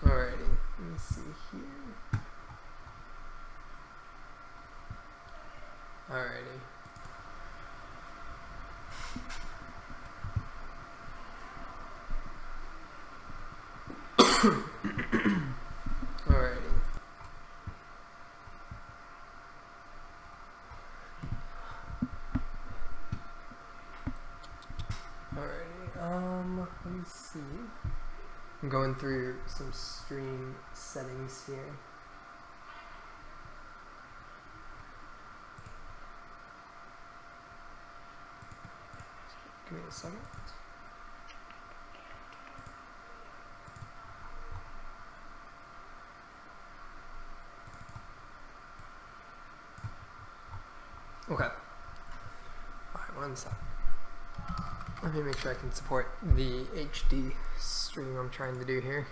Alrighty, let me see here. Alrighty. Alrighty. Let me see. I'm going through some stream settings here. Give me a second. Okay. Alright, one sec. Let me make sure I can support the HD stream I'm trying to do here.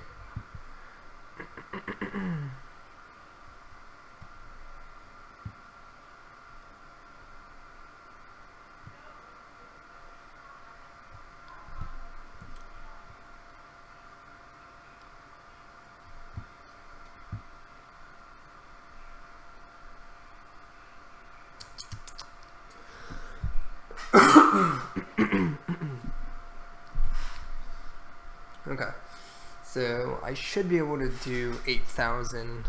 Okay, so I should be able to do 8,000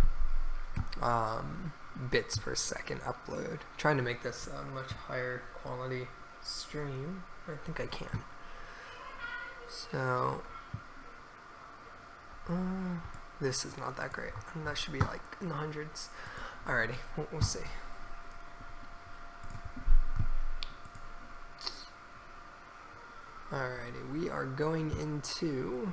bits per second upload. I'm trying to make this a much higher quality stream. I think I can. So this is not that great. That should be like in the hundreds. Alrighty, we'll see. Alrighty, we are going into,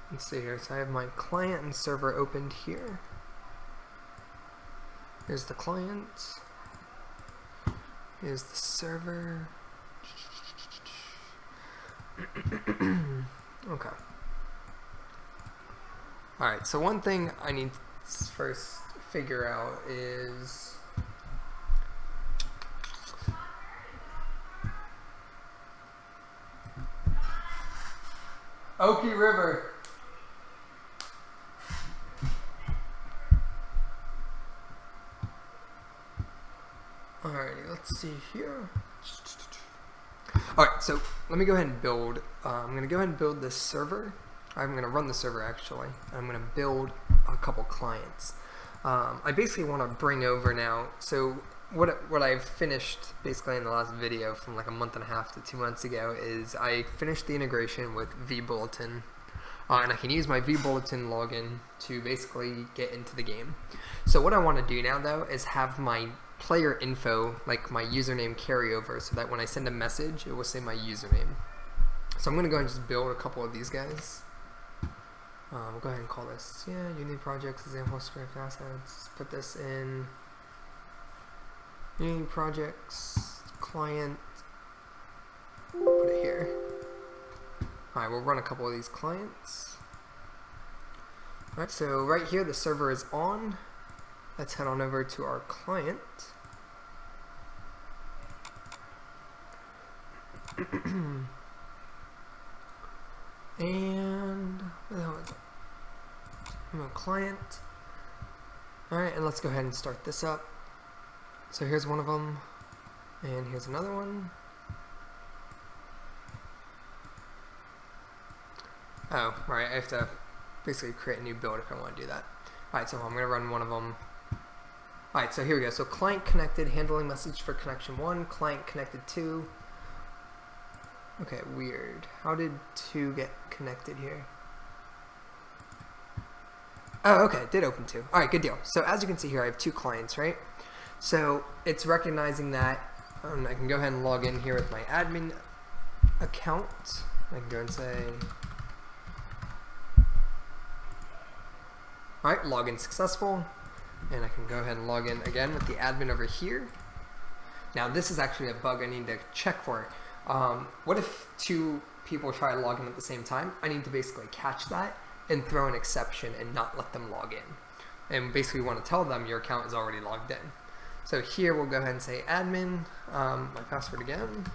let's see here, so I have my client and server opened here. Here's the client, here's the server. Okay. Alright, so one thing I need to first figure out is Okie River. Alrighty, let's see here. Alright, so let me go ahead and build. I'm going to go ahead and build this server. I'm going to run the server actually. I'm going to build a couple clients. I basically want to bring over now. So what I've finished basically in the last video from like a month and a half to 2 months ago is I finished the integration with vBulletin, and I can use my vBulletin login to basically get into the game. So what I want to do now though is have my player info, like my username, carry over so that when I send a message it will say my username. So I'm going to go ahead and just build a couple of these guys. We'll go ahead and call this Unity projects, example script assets. Put this in Unity projects, client, put it here. Alright, we'll run a couple of these clients. Alright, so right here the server is on. Let's head on over to our client. And what the hell is it? Client. Alright, and let's go ahead and start this up. So here's one of them, and here's another one. Oh, right, I have to basically create a new build if I want to do that. Alright, so I'm going to run one of them. Alright, so here we go. So client connected, handling message for connection 1, client connected 2. Okay, weird. How did 2 get connected here? Oh, okay, it did open 2. Alright, good deal. So as you can see here, I have 2 clients, right? So it's recognizing that I can go ahead and log in here with my admin account. I can go and say, alright, login successful. And I can go ahead and log in again with the admin over here. Now this is actually a bug I need to check for. What if 2 people try to log in at the same time? I need to basically catch that and throw an exception and not let them log in. And basically want to tell them your account is already logged in. So here we'll go ahead and say admin, my password again.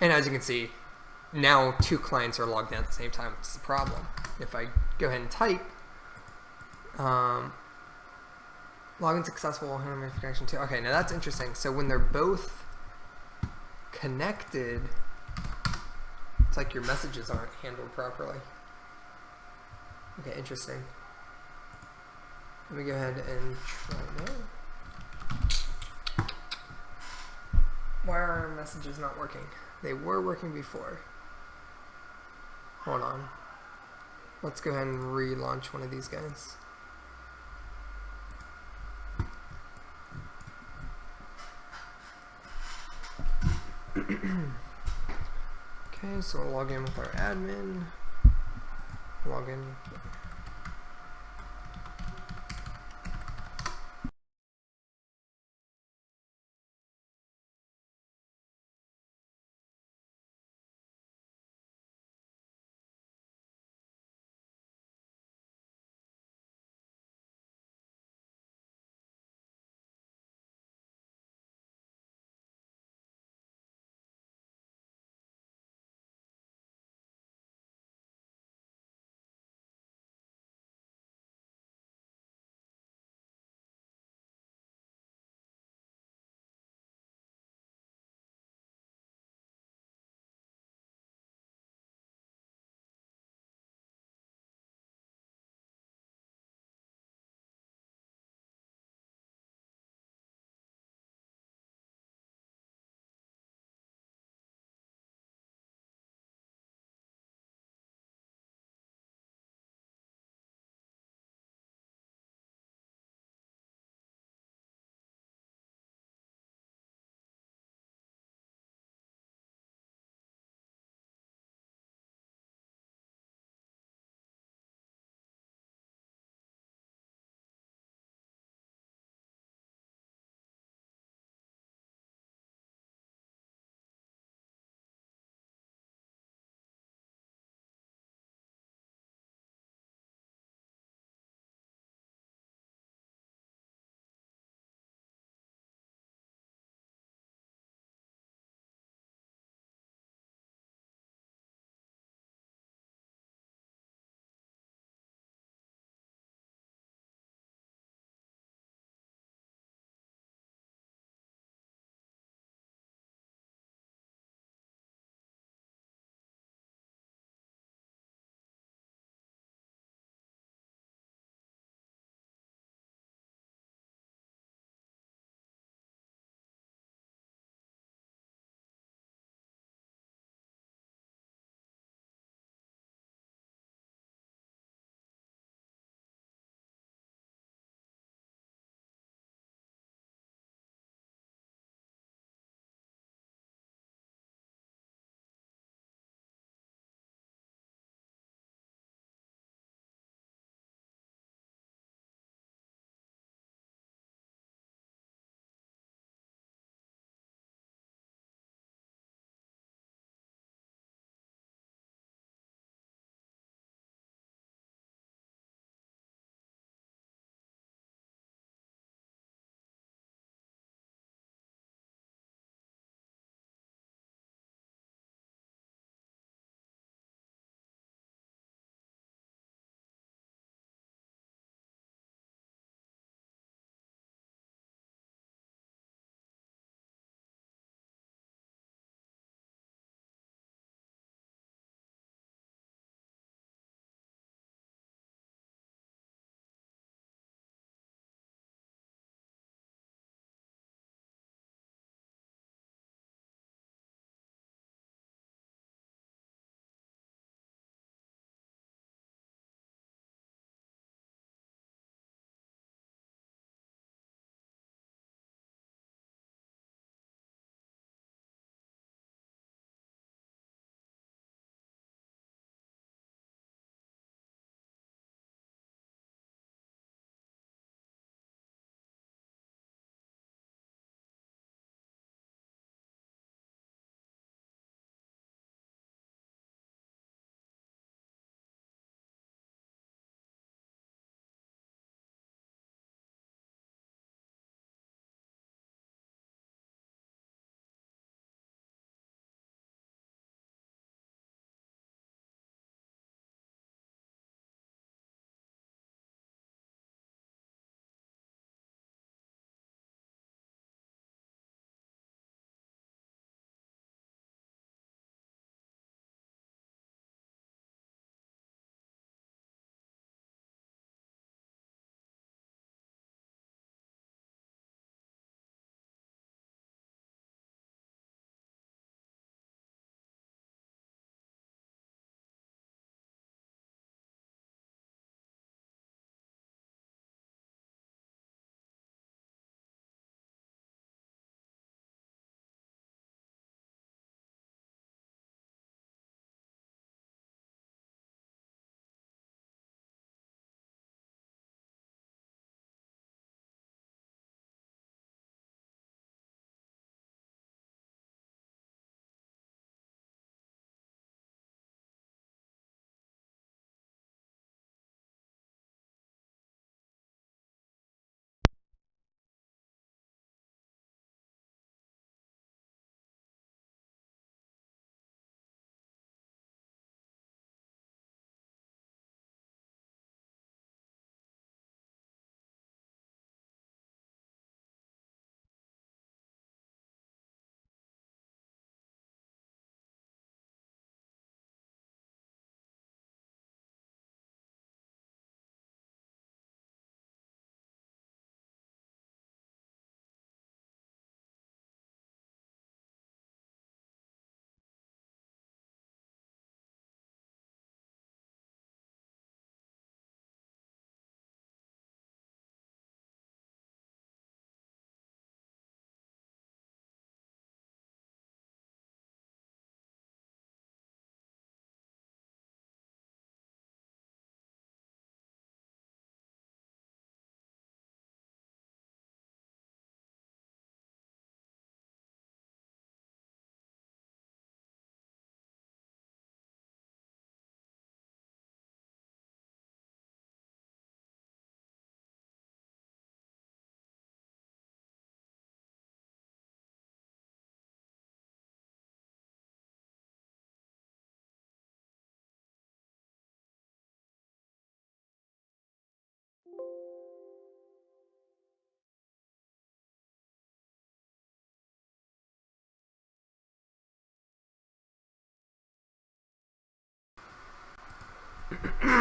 And as you can see, now 2 clients are logged in at the same time, which is the problem. If I go ahead and type, login successful, hand verification 2. Okay, now that's interesting. So when they're both connected, it's like your messages aren't handled properly. Okay, interesting. Let me go ahead and try now. Why are our messages not working? They were working before. Hold on. Let's go ahead and relaunch one of these guys. Okay, so we'll log in with our admin. Log in.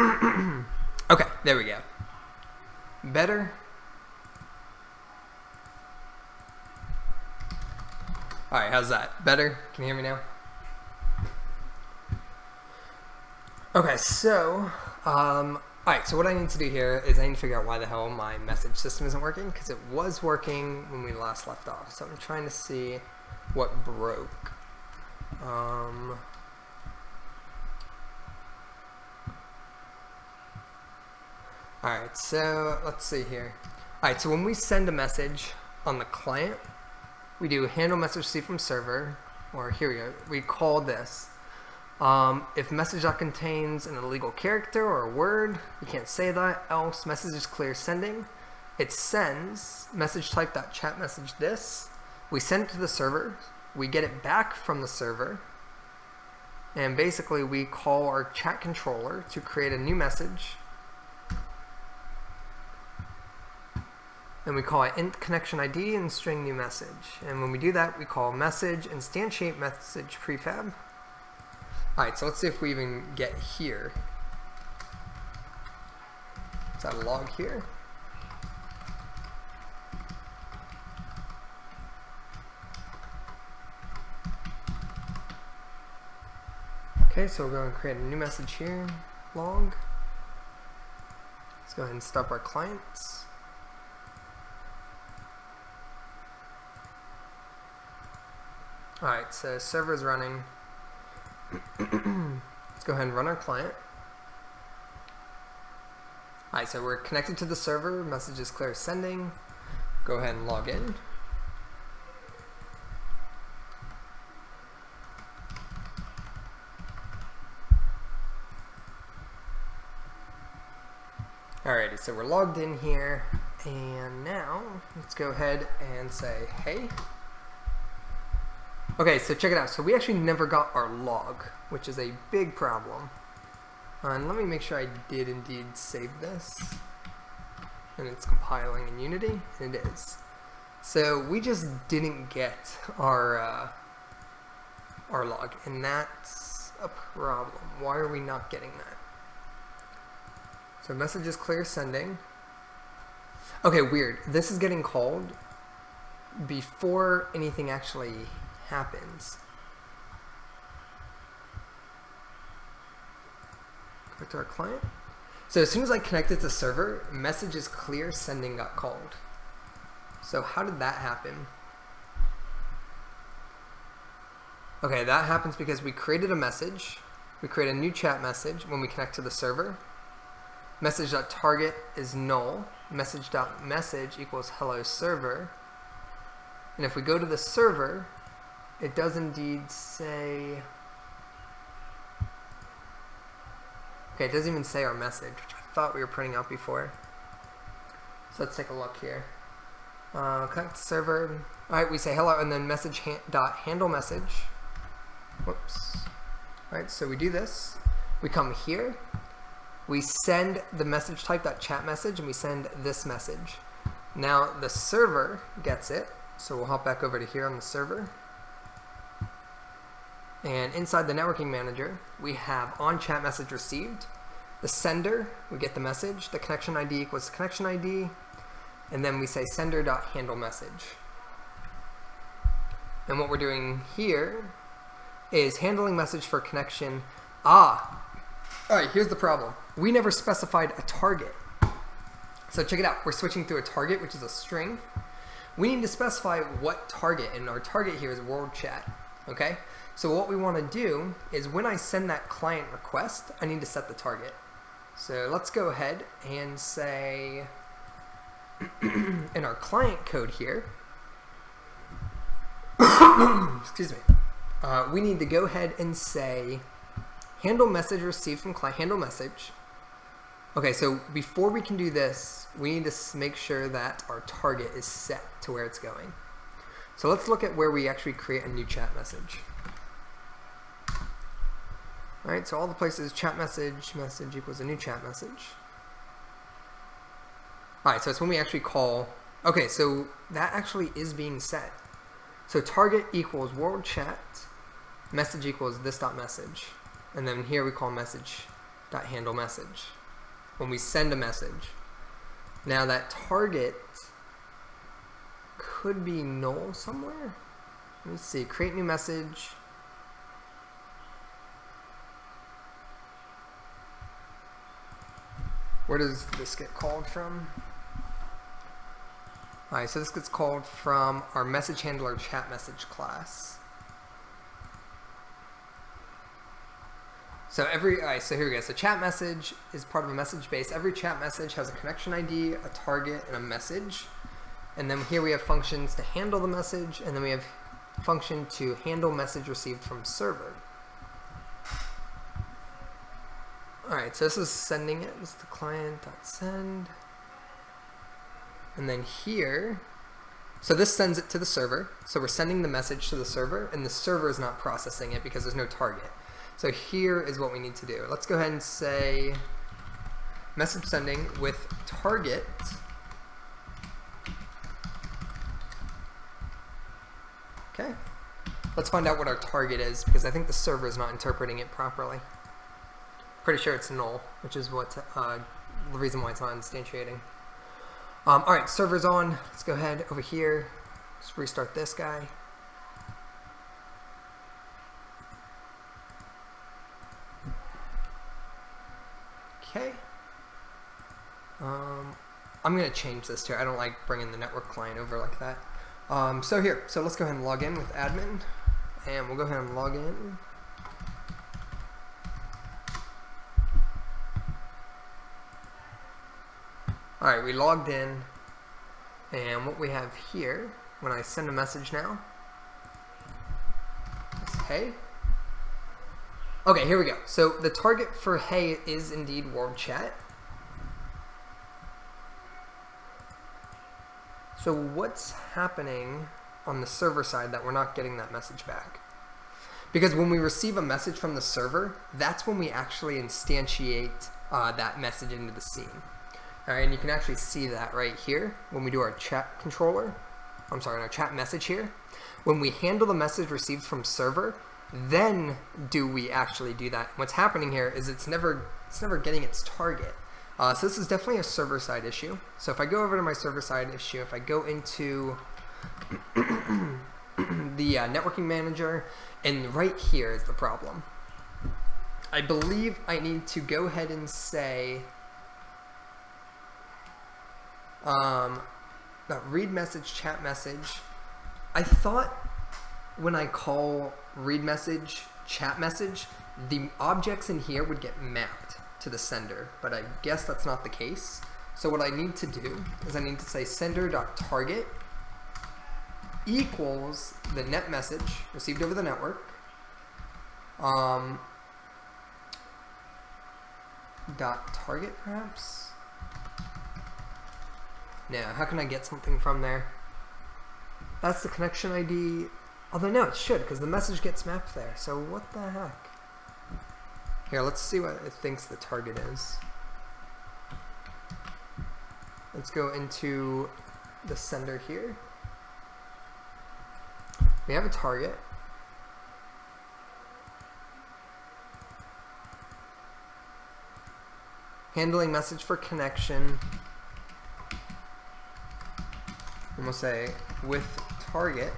Okay, there we go. Better. Alright, how's that? Better? Can you hear me now? Okay, so, alright, so what I need to do here is I need to figure out why the hell my message system isn't working, because it was working when we last left off. So I'm trying to see what broke. Alright, so let's see here. Alright, so when we send a message on the client, we do handle message received from server, or here we go, we call this. If message that contains an illegal character or a word, you can't say that, else message is clear sending. It sends message type chat message this. We send it to the server, we get it back from the server, and basically we call our chat controller to create a new message. And we call it int connection ID and string new message. And when we do that, we call message instantiate message prefab. Alright, so let's see if we even get here. Let's add a log here. Okay, so we're going to create a new message here, log. Let's go ahead and stop our clients. Alright, so server is running. Let's go ahead and run our client. Alright, so we're connected to the server, message is clear sending. Go ahead and log in. Alrighty, so we're logged in here, and now let's go ahead and say hey. Okay, so check it out. So we actually never got our log, which is a big problem. And let me make sure I did indeed save this. And it's compiling in Unity, and it is. So we just didn't get our log, and that's a problem. Why are we not getting that? So message is clear sending. Okay, weird. This is getting called before anything actually happens. Go to our client. So as soon as I connected to server, message is clear sending got called. So how did that happen? Okay, that happens because we created a message. We create a new chat message when we connect to the server. Message.target is null. Message.message equals hello server. And if we go to the server, it does indeed say, okay, it doesn't even say our message, which I thought we were printing out before. So let's take a look here. Connect to server. Alright, we say hello and then message.handle message. Whoops. Alright, so we do this. We come here. We send the message type.chat message and we send this message. Now the server gets it. So we'll hop back over to here on the server. And inside the networking manager, we have on chat message received. The sender, we get the message. The connection ID equals the connection ID. And then we say sender.handle message. And what we're doing here is handling message for connection. Alright, here's the problem. We never specified a target. So check it out. We're switching through a target, which is a string. We need to specify what target, and our target here is world chat. Okay? So what we want to do is when I send that client request, I need to set the target. So let's go ahead and say in our client code here, excuse me, we need to go ahead and say handle message received from client, handle message. Okay, so before we can do this, we need to make sure that our target is set to where it's going. So let's look at where we actually create a new chat message. Alright, so all the places chat message, message equals a new chat message. Alright, so it's when we actually call, okay, so that actually is being set. So target equals world chat, message equals this dot message. And then here we call message dot handle message when we send a message. Now that target could be null somewhere. Let me see, create new message. Where does this get called from? Alright, so this gets called from our message handler chat message class. So so here we go. So chat message is part of a message base. Every chat message has a connection ID, a target, and a message. And then here we have functions to handle the message, and then we have function to handle message received from server. Alright, so this is sending it. This is the client.send. And then here, so this sends it to the server. So we're sending the message to the server, and the server is not processing it because there's no target. So here is what we need to do. Let's go ahead and say message sending with target. Okay. Let's find out what our target is, because I think the server is not interpreting it properly. Pretty sure it's null, which is what the reason why it's not instantiating. Alright, server's on. Let's go ahead over here. Let's restart this guy. Okay. I'm going to change this too. I don't like bringing the network client over like that. So let's go ahead and log in with admin. And we'll go ahead and log in. Alright, we logged in, and what we have here, when I send a message now, is hey. Okay, here we go. So the target for hey is indeed world chat. So what's happening on the server side that we're not getting that message back? Because when we receive a message from the server, that's when we actually instantiate that message into the scene. Alright, and you can actually see that right here when we do our chat controller. I'm sorry, our chat message here. When we handle the message received from server, then do we actually do that. What's happening here is it's never getting its target. So this is definitely a server-side issue. So if I go over to my server-side issue, if I go into the networking manager, and right here is the problem. I believe I need to go ahead and say read message, chat message. I thought when I call read message, chat message, the objects in here would get mapped to the sender, but I guess that's not the case. So what I need to do is I need to say sender.target equals the net message received over the network dot target perhaps. Now, how can I get something from there? That's the connection ID. Although no, it should, because the message gets mapped there. So what the heck? Here, let's see what it thinks the target is. Let's go into the sender here. We have a target. Handling message for connection. And we'll say with target.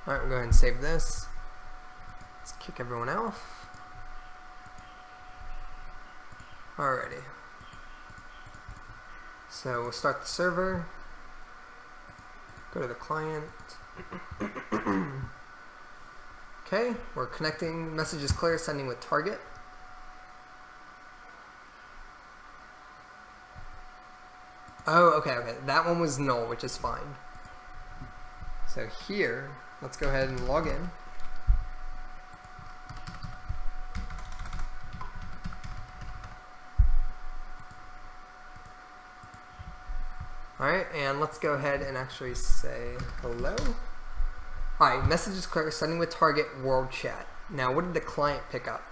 Alright, we'll go ahead and save this. Let's kick everyone off. Alrighty. So we'll start the server. Go to the client. Okay, we're connecting. Message is clear, sending with target. Oh, okay. That one was null, which is fine. So here, let's go ahead and log in. Alright, and let's go ahead and actually say hello. Alright, message is clear, sending with target world chat. Now, what did the client pick up?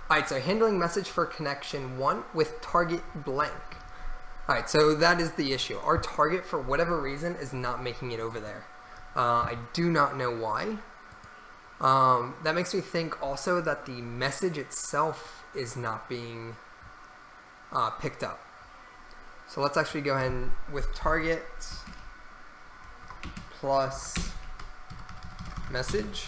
Alright, so handling message for connection 1 with target blank. Alright, so that is the issue. Our target, for whatever reason, is not making it over there. I do not know why. That makes me think also that the message itself is not being picked up. So let's actually go ahead and with target plus message.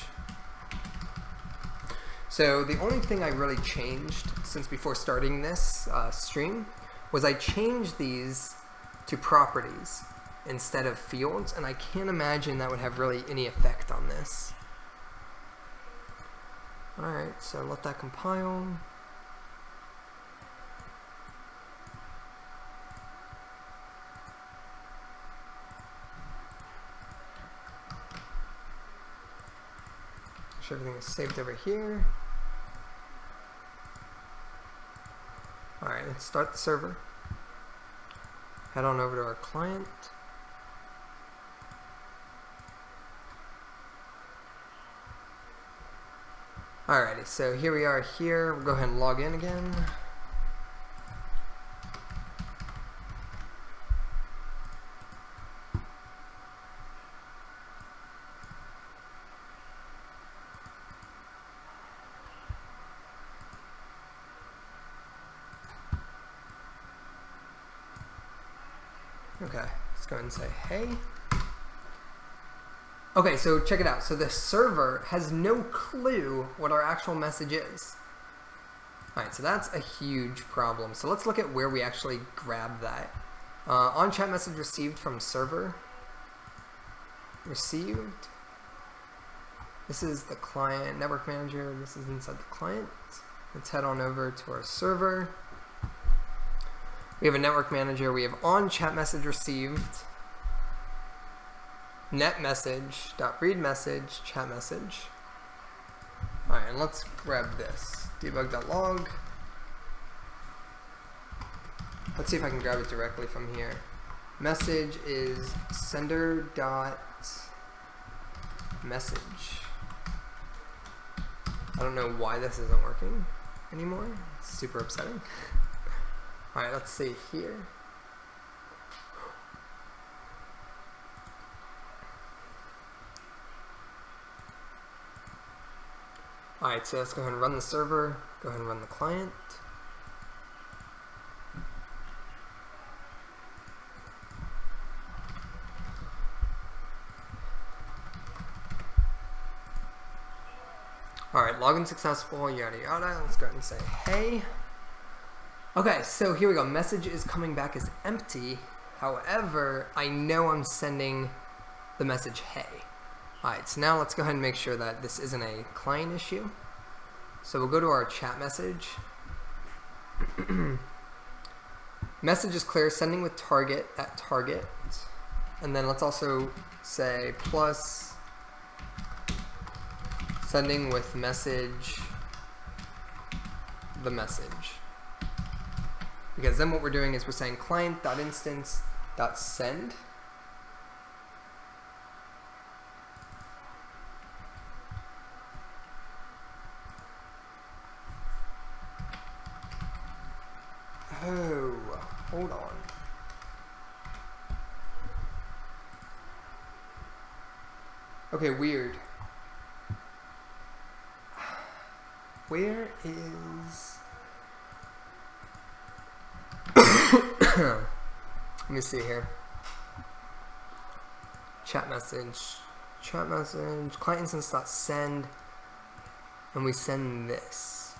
So the only thing I really changed since before starting this stream was I changed these to properties instead of fields, and I can't imagine that would have really any effect on this. Alright, so let that compile. Make sure everything is saved over here. Alright, let's start the server. Head on over to our client. Alrighty, so here we are here. We'll go ahead and log in again. Okay, let's go ahead and say hey. Okay, so check it out. So the server has no clue what our actual message is. Alright, so that's a huge problem. So let's look at where we actually grab that. On chat message received from server. Received. This is the client network manager. This is inside the client. Let's head on over to our server. We have a network manager. We have on chat message received. Net message, .read message, chat message. Alright, and let's grab this. Debug.log. Let's see if I can grab it directly from here. Message is sender.message. I don't know why this isn't working anymore. It's super upsetting. Alright, let's see here. Alright, so let's go ahead and run the server, go ahead and run the client. Alright, login successful, yada yada. Let's go ahead and say hey. Okay, so here we go. Message is coming back as empty. However, I know I'm sending the message hey. Alright, so now let's go ahead and make sure that this isn't a client issue. So we'll go to our chat message. Message is clear, sending with target at target. And then let's also say plus sending with message the message. Because then what we're doing is we're saying client.instance.send. Oh, hold on. Okay, weird. Where is... Let me see here. Chat message, client instance.send, and we send this.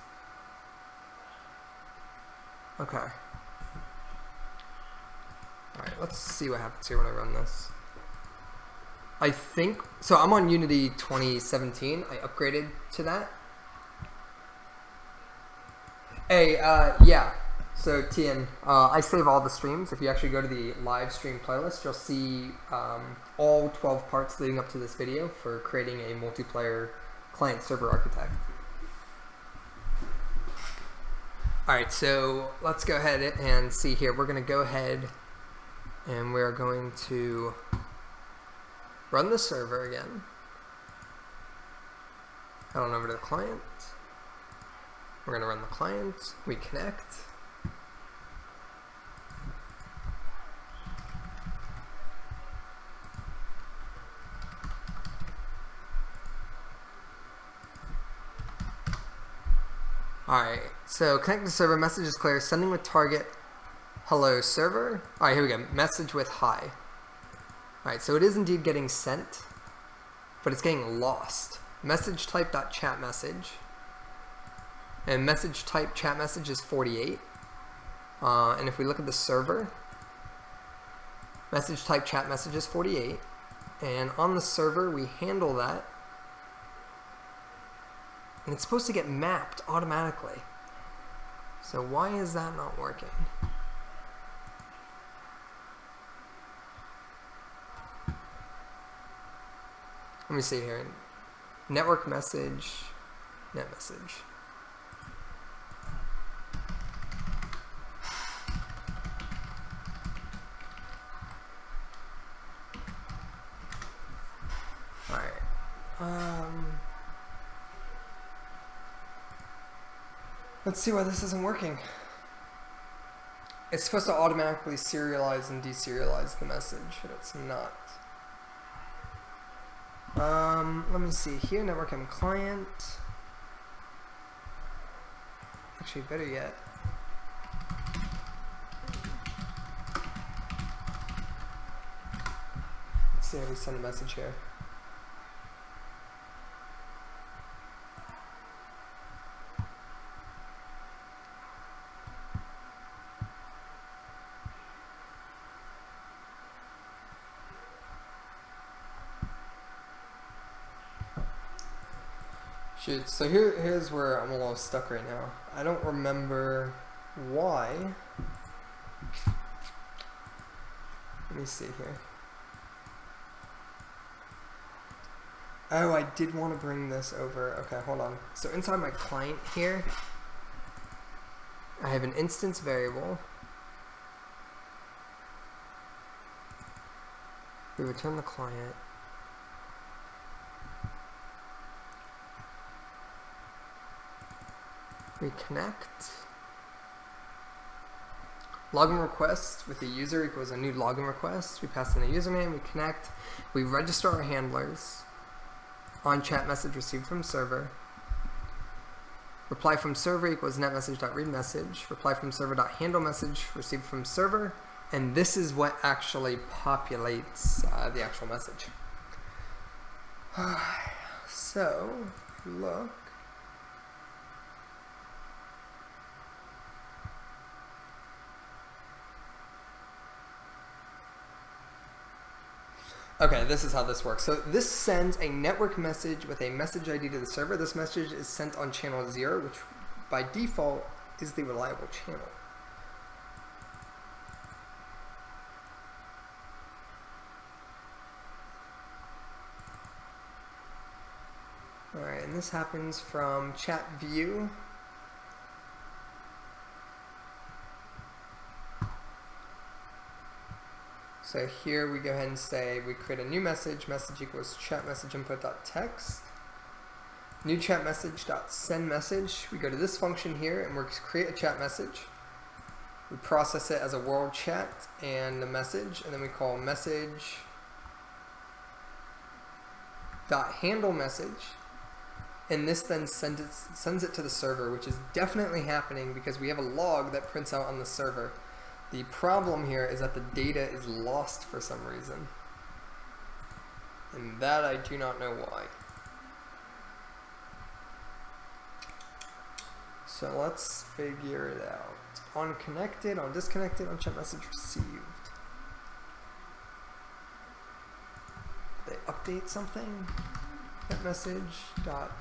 Okay. Alright, let's see what happens here when I run this. I think, so I'm on Unity 2017. I upgraded to that. Hey, yeah. So TN, I save all the streams. If you actually go to the live stream playlist, you'll see all 12 parts leading up to this video for creating a multiplayer client server architect. Alright, so let's go ahead and see here. We're going to go ahead and we're going to run the server again. Head on over to the client. We're going to run the client. We connect. Alright, so connect to server, message is clear, sending with target, hello server. Alright, here we go, message with hi. Alright, so it is indeed getting sent, but it's getting lost. Message type dot chat message, and message type chat message is 48. And if we look at the server, message type chat message is 48, and on the server we handle that, and it's supposed to get mapped automatically. So why is that not working? Let me see here. Network message, net message. Let's see why this isn't working. It's supposed to automatically serialize and deserialize the message, but it's not. Let me see here, network M client. Actually, better yet. Let's see how we send a message here. Shoot, so here's where I'm a little stuck right now. I don't remember why. Let me see here. Oh, I did want to bring this over. Okay, hold on. So inside my client here, I have an instance variable. We return the client. We connect. Login request with the user equals a new login request. We pass in a username, we connect, we register our handlers. On chat message received from server. Reply from server equals netMessage.read message. Reply from server.handle message received from server. And this is what actually populates the actual message. So, look. Okay, this is how this works. So this sends a network message with a message ID to the server. This message is sent on channel 0, which by default is the reliable channel. Alright, and this happens from chat view. So here we go ahead and say we create a new message, message equals chat message input.text. New chat message.send message. We go to this function here and we create a chat message. We process it as a world chat and the message, and then we call message.handle message. And this then sends it to the server, which is definitely happening because we have a log that prints out on the server. The problem here is that the data is lost for some reason. And that I do not know why. So let's figure it out. On connected, on disconnected, on chat message received. Did they update something? Net message dot.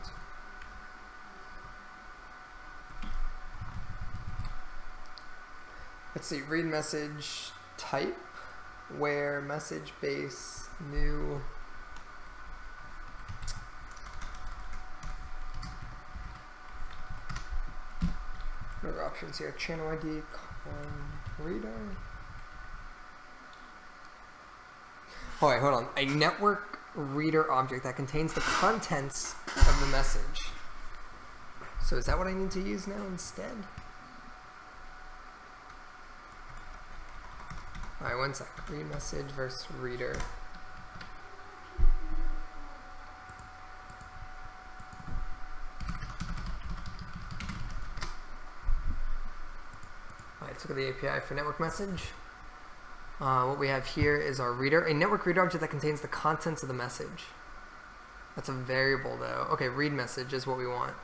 Let's see, read message type, where message base new. What are options here? Channel ID, reader. Oh wait, hold on. A network reader object that contains the contents of the message. So is that what I need to use now instead? Alright, one sec. Read message versus reader. go to the API for network message. What we have here is our reader, a network reader object that contains the contents of the message. That's a variable though. Okay, read message is what we want.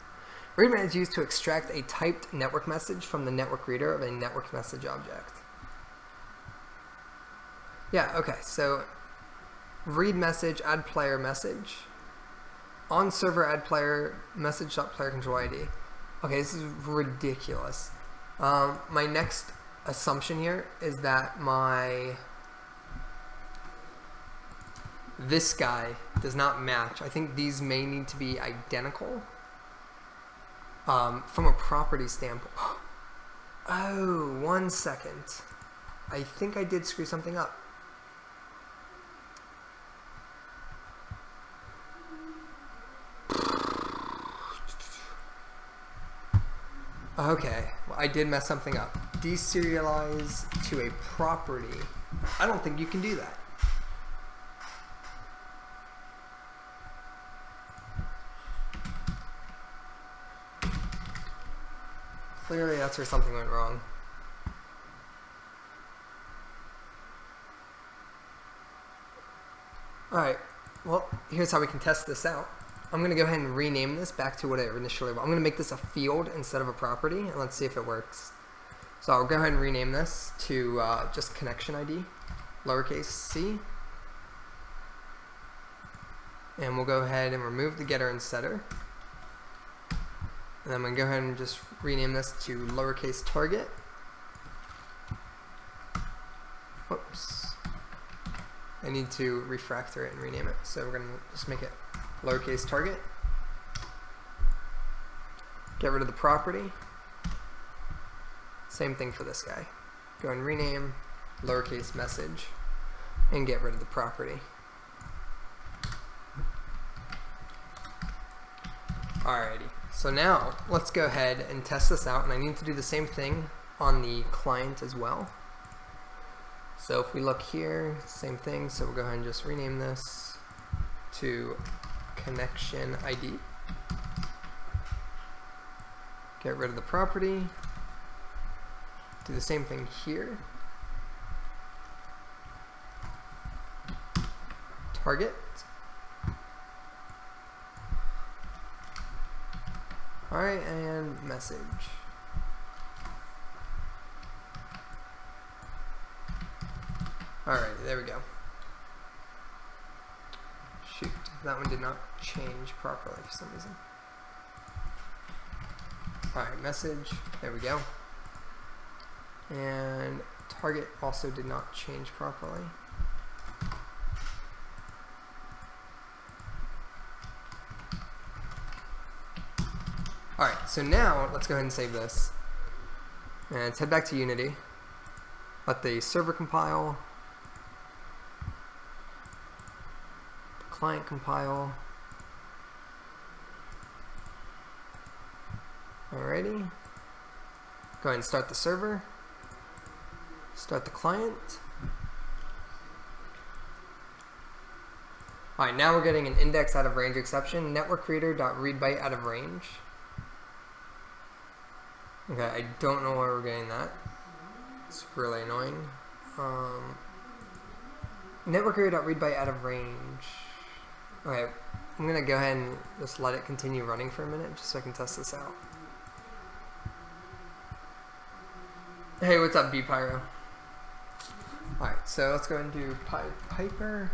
Read message is used to extract a typed network message from the network reader of a network message object. Yeah, okay, so read message, add player message. On server, add player message.player control ID. Okay, this is ridiculous. My next assumption here is that this guy does not match. I think these may need to be identical from a property standpoint. Oh, 1 second. I think I did screw something up. Okay, well, I did mess something up. Deserialize to a property. I don't think you can do that. Clearly that's where something went wrong. Alright, well, here's how we can test this out. I'm going to go ahead and rename this back to what it initially was. I'm going to make this a field instead of a property, and let's see if it works. So I'll go ahead and rename this to just connection ID, lowercase c. And we'll go ahead and remove the getter and setter. And I'm going to go ahead and just rename this to lowercase target. Whoops. I need to refactor it and rename it. So we're going to just make it lowercase target. Get rid of the property. Same thing for this guy. Go and rename lowercase message and get rid of the property. Alrighty, so now let's go ahead and test this out, and I need to do the same thing on the client as well. So if we look here, same thing, so we'll go ahead and just rename this to connection ID. Get rid of the property. Do the same thing here. Target. Alright, and message. Alright, there we go. Shoot, that one did not change properly for some reason. Alright, message, there we go. And target also did not change properly. Alright, so now let's go ahead and save this. And let's head back to Unity. Let the server compile. The client compile. Alrighty. Go ahead and start the server. Start the client. Alright, now we're getting an index out of range exception. Network reader.readByte out of range. Okay, I don't know why we're getting that. It's really annoying. Network reader.readByte out of range. Okay, I'm gonna go ahead and just let it continue running for a minute just so I can test this out. Hey, what's up, bpyro? Alright, so let's go ahead and do Piper.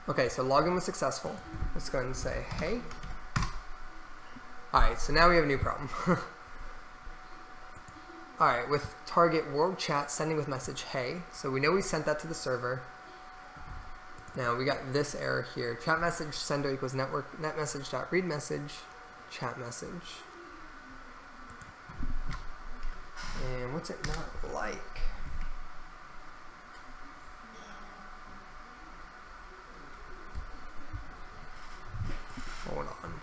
Okay, so login was successful. Let's go ahead and say, hey. Alright, so now we have a new problem. Alright, with target world chat sending with message hey. So we know we sent that to the server. Now we got this error here. Chat message sender equals net message.read message chat message. And what's it not like? Hold on.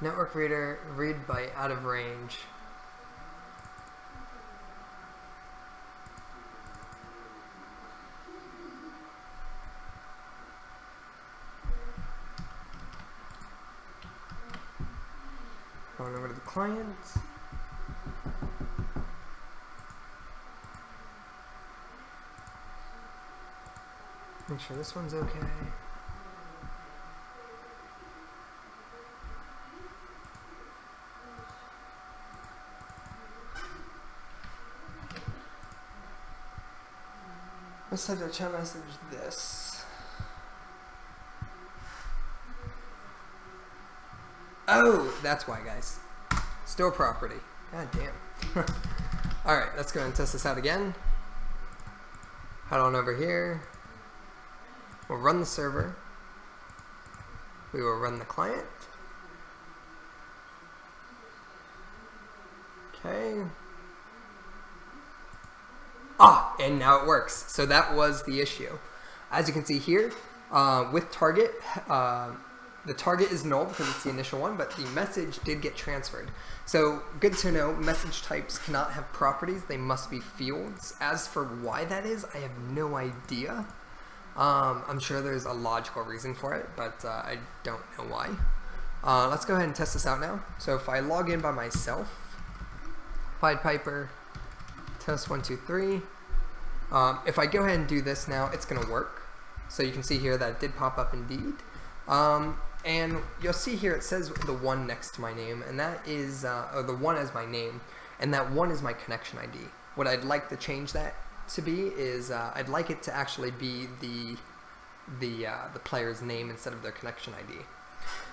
Network reader, read by out of range. Going over to the client. Make sure this one's okay. Let's type the chat message this. Oh, that's why, guys. Store property. God damn. Alright, let's go and test this out again. Head on over here. We'll run the server. We will run the client. Okay. Ah, and now it works. So that was the issue. As you can see here, with target, the target is null because it's the initial one, but the message did get transferred. So good to know, message types cannot have properties, they must be fields. As for why that is, I have no idea. I'm sure there's a logical reason for it, but I don't know why. Let's go ahead and test this out now. So if I log in by myself, Pied Piper, test 1, 2, 3. If I go ahead and do this now, it's going to work. So you can see here that it did pop up indeed. And you'll see here it says the 1 next to my name, and that is, or the 1 as my name, and that 1 is my connection ID. What I'd like to change that to be is I'd like it to actually be the player's name instead of their connection ID.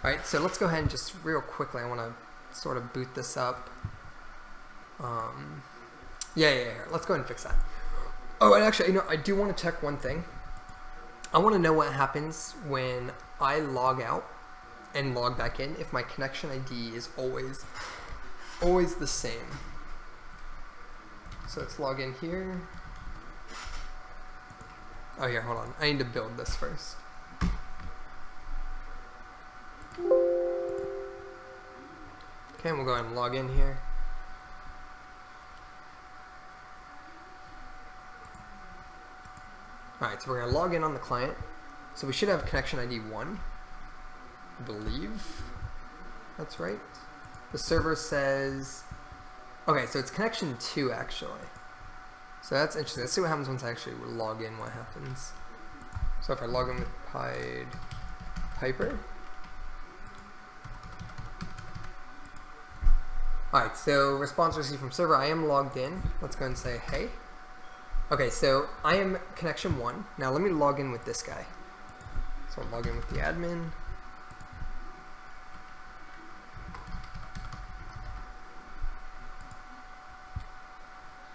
Alright, so let's go ahead and just real quickly, I want to sort of boot this up. Yeah, let's go ahead and fix that. Oh, and actually, I do want to check one thing. I want to know what happens when I log out and log back in if my connection ID is always the same. So let's log in here. Oh, here, hold on. I need to build this first. Okay, and we'll go ahead and log in here. Alright, so we're going to log in on the client. So we should have connection ID 1, I believe. That's right. The server says, okay, so it's connection 2 actually. So that's interesting. Let's see what happens once I actually log in, what happens. So if I log in with Pied Piper. Alright, so response received from server. I am logged in. Let's go and say, hey. Okay, so I am connection 1. Now let me log in with this guy. So I'll log in with the admin.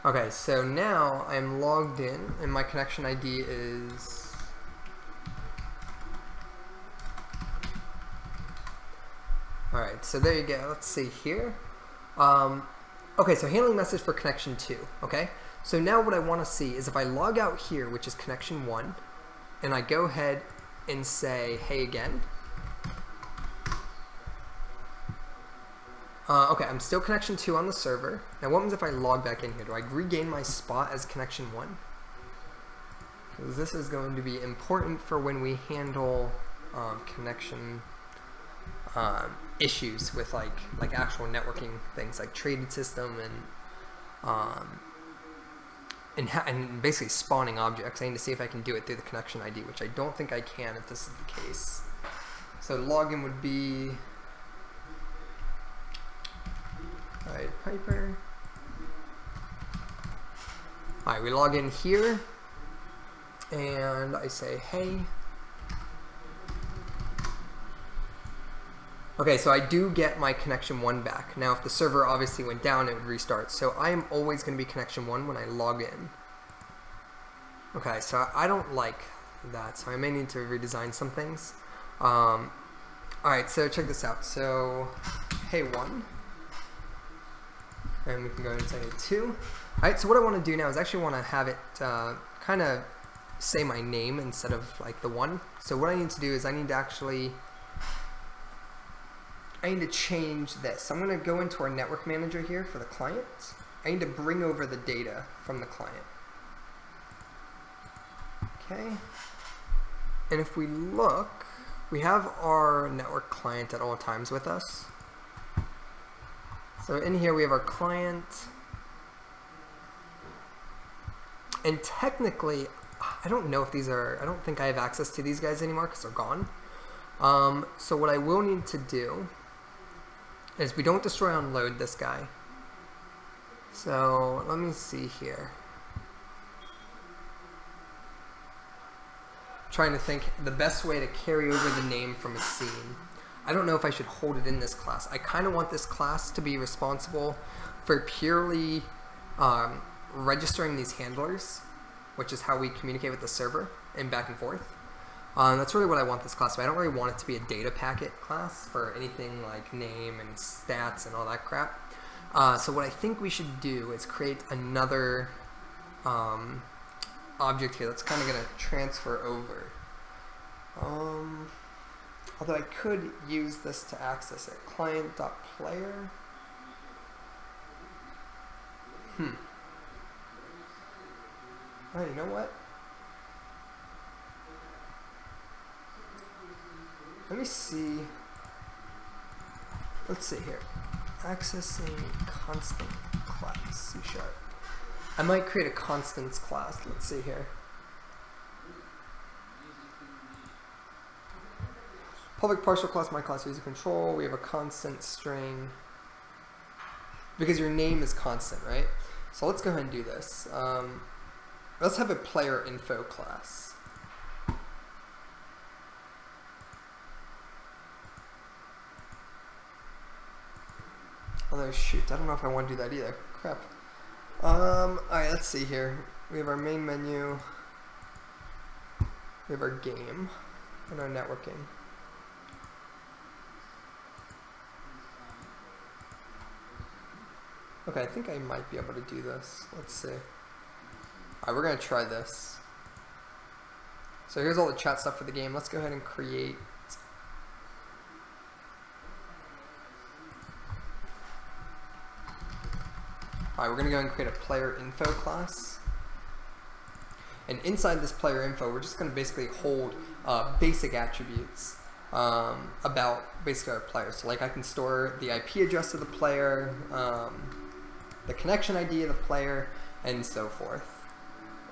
Okay, so now I'm logged in and my connection ID is... Alright, so there you go. Let's see here. Okay, so handling message for connection 2. Okay, so now what I want to see is if I log out here, which is connection 1, and I go ahead and say, hey again. Okay, I'm still connection 2 on the server. Now what happens if I log back in here? Do I regain my spot as connection 1? Because this is going to be important for when we handle connection issues with like actual networking things like traded system and basically spawning objects. I need to see if I can do it through the connection ID, which I don't think I can if this is the case. So login would be Pied Piper. Alright, we log in here and I say hey. Okay, so I do get my connection 1 back. Now if the server obviously went down, it would restart. So I am always going to be connection 1 when I log in. Okay, so I don't like that, so I may need to redesign some things. Alright, so check this out. So, hey 1. And we can go ahead and say hey 2. Alright, so what I want to do now is actually want to have it kind of say my name instead of like the 1. So what I need to do is I need to actually I need to change this. I'm going to go into our network manager here for the client. I need to bring over the data from the client. Okay. And if we look, we have our network client at all times with us. So in here we have our client. And technically, I don't know if these are, I don't think I have access to these guys anymore because they're gone. So what I will need to do is we don't destroy unload this guy. So let me see here. I'm trying to think the best way to carry over the name from a scene. I don't know if I should hold it in this class. I kind of want this class to be responsible for purely registering these handlers, which is how we communicate with the server and back and forth. That's really what I want this class to be. I don't really want it to be a data packet class for anything like name and stats and all that crap. So what I think we should do is create another object here that's kind of going to transfer over. Although I could use this to access it. Client.player. Oh, you know what? Let me see. Let's see here. Accessing constant class, C#. I might create a constants class. Let's see here. Public partial class, my class user control. We have a constant string. Because your name is constant, right? So let's go ahead and do this. Let's have a player info class. Although, shoot, I don't know if I want to do that either. Crap. Alright, let's see here. We have our main menu. We have our game and our networking. Okay, I think I might be able to do this. Let's see. Alright, we're going to try this. So here's all the chat stuff for the game. Let's go ahead and create. Alright, we're going to go and create a player info class. And inside this player info, we're just going to basically hold basic attributes about basically our players. So like I can store the IP address of the player, the connection ID of the player, and so forth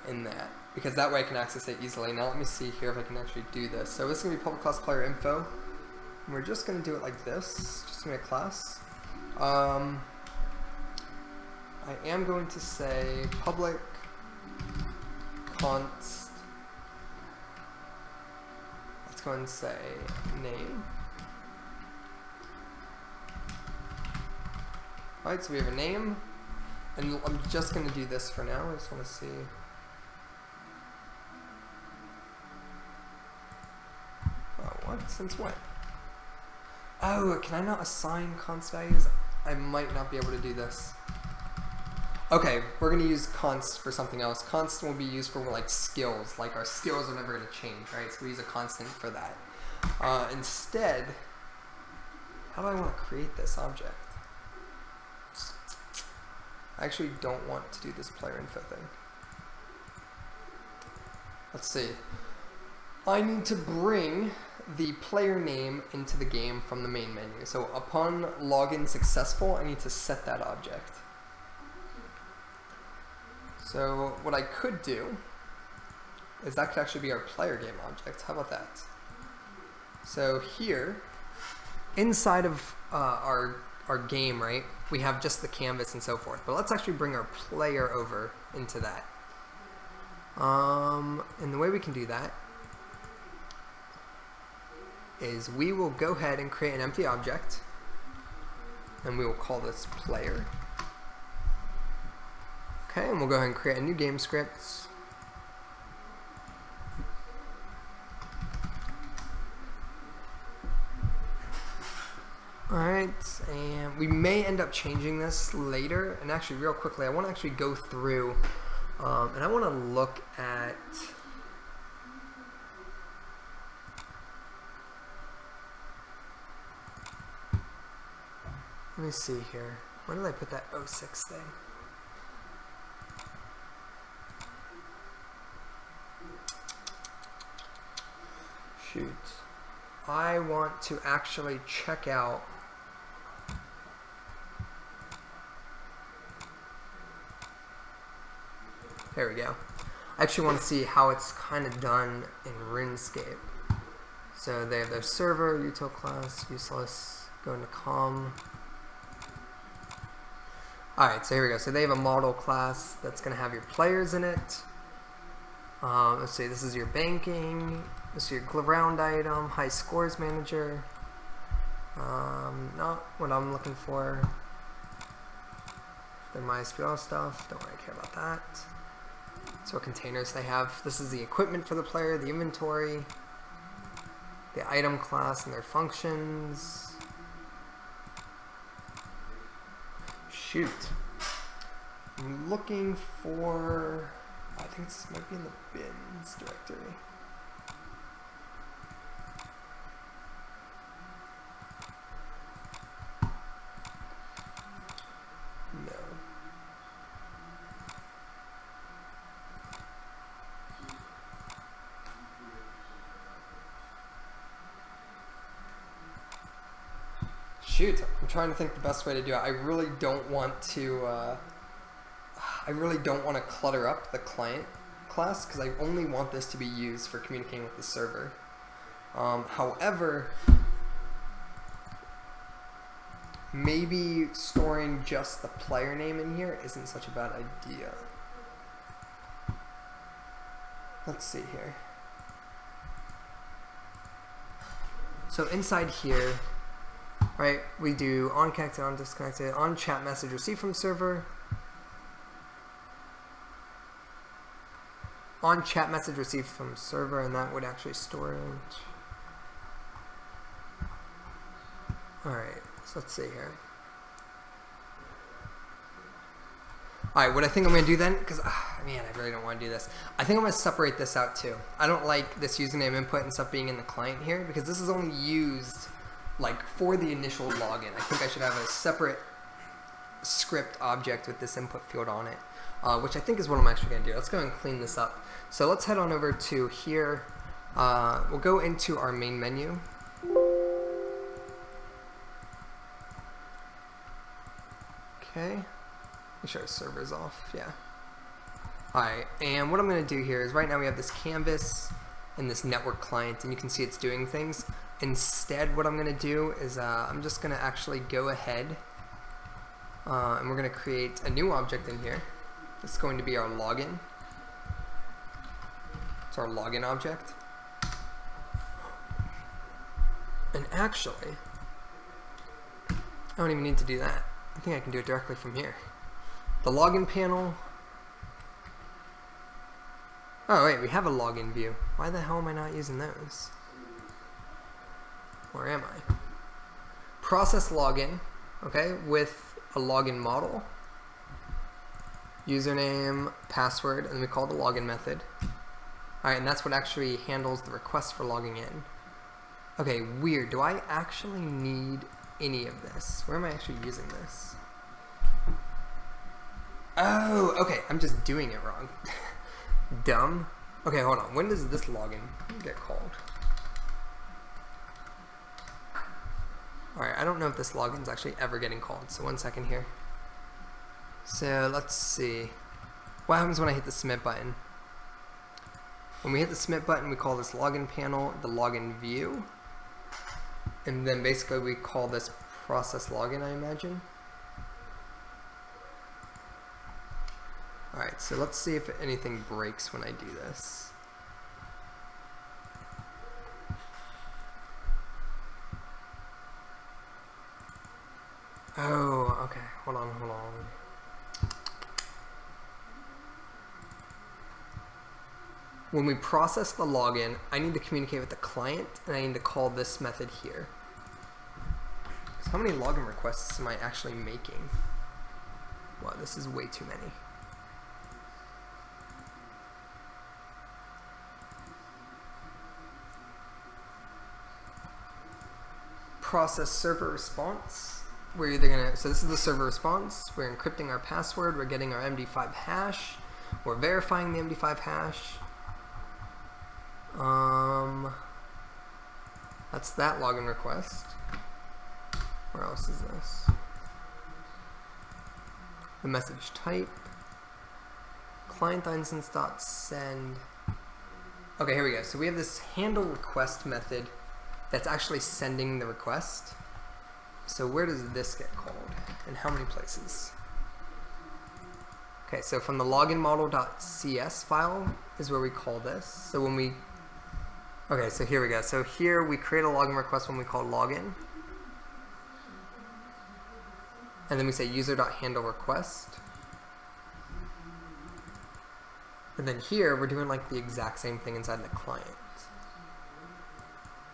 in that. Because that way I can access it easily. Now let me see here if I can actually do this. So this is going to be public class player info. And we're just going to do it like this. Just going to be a class. I am going to say public const. Let's go ahead and say name. Alright, so we have a name. And I'm just going to do this for now. I just want to see. Oh, what? Since when? Oh, can I not assign const values? I might not be able to do this. Okay, we're going to use const for something else. Const will be used for like skills. Like our skills are never going to change, right? So we use a constant for that. Instead, how do I want to create this object? I actually don't want to do this player info thing. Let's see. I need to bring the player name into the game from the main menu. So upon login successful, I need to set that object. So what I could do is that could actually be our player game object. How about that? So here, inside of our game, right, we have just the canvas and so forth. But let's actually bring our player over into that. And the way we can do that is we will go ahead and create an empty object. And we will call this player. Okay, and we'll go ahead and create a new game script. Alright, and we may end up changing this later. And actually, real quickly, I want to actually go through and I want to look at Let me see here. Where did I put that 06 thing? Shoot. I want to actually check out there we go. I actually want to see how it's kind of done in RuneScape. So they have their server, util class, useless, go into com. Alright, so here we go. So they have a model class that's going to have your players in it. Let's see, this is your banking, this is your round item, high scores manager. Not what I'm looking for. Their MySQL stuff, don't really care about that. So what containers they have. This is the equipment for the player, the inventory, the item class and their functions. Shoot. I'm looking for, I think this might be in the bins directory. No. Shoot, I'm trying to think the best way to do it. I really don't want to clutter up the client class because I only want this to be used for communicating with the server. However, maybe storing just the player name in here isn't such a bad idea. Let's see here. So inside here, right, we do on connected, on disconnected, on chat message received from server, on chat message received from server, and that would actually store it. Alright, so let's see here. Alright, what I think I'm going to do then, because, man, I really don't want to do this. I think I'm going to separate this out too. I don't like this username input and stuff being in the client here, because this is only used like for the initial login. I think I should have a separate script object with this input field on it, which I think is what I'm actually going to do. Let's go and clean this up. So let's head on over to here. We'll go into our main menu. Okay. Make sure our server's off. Yeah. Alright, and what I'm going to do here is right now we have this canvas and this network client, and you can see it's doing things. Instead, what I'm going to do is I'm just going to actually go ahead and we're going to create a new object in here. It's going to be our login. It's our login object. And actually, I don't even need to do that. I think I can do it directly from here. The login panel. Oh wait, we have a login view. Why the hell am I not using those? Where am I? Process login, okay, with a login model, username, password, and then we call the login method. Alright, and that's what actually handles the request for logging in. Okay, weird. Do I actually need any of this? Where am I actually using this? Oh, okay, I'm just doing it wrong. Dumb. Okay, hold on. When does this login get called? Alright, I don't know if this login's actually ever getting called, so 1 second here. So let's see. What happens when I hit the submit button? When we hit the submit button, we call this login panel the login view. And then basically we call this process login, I imagine. Alright, so let's see if anything breaks when I do this. Oh, okay. Hold on. When we process the login, I need to communicate with the client, and I need to call this method here. So how many login requests am I actually making? Wow, this is way too many. Process server response. we're either gonna, so this is the server response, we're encrypting our password, we're getting our MD5 hash, we're verifying the MD5 hash. That's that login request. Where else is this? The message type, client instance.send. Okay, here we go. So we have this handle request method that's actually sending the request. So where does this get called? In how many places? Okay, so from the login model.cs file is where we call this. So when we, okay, so here we go. So here we create a login request when we call login. And then we say user.handleRequest. And then here we're doing like the exact same thing inside the client.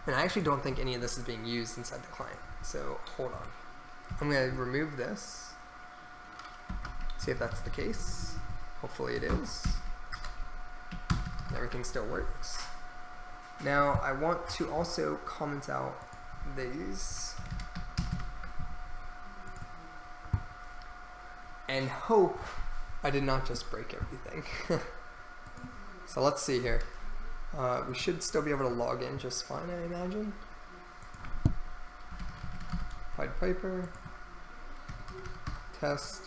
And I actually don't think any of this is being used inside the client. So hold on. I'm going to remove this. See if that's the case. Hopefully it is. Everything still works. Now I want to also comment out these. And hope I did not just break everything. So let's see here. We should still be able to log in just fine, I imagine. Pied Piper. Test.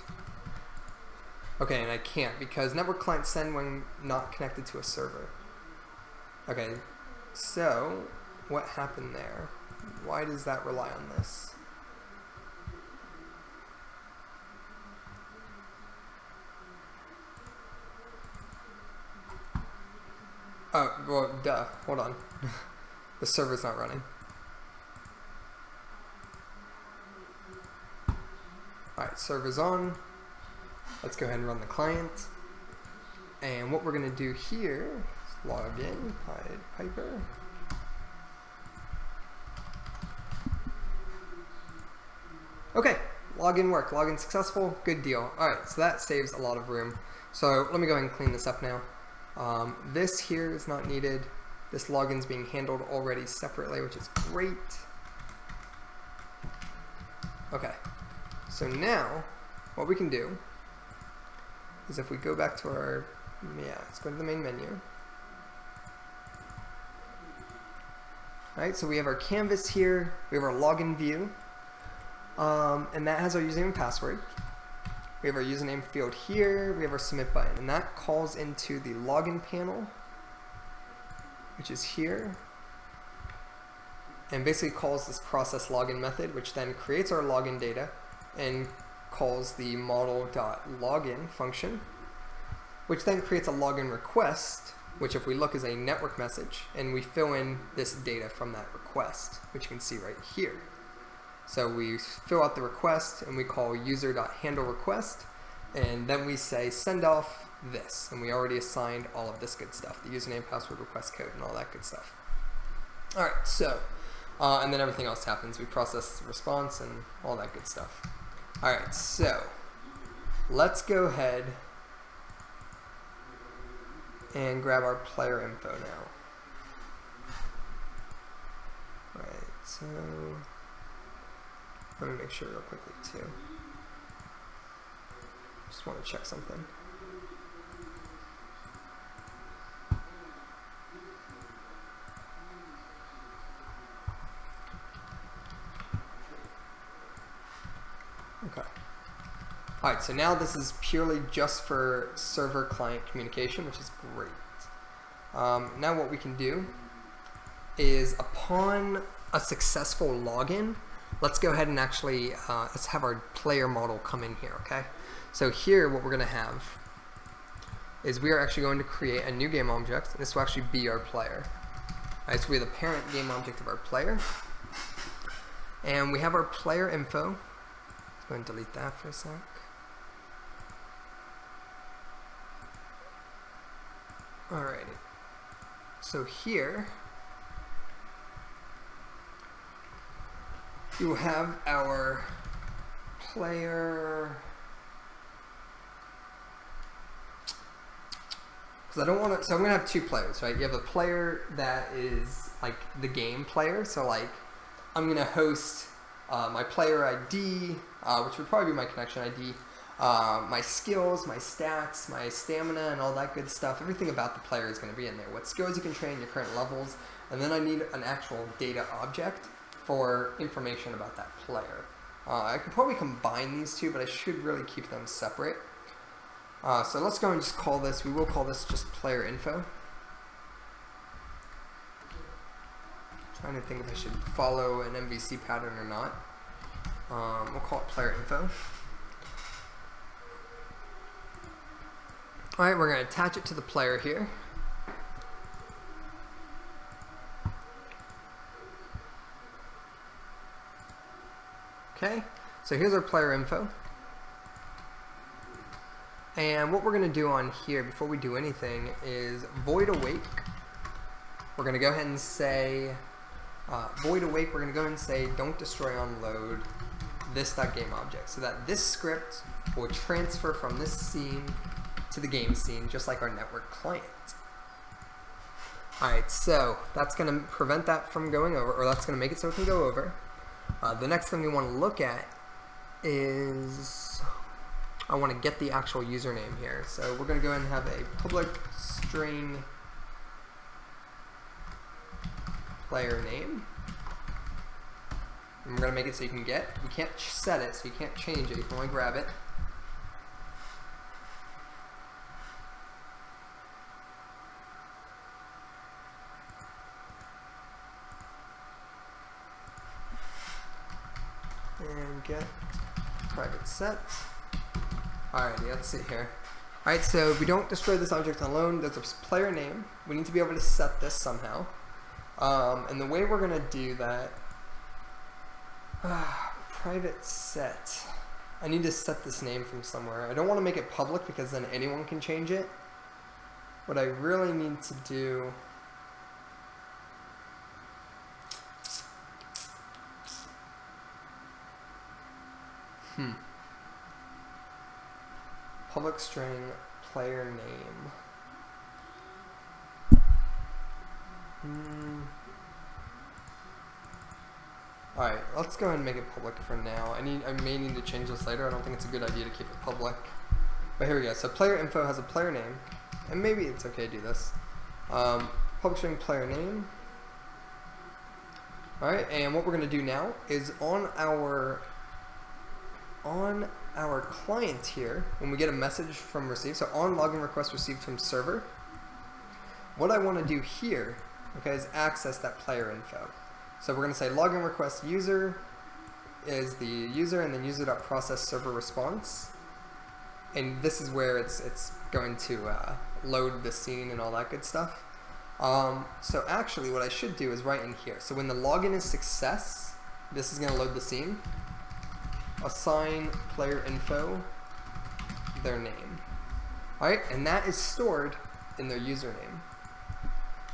Okay, and I can't because network client send when not connected to a server. Okay, so what happened there? Why does that rely on this? Oh, well, duh. Hold on. The server's not running. Alright, server's on. Let's go ahead and run the client. And what we're going to do here is log in, Pied Piper. Okay, login worked. Login successful. Good deal. Alright, so that saves a lot of room. So let me go ahead and clean this up now. This here is not needed. This login's being handled already separately, which is great. Okay, so now what we can do is if we go back to our, let's go to the main menu. Alright, so we have our canvas here, we have our login view, and that has our username and password. We have our username field here, we have our submit button, and that calls into the login panel, which is here, and basically calls this process login method, which then creates our login data and calls the model.login function, which then creates a login request, which if we look is a network message, and we fill in this data from that request, which you can see right here. So we fill out the request and we call user.handleRequest, and then we say send off this, and we already assigned all of this good stuff, the username, password, request code, and all that good stuff. Alright, so, and then everything else happens. We process the response and all that good stuff. Alright, so let's go ahead and grab our player info now. Alright, so let me make sure real quickly too. Just want to check something. Okay. Alright, so now this is purely just for server-client communication, which is great. Now what we can do is upon a successful login, let's go ahead and actually, let's have our player model come in here, okay? So here what we're going to have is we are actually going to create a new game object, and this will actually be our player. Alright, so we have the parent game object of our player, and we have our player info. Let's go ahead and delete that for a sec. Alrighty, so here you will have our player, because I don't want to, so I'm going to have two players, right? You have a player that is like the game player, so like I'm going to host my player ID, which would probably be my connection ID, my skills, my stats, my stamina, and all that good stuff. Everything about the player is going to be in there. What skills you can train, your current levels, and then I need an actual data object for information about that player. I could probably combine these two, but I should really keep them separate. So let's go and just call this, we will call this just player info. Trying to think if I should follow an MVC pattern or not. We'll call it player info. Alright, we're going to attach it to the player here. Okay, so here's our player info. And what we're going to do on here before we do anything is void awake. We're going to go ahead and say void awake, we're going to go ahead and say don't destroy on load this.gameObject, so that this script will transfer from this scene to the game scene, just like our network client. Alright, so that's going to prevent that from going over, or that's going to make it so it can go over. The next thing we want to look at is, I want to get the actual username here. So we're going to go ahead and have a public string player name. And we're going to make it so you can get, you can't set it, so you can't change it, you can only grab it. And get private set. Alrighty, let's see here. Alright, so if we don't destroy this object alone, there's a player name. We need to be able to set this somehow. And the way we're going to do that, private set. I need to set this name from somewhere. I don't want to make it public because then anyone can change it. What I really need to do, public string player name. Alright, let's go ahead and make it public for now. I may need to change this later. I don't think it's a good idea to keep it public. But here we go. So player info has a player name. And maybe it's okay to do this. Public string player name. Alright, and what we're going to do now is on our client here, when we get a message from receive, so on login request received from server, what I want to do here, okay, is access that player info. So we're going to say login request user is the user, and then user.process server response, and this is where it's going to load the scene and all that good stuff. So actually what I should do is right in here. So when the login is success, this is going to load the scene. Assign player info their name. Alright, and that is stored in their username.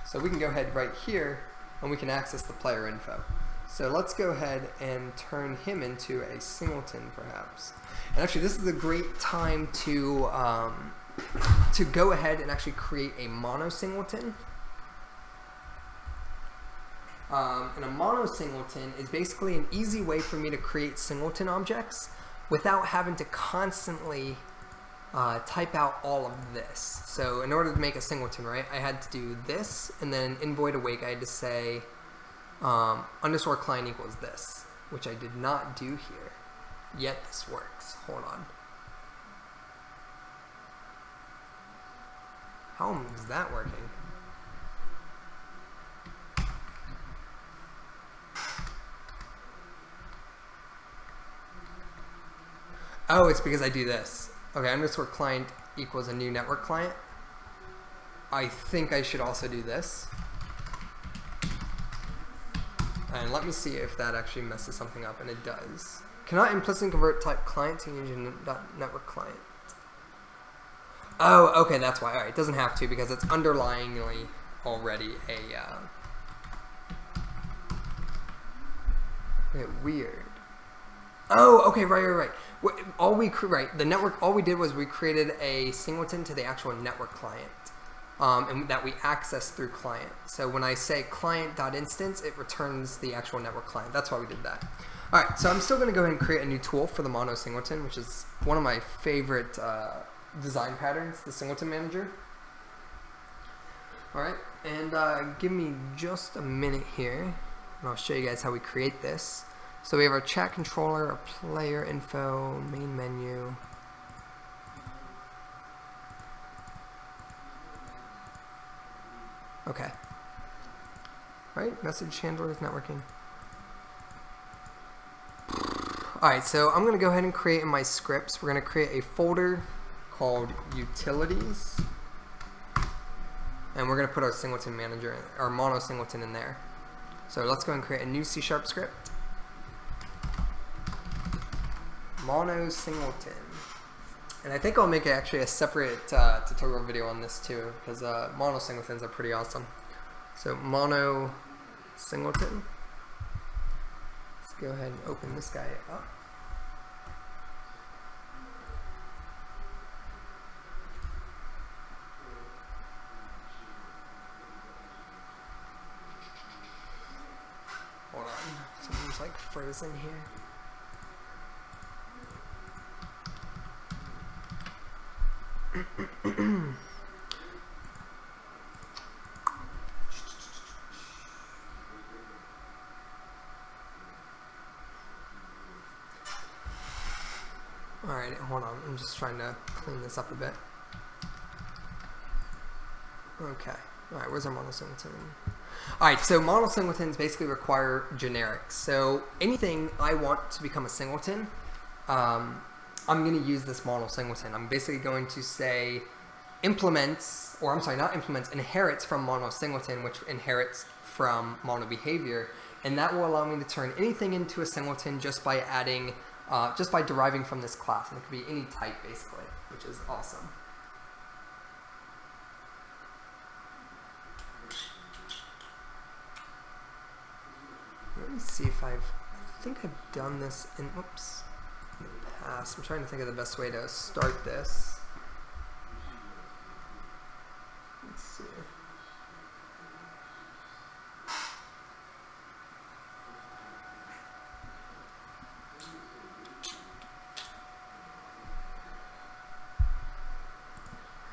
So we can go ahead right here and we can access the player info. So let's go ahead and turn him into a singleton perhaps. And actually this is a great time to go ahead and actually create a mono singleton. And a mono singleton is basically an easy way for me to create singleton objects without having to constantly type out all of this. So in order to make a singleton, right, I had to do this, and then in void awake I had to say underscore client equals this, which I did not do here. Yet this works. Hold on. How is that working? Oh, it's because I do this. Okay, underscore client equals a new network client. I think I should also do this. And let me see if that actually messes something up, and it does. Cannot implicitly convert type client to network client. Oh, okay, that's why. All right, it doesn't have to because it's underlyingly already a weird. Oh, okay, right. All we did was we created a singleton to the actual network client. and that we access through client. So when I say client.instance, it returns the actual network client. That's why we did that. All right, so I'm still going to go ahead and create a new tool for the mono singleton, which is one of my favorite design patterns, the singleton manager. All right, and give me just a minute here, and I'll show you guys how we create this. So we have our chat controller, our player info, main menu. Okay. All right, message handler is not working. Alright, so I'm going to go ahead and create in my scripts. We're going to create a folder called utilities. And we're going to put our singleton manager, our mono singleton in there. So let's go and create a new C# script. Mono singleton. And I think I'll make actually a separate tutorial video on this too, because mono singletons are pretty awesome. So mono singleton. Go ahead and open this guy up. Hold on, something's like frozen here. Alright, hold on. I'm just trying to clean this up a bit. Okay. Alright, where's our mono singleton? Alright, so mono singletons basically require generics. So anything I want to become a singleton, I'm going to use this mono singleton. I'm basically going to say implements, or I'm sorry, not implements, inherits from mono singleton, which inherits from mono behavior. And that will allow me to turn anything into a singleton just by adding just by deriving from this class, and it could be any type basically, which is awesome. Let me see if I think I've done this in the past. I'm trying to think of the best way to start this. Let's see.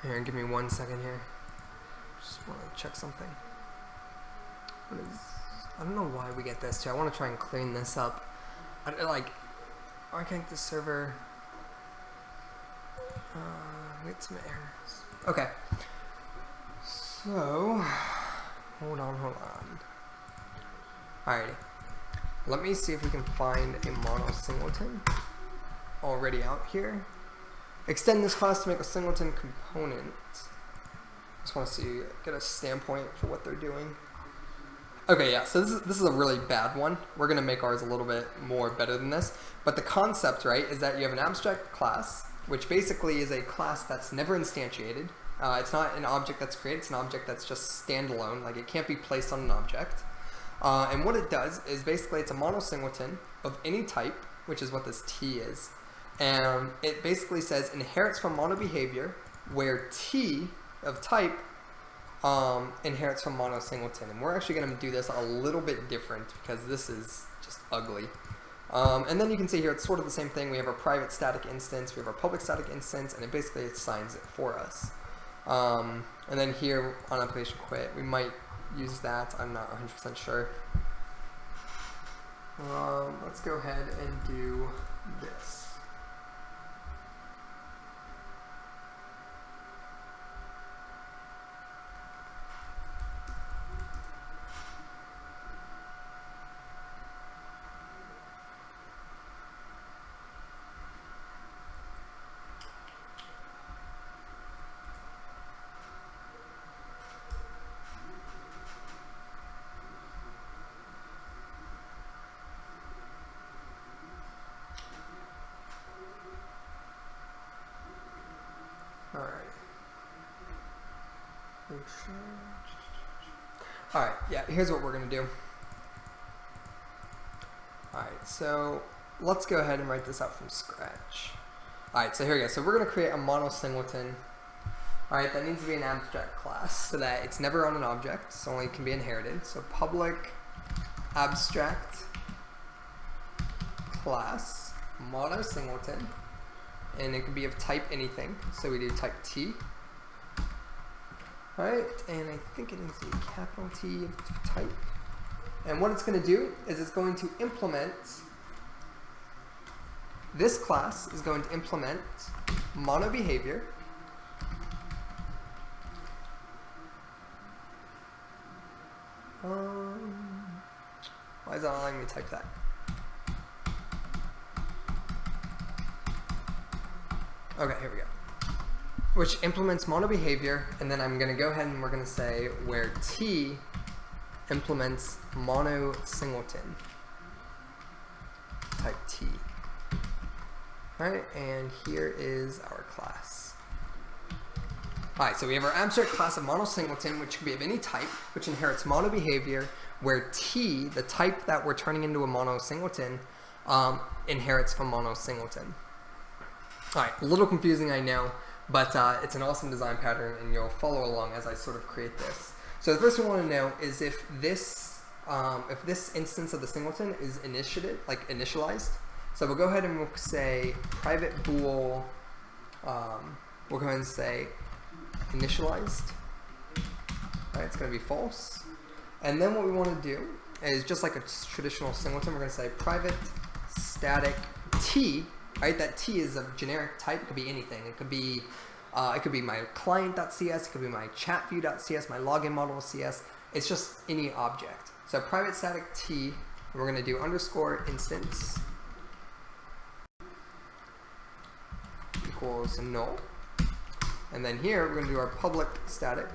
Here, give me 1 second here. Just want to check something. I don't know why we get this too. I want to try and clean this up. Architect the server. Get some errors. Okay. So, hold on. Alrighty. Let me see if we can find a mono singleton already out here. Extend this class to make a singleton component. Just want to see, get a standpoint for what they're doing. Okay, yeah, so this is a really bad one. We're going to make ours a little bit more better than this. But the concept, right, is that you have an abstract class, which basically is a class that's never instantiated. It's not an object that's created, it's an object that's just standalone. Like, it can't be placed on an object. And what it does is basically it's a mono singleton of any type, which is what this T is. And it basically says inherits from mono behavior, where T of type inherits from mono singleton. And we're actually going to do this a little bit different because this is just ugly. And then you can see here it's sort of the same thing. We have our private static instance, we have our public static instance, and it basically assigns it for us. And then here on application quit, we might use that. I'm not 100% sure. Let's go ahead and do this. Alright, yeah, here's what we're going to do. Alright, so let's go ahead and write this out from scratch. Alright, so here we go. So we're going to create a mono singleton Alright, that needs to be an abstract class so that it's never on an object, so only can be inherited. So public abstract class mono singleton, and it can be of type anything, so we do type T. Alright, and I think it needs to be capital T of type. And what it's going to do is it's going to implement, this class is going to implement mono behavior. Why is that not letting me type that? Okay, here we go. Which implements mono behavior, and then I'm going to go ahead and we're going to say where T implements mono singleton. Type T. Alright, and here is our class. Alright, so we have our abstract class of mono singleton, which can be of any type, which inherits mono behavior, where T, the type that we're turning into a mono singleton, inherits from mono singleton. Alright, a little confusing, I know, but it's an awesome design pattern, and you'll follow along as I sort of create this. So the first thing we want to know is if this instance of the singleton is initialized. So we'll go ahead and we'll say private bool. We'll go ahead and say initialized. All right, it's going to be false. And then what we want to do is just like a traditional singleton, we're going to say private static T. Right, that T is a generic type. It could be anything. It could be my client.cs. It could be my chatview.cs, my login model.cs. It's just any object. So private static T, and we're going to do underscore instance equals null. And then here we're going to do our public static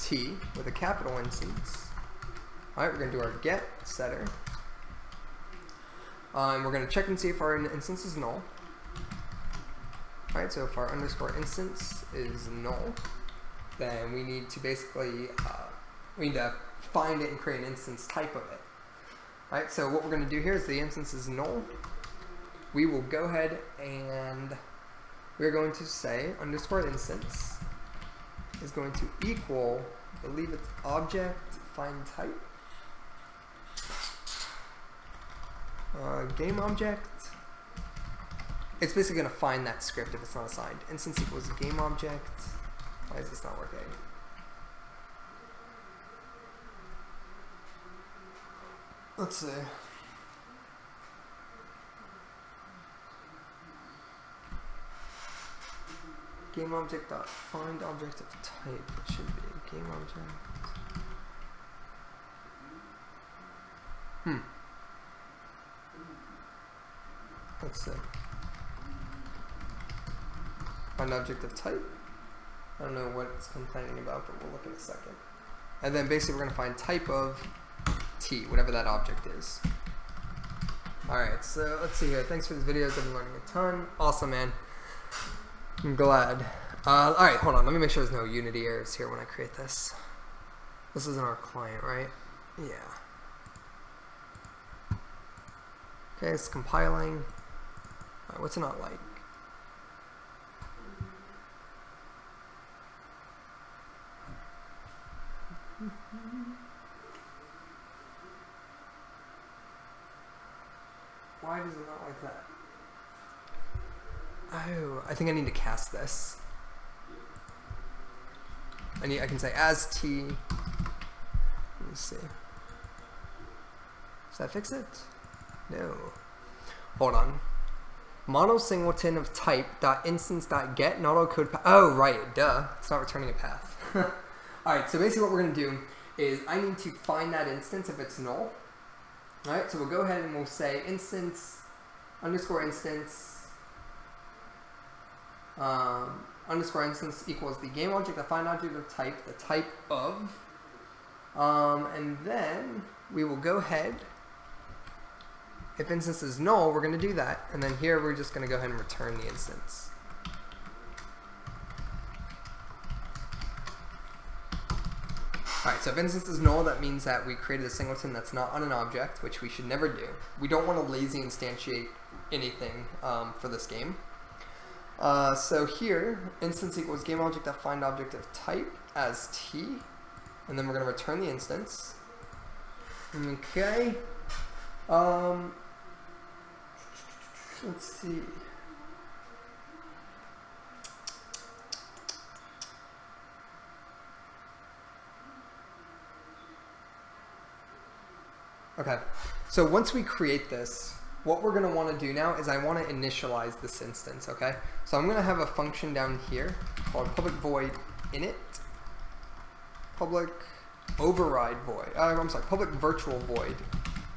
T with a capital instance. All right, we're going to do our get setter. And we're going to check and see if our instance is null. Alright, so if our underscore instance is null, then we need to basically, we need to find it and create an instance type of it. Alright, so what we're going to do here is the instance is null. We will go ahead and we're going to say underscore instance is going to equal, I believe it's object find type. Game object. It's basically going to find that script if it's not assigned. Instance equals game object. Why is this not working? Let's see. Game object dot find object of type. It should be game object. Let's see. Find object of type. I don't know what it's complaining about, but we'll look in a second. And then basically we're going to find type of T, whatever that object is. Alright, so let's see here. Thanks for the videos. I've been learning a ton. Awesome, man. I'm glad. Alright, hold on. Let me make sure there's no Unity errors here when I create this. This isn't our client, right? Yeah. Okay, it's compiling. Alright, what's it not like? Why does it not like that? Oh, I think I need to cast this. I can say as T. Let me see. Does that fix it? No. Hold on. Mono singleton of type dot instance dot get not all code path. Oh right, duh. It's not returning a path. Alright, so basically what we're gonna do is I need to find that instance if it's null. Alright, so we'll go ahead and we'll say instance underscore instance underscore instance equals the game object, the find object of type, the type of, and then we will go ahead. If instance is null, we're going to do that, and then here we're just going to go ahead and return the instance. Alright, so if instance is null, that means that we created a singleton that's not on an object, which we should never do. We don't want to lazy instantiate anything for this game. So here, instance equals GameObject.find object of type as t, and then we're going to return the instance. Okay. Let's see. Okay, so once we create this, what we're going to want to do now is I want to initialize this instance, okay? So I'm going to have a function down here called public void init, public override void, I'm sorry, public virtual void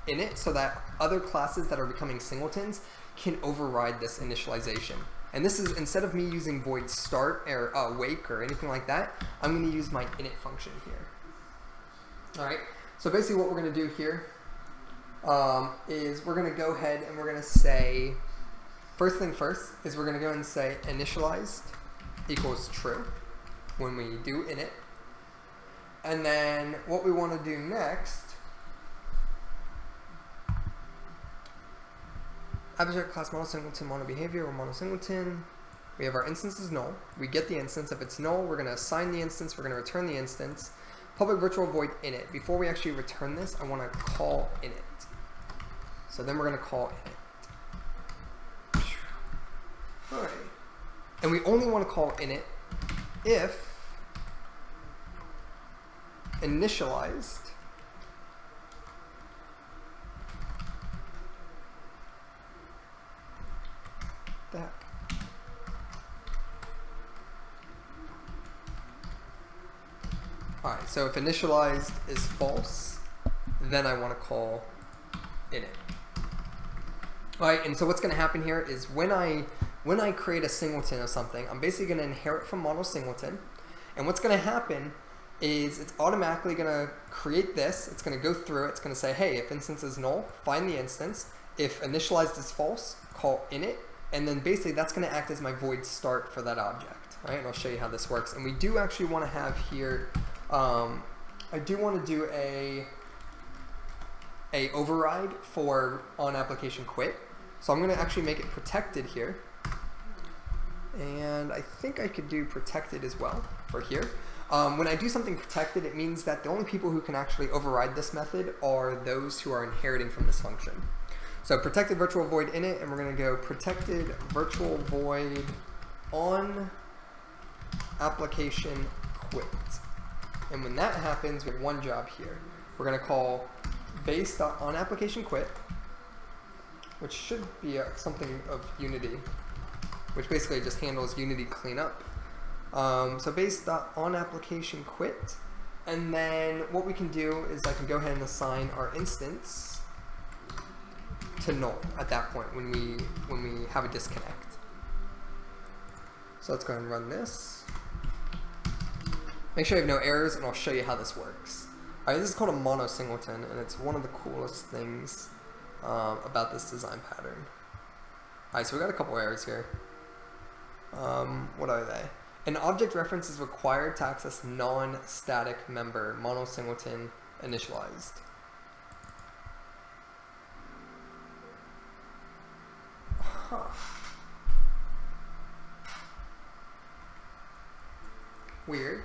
init, so that other classes that are becoming singletons can override this initialization. And this is, instead of me using void start or wake or anything like that, I'm going to use my init function here. All right, so basically what we're going to do here is we're going to go ahead and we're going to say, first thing first is we're going to go and say initialized equals true when we do init. And then what we want to do next, abstract class mono singleton mono behavior or mono singleton. We have our instance is null. We get the instance. If it's null, we're going to assign the instance. We're going to return the instance. Public virtual void init. Before we actually return this, I want to call init. So then we're going to call init. All right. And we only want to call init if initialized the heck. Alright, so if initialized is false, then I want to call init. Alright, and so what's going to happen here is when I create a singleton of something, I'm basically going to inherit from mono singleton, and what's going to happen is it's automatically going to create this. It's going to go through it. It's going to say, hey, if instance is null, find the instance. If initialized is false, call init. And then basically that's going to act as my void start for that object. Right? And I'll show you how this works. And we do actually want to have here, I do want to do a override for on application quit. So I'm going to actually make it protected here. And I think I could do protected as well for here. When I do something protected, it means that the only people who can actually override this method are those who are inheriting from this function. So protected virtual void init, and we're going to go protected virtual void on application quit. And when that happens, we have one job here. We're going to call base.on application quit, which should be something of Unity, which basically just handles Unity cleanup. So base.on application quit, and then what we can do is I can go ahead and assign our instance to null at that point when we have a disconnect. So let's go ahead and run this. Make sure you have no errors, and I'll show you how this works. Alright, this is called a mono singleton, and it's one of the coolest things about this design pattern. Alright, so we got a couple errors here. What are they? An object reference is required to access non-static member, mono singleton initialized. Huh. Weird.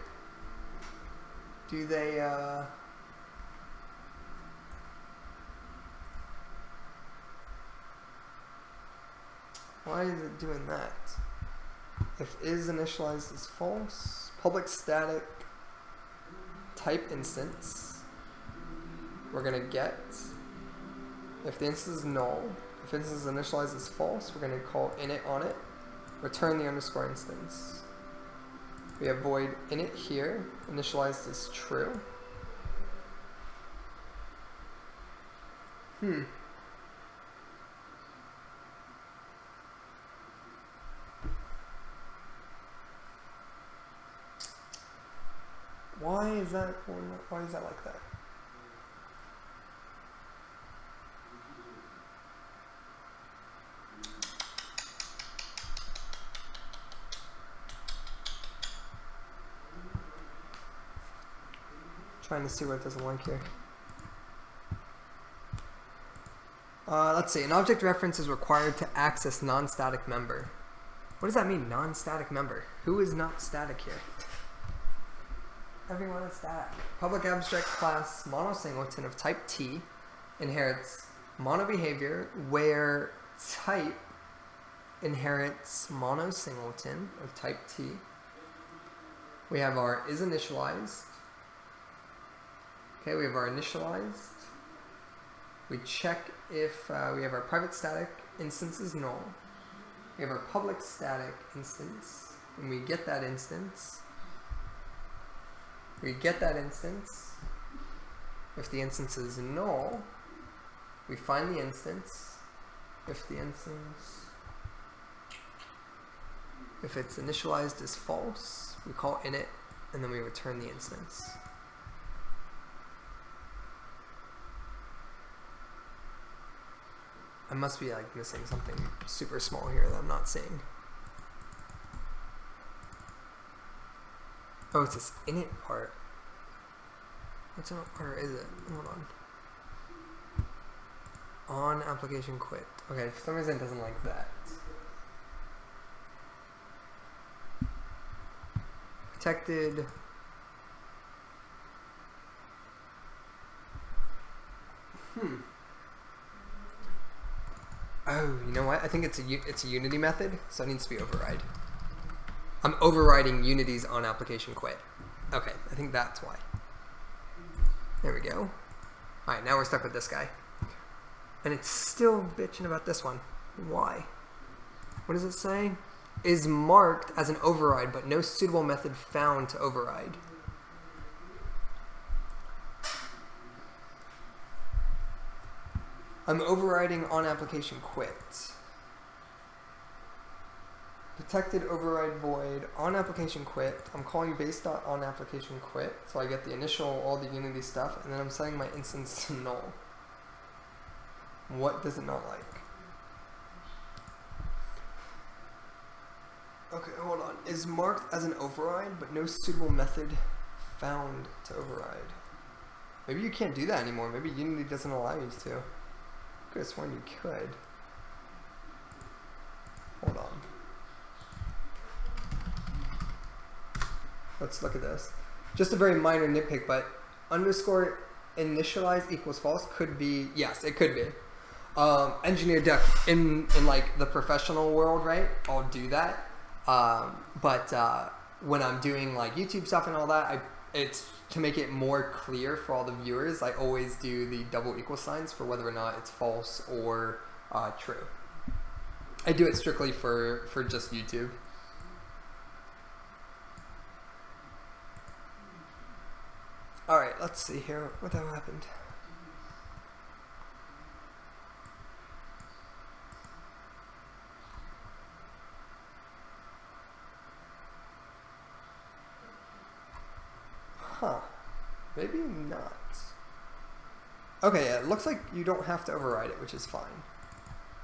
Do they, why is it doing that? If is initialized is false, public static type instance, we're going to get, if the instance is null, if instance initialized is false, we're going to call init on it, return the underscore instance. We have void init here, initialized is true. Why is that like that? Trying to see what it doesn't like here. Let's see. An object reference is required to access non-static member. What does that mean, non-static member? Who is not static here? Everyone is static. Public abstract class mono singleton of type T inherits mono behavior where type inherits mono singleton of type T. We have our is initialized. Okay, we have our initialized. We check if we have our private static instance is null. We have our public static instance, and we get that instance. We get that instance. If the instance is null, we find the instance. If it's initialized as false, we call init, and then we return the instance. I must be like missing something super small here that I'm not seeing. Oh, it's this init part. What's init part is it? Hold on. On application quit. Okay, for some reason it doesn't like that. Protected. Oh, you know what? I think it's a Unity method, so it needs to be override. I'm overriding Unity's on application quit. Okay, I think that's why. There we go. Alright, now we're stuck with this guy. And it's still bitching about this one. Why? What does it say? Is marked as an override, but no suitable method found to override. I'm overriding on application quit. Protected override void on application quit. I'm calling base.on application quit, so I get the initial, all the Unity stuff, and then I'm setting my instance to null. What does it not like? Okay, hold on. Is marked as an override, but no suitable method found to override. Maybe you can't do that anymore. Maybe Unity doesn't allow you to. I could have sworn you could. Hold on. Let's look at this. Just a very minor nitpick, but underscore initialize equals false could be, yes, it could be. Engineer dev in like the professional world, right? I'll do that. But when I'm doing like YouTube stuff and all that, it's to make it more clear for all the viewers. I always do the double equal signs for whether or not it's false or true. I do it strictly for just YouTube. Alright, let's see here what that happened. Huh. Maybe not. Okay, yeah, it looks like you don't have to override it, which is fine.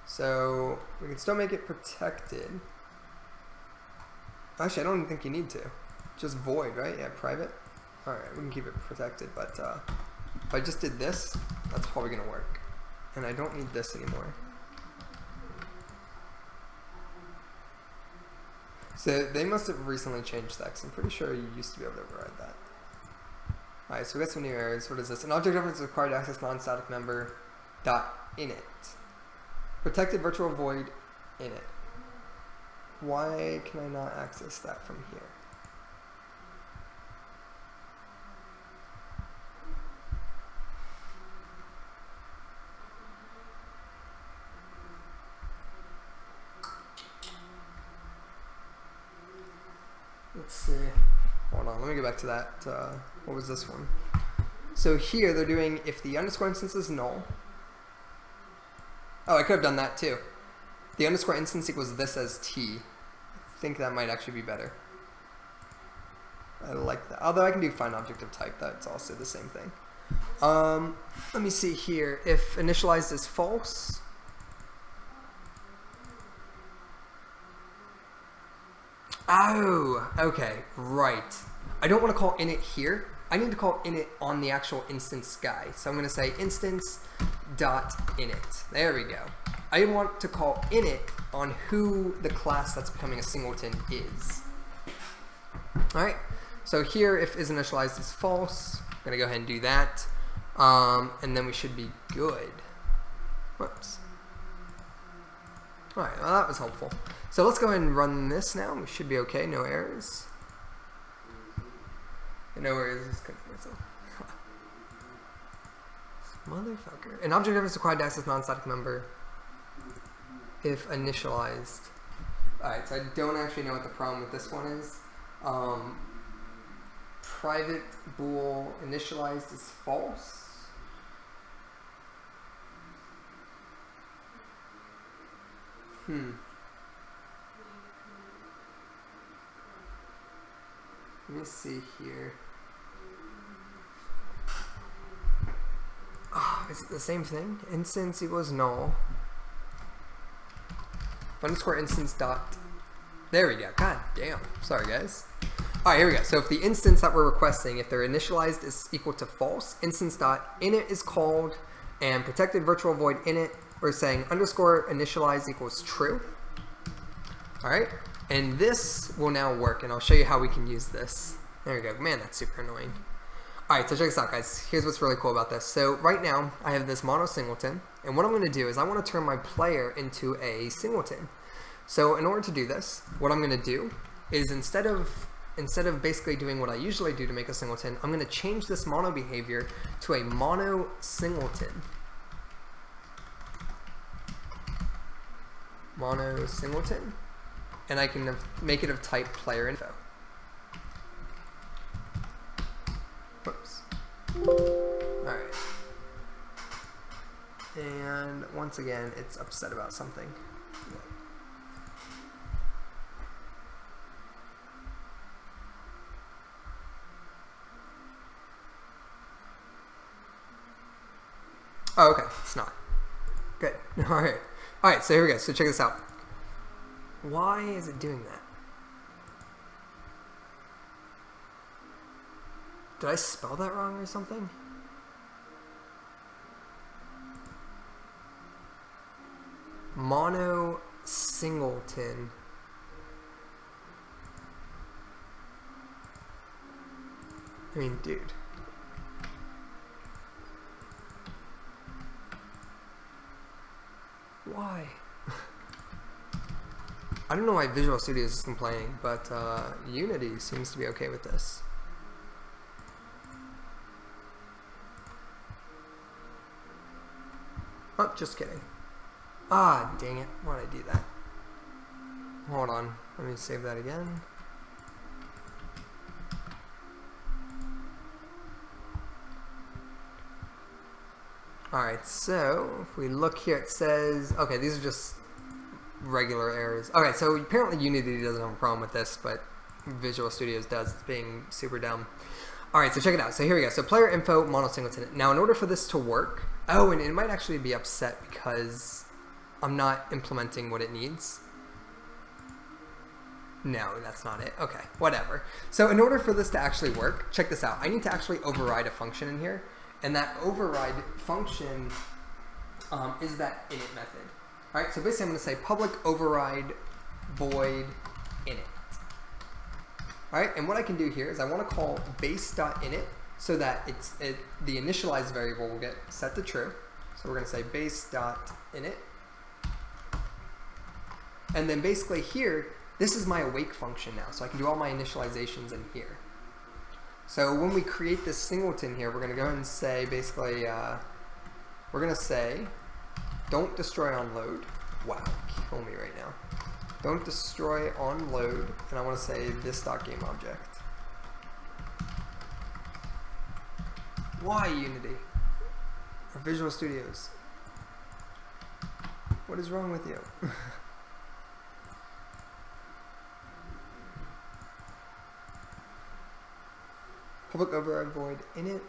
So, we can still make it protected. Actually, I don't even think you need to. Just void, right? Yeah, private. Alright, we can keep it protected, but if I just did this, that's probably going to work. And I don't need this anymore. So they must have recently changed that, because I'm pretty sure you used to be able to override that. Alright, so we got some new errors. What is this? An object reference is required to access non-static member .init. Protected virtual void init. Why can I not access that from here? Let's see. Hold on, let me get back to that. What was this one? So here they're doing if the underscore instance is null. Oh, I could have done that too. The underscore instance equals this as t. I think that might actually be better. I like that. Although I can do find object of type. That's also the same thing. Let me see here. If initialized is false. Oh, okay, right. I don't want to call init here I need to call init on the actual instance guy. So I'm going to say instance.init. There we go. I want to call init on who the class that's becoming a singleton is. All right. So here, if isInitialized is false, I'm going to go ahead and do that. And then we should be good. Whoops. All right, well, that was helpful. So let's go ahead and run this now. We should be okay, no errors. No errors, just couldn't cancel. Motherfucker. An object reference required to access non-static member if initialized. All right, so I don't actually know what the problem with this one is. Private bool initialized is false. Let me see here. Oh, is it the same thing? Instance equals null. Underscore instance dot. There we go. God damn. Sorry, guys. All right, here we go. So if the instance that we're requesting, if they're initialized is equal to false, instance dot init is called, and protected virtual void init, we're saying underscore initialize equals true. All right, and this will now work, and I'll show you how we can use this. There we go. Man, that's super annoying. All right, so check this out, guys. Here's what's really cool about this. So right now, I have this mono singleton, and what I'm going to do is I want to turn my player into a singleton. So in order to do this, what I'm going to do is instead of basically doing what I usually do to make a singleton, I'm going to change this mono behavior to a mono singleton. Mono singleton. And I can make it of type player info. Whoops. Alright. And once again, it's upset about something. Oh, okay. It's not. Good. Alright. Alright, so here we go. So check this out. Why is it doing that? Did I spell that wrong or something? Mono singleton. I mean, dude. Why? I don't know why Visual Studio is complaining, but Unity seems to be okay with this. Oh, just kidding. Ah, dang it. Why did I do that? Hold on. Let me save that again. Alright, so if we look here, it says, okay, these are just regular errors. Okay, so apparently Unity doesn't have a problem with this, but Visual Studios does. It's being super dumb. Alright, so check it out. So here we go. So player info, mono singleton. Now, in order for this to work, oh, and it might actually be upset because I'm not implementing what it needs. No, that's not it. Okay, whatever. So in order for this to actually work, check this out. I need to actually override a function in here. And that override function is that init method. All right, so basically I'm going to say public override void init. All right, and what I can do here is I want to call base.init so that the initialized variable will get set to true. So we're going to say base.init. And then basically here, this is my awake function now. So I can do all my initializations in here. So when we create this singleton here, we're going to go ahead and say basically, we're going to say, don't destroy on load. Wow, kill me right now. Don't destroy on load, and I want to say this.gameObject. Why Unity? Or Visual Studios? What is wrong with you? Public override void init.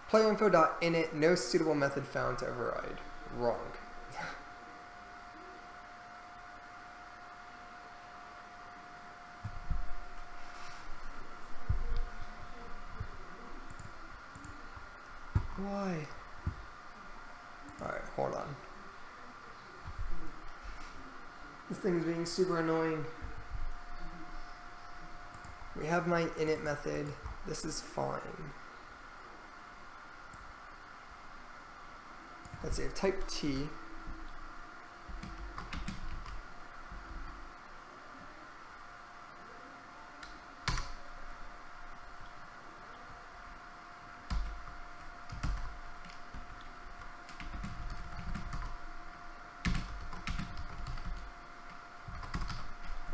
Playerinfo.init, no suitable method found to override. Wrong. Why? Alright, hold on. This thing's being super annoying. We have my init method. This is fine. Let's see, type T.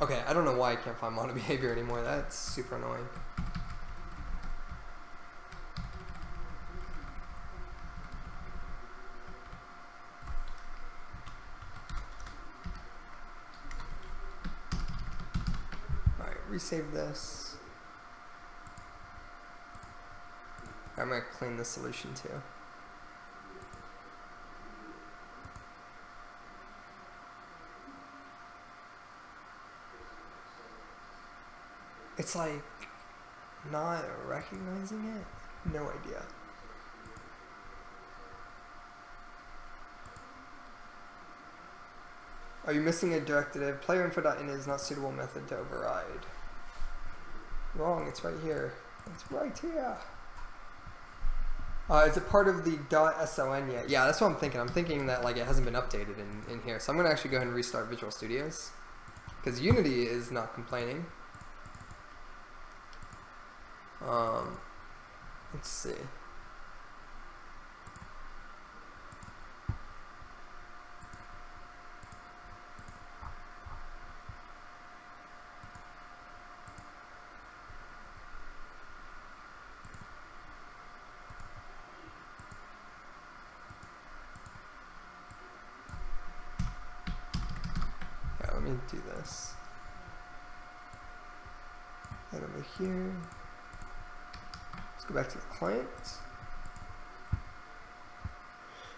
Okay, I don't know why I can't find mono behavior anymore. That's super annoying. Alright, resave this. I'm going to clean the solution too. It's like not recognizing it? No idea. Are you missing a directive? Playerinfo.in is not suitable method to override. Wrong, it's right here. It's right here. Is it part of the .son yet? Yeah, that's what I'm thinking. I'm thinking that like it hasn't been updated in here. So I'm going to actually go ahead and restart Visual Studios. Because Unity is not complaining. Let's see. Yeah, let me do this. Head over here. Let's go back to the client.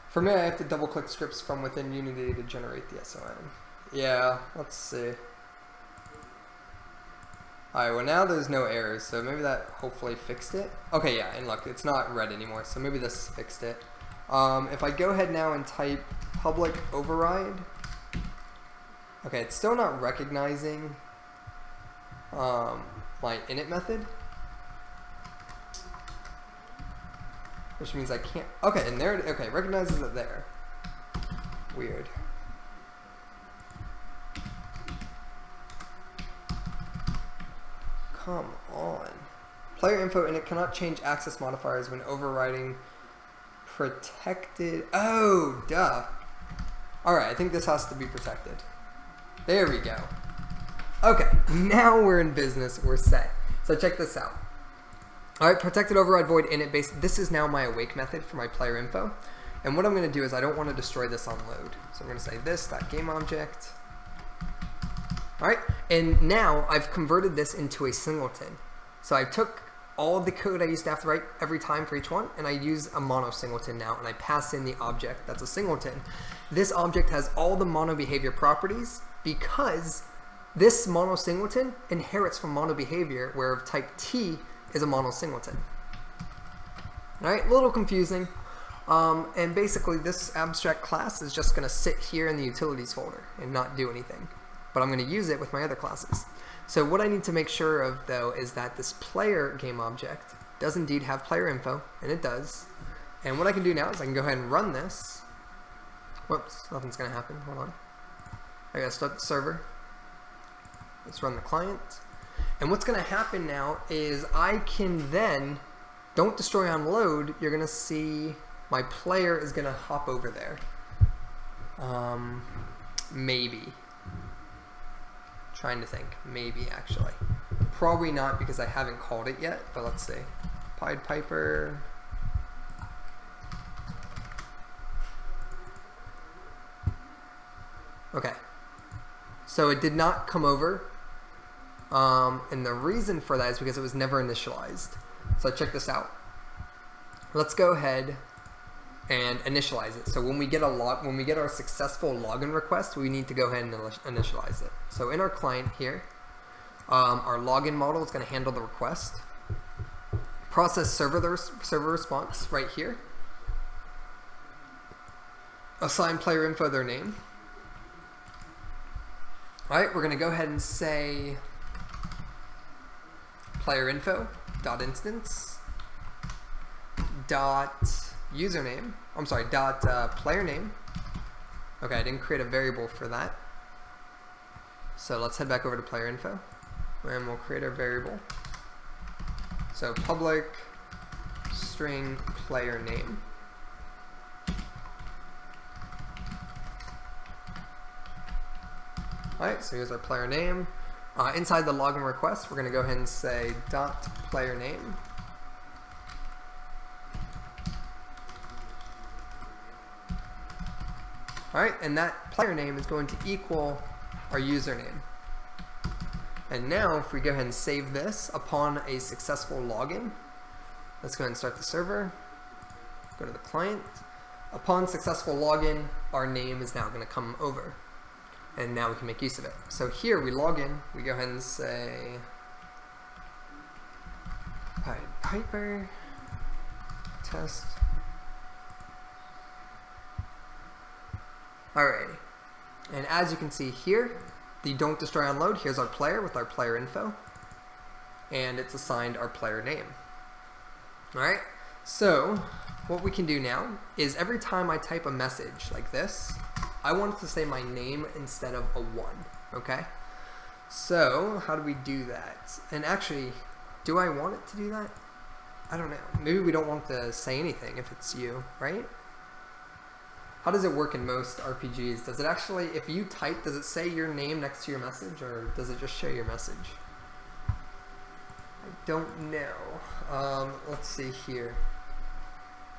For me, I have to double click scripts from within Unity to generate the SON. Yeah, let's see. Alright, well now there's no errors, so maybe that hopefully fixed it. Okay, yeah, and look, it's not red anymore, so maybe this fixed it. If I go ahead now and type public override, okay, it's still not recognizing my init method. Which means I can't, okay, and there, okay, recognizes it there. Weird. Come on. Player info init cannot change access modifiers when overriding protected, oh, duh. Alright, I think this has to be protected. There we go. Okay, now we're in business, we're set. So check this out. Alright, protected override void init base. This is now my awake method for my player info. And what I'm going to do is I don't want to destroy this on load. So I'm going to say this.gameObject. Alright, and now I've converted this into a singleton. So I took all of the code I used to have to write every time for each one, and I use a mono singleton now, and I pass in the object that's a singleton. This object has all the mono behavior properties because this mono singleton inherits from mono behavior, where type T is a mono singleton. Alright, a little confusing. And basically this abstract class is just going to sit here in the utilities folder and not do anything. But I'm going to use it with my other classes. So what I need to make sure of though is that this player game object does indeed have player info, and it does. And what I can do now is I can go ahead and run this. Whoops, nothing's going to happen. Hold on. I got to start the server. Let's run the client. And what's going to happen now is I can then, don't destroy on load, you're going to see my player is going to hop over there. Maybe. Trying to think. Maybe, actually. Probably not because I haven't called it yet, but let's see. Pied Piper. Okay. So it did not come over. And the reason for that is because it was never initialized. So check this out. Let's go ahead and initialize it. So when we get our successful login request, we need to go ahead and initialize it. So in our client here, our login model is going to handle the request. Process server response right here. assign player info their name. All right, we're going to go ahead and say player info dot instance dot username. I'm sorry, dot player name. Okay, I didn't create a variable for that. So let's head back over to player info, and we'll create our variable. So public string player name. Alright, so here's our player name. Inside the login request, we're going to go ahead and say dot player name. Alright, and that player name is going to equal our username. And now, if we go ahead and save this upon a successful login, let's go ahead and start the server, go to the client. Upon successful login, our name is now going to come over. And now we can make use of it. So here we log in, we go ahead and say Piper test. Alrighty. And as you can see here, the don't destroy unload, here's our player with our player info. And it's assigned our player name. Alright, so what we can do now is every time I type a message like this, I want it to say my name instead of a 1, okay? So, how do we do that? And actually, do I want it to do that? I don't know. Maybe we don't want to say anything if it's you, right? How does it work in most RPGs? Does it actually, if you type, does it say your name next to your message, or does it just show your message? I don't know. Let's see here.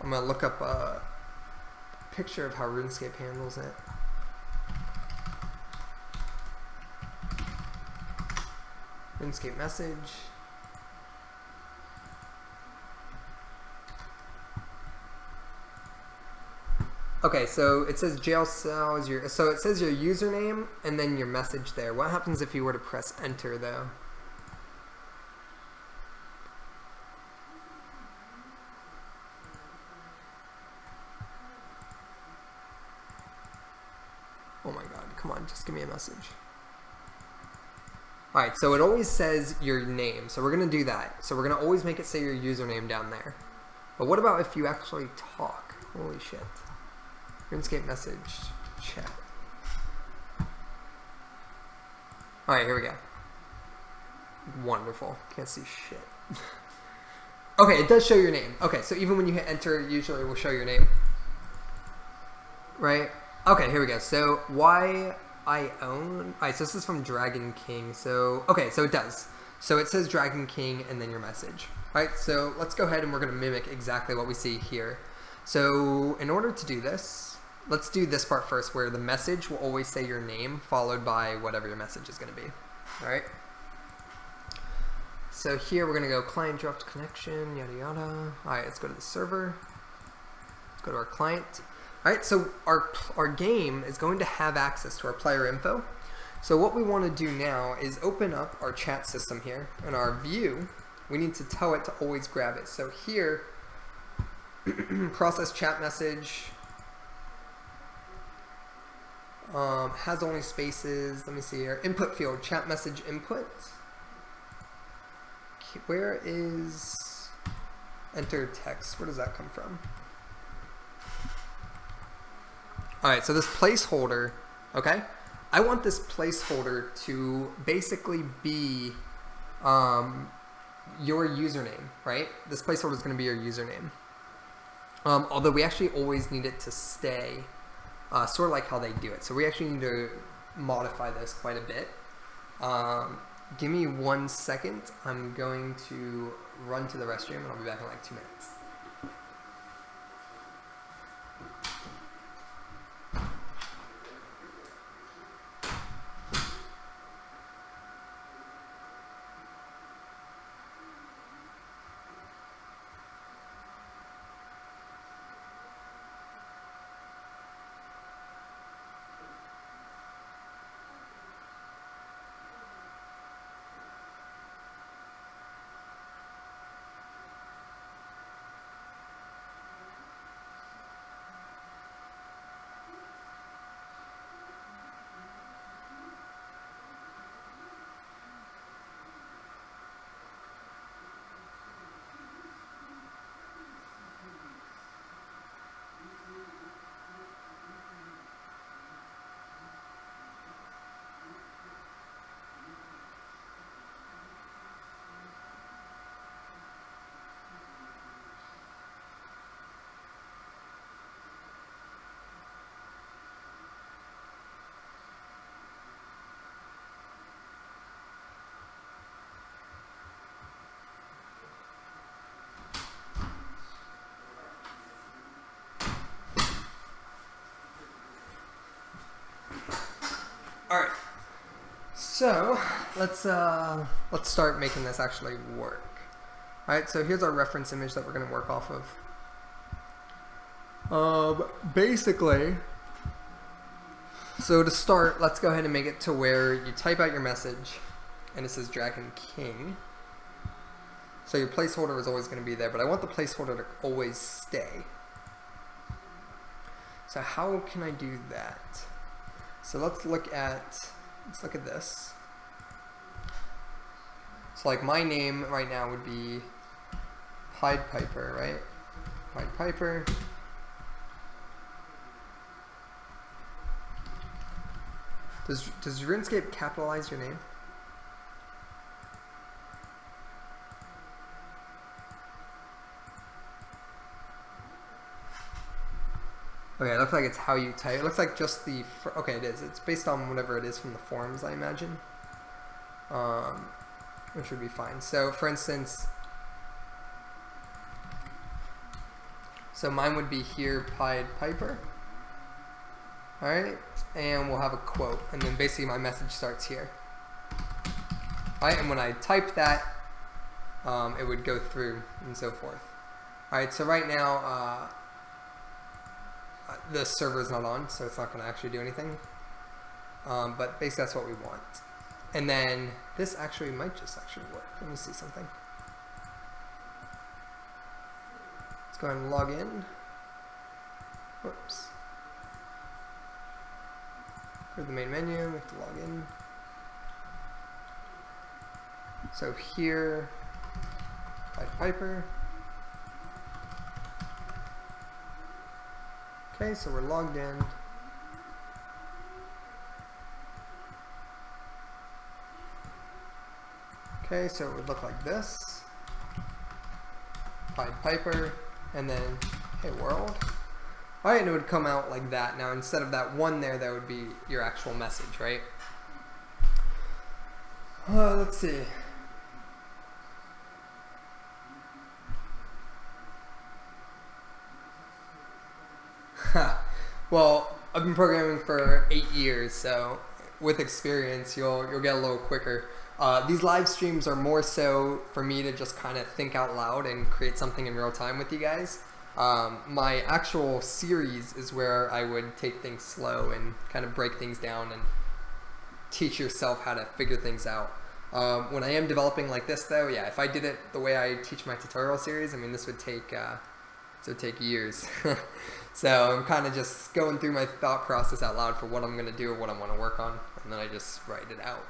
I'm going to look up a picture of how RuneScape handles it. RuneScape message. Okay, so it says jail cell is your, so it says your username and then your message there. What happens if you were to press enter though? Oh my god, come on, just give me a message. Alright, so it always says your name, so we're going to do that. So we're going to always make it say your username down there. But what about if you actually talk? Holy shit. RuneScape message chat. Alright, here we go. Wonderful. Can't see shit. Okay, it does show your name. Okay, so even when you hit enter, usually it will show your name. Right? Okay, here we go. So why I own. Alright, so this is from Dragon King. So okay, so it does. So it says Dragon King and then your message. Alright, so let's go ahead and we're going to mimic exactly what we see here. So in order to do this, let's do this part first, where the message will always say your name followed by whatever your message is going to be. Alright. So here we're going to go client dropped connection, yada yada. Alright, let's go to the server. Let's go to our client. Alright, so our game is going to have access to our player info. So what we want to do now is open up our chat system here. In our view, we need to tell it to always grab it. So here, process chat message, has only spaces. Let me see here. Input field, chat message input. Where is enter text? Where does that come from? Alright, so this placeholder, okay? I want this placeholder to basically be your username, right? This placeholder is going to be your username. Although we actually always need it to stay sort of like how they do it. So we actually need to modify this quite a bit. Give me 1 second. I'm going to run to the restroom and I'll be back in like 2 minutes. So let's start making this actually work. All right, so here's our reference image that we're going to work off of. Basically, so to start, let's go ahead and make it to where you type out your message, and it says Dragon King. So your placeholder is always going to be there, but I want the placeholder to always stay. So how can I do that? So let's look at this. So like my name right now would be Pied Piper, right? Pied Piper. Does RuneScape capitalize your name? Okay, it looks like it's how you type. It looks like just the... Okay, it is. It's based on whatever it is from the forums, I imagine. Which would be fine. So, for instance... So mine would be here, Pied Piper. Alright, and we'll have a quote. And then basically my message starts here. Alright, and when I type that, it would go through and so forth. Alright, so right now... the server is not on, so it's not going to actually do anything. But basically that's what we want. And then this actually might just actually work. Let me see something. Let's go ahead and log in. Whoops. Go to the main menu, we have to log in. So here, Pied Piper. Okay, so we're logged in. Okay, so it would look like this. Pied Piper, and then, hey world. Alright, and it would come out like that. Now instead of that one there, that would be your actual message, right? Let's see. Well, I've been programming for 8 years, so with experience, you'll get a little quicker. These live streams are more so for me to just kind of think out loud and create something in real time with you guys. My actual series is where I would take things slow and kind of break things down and teach yourself how to figure things out. When I am developing like this, though, yeah, if I did it the way I teach my tutorial series, I mean, this would take years. So I'm kind of just going through my thought process out loud for what I'm going to do or what I want to work on, and then I just write it out.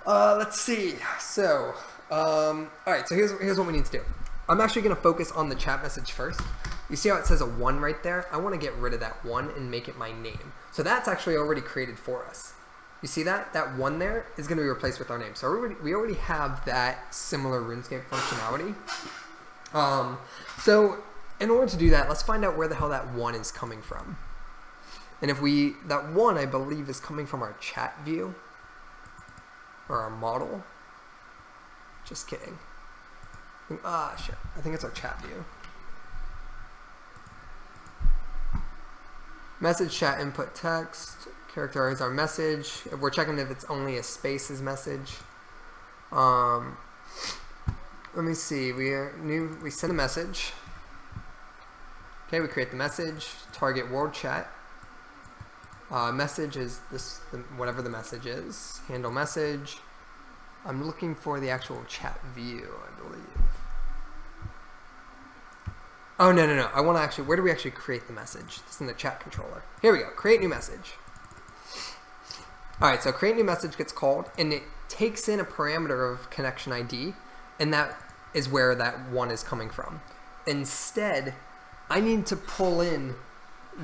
Let's see. So, alright, so here's what we need to do. I'm actually going to focus on the chat message first. You see how it says a 1 right there? I want to get rid of that 1 and make it my name. So that's actually already created for us. You see that? That 1 there is going to be replaced with our name. So we already have that similar RuneScape functionality. So in order to do that, let's find out where the hell that 1 is coming from. And that 1, I believe, is coming from our chat view. Or our model. Just kidding. Shit. I think it's our chat view. Message, chat, input, text. Character is our message. If we're checking if it's only a spaces message. Let me see. We send a message. Okay, we create the message. Target world chat. Message is whatever the message is. Handle message. I'm looking for the actual chat view, I believe. Oh, no. I want to actually, where do we actually create the message? This is in the chat controller. Here we go. Create new message. Alright, so create new message gets called, and it takes in a parameter of connection ID, and that is where that 1 is coming from. Instead, I need to pull in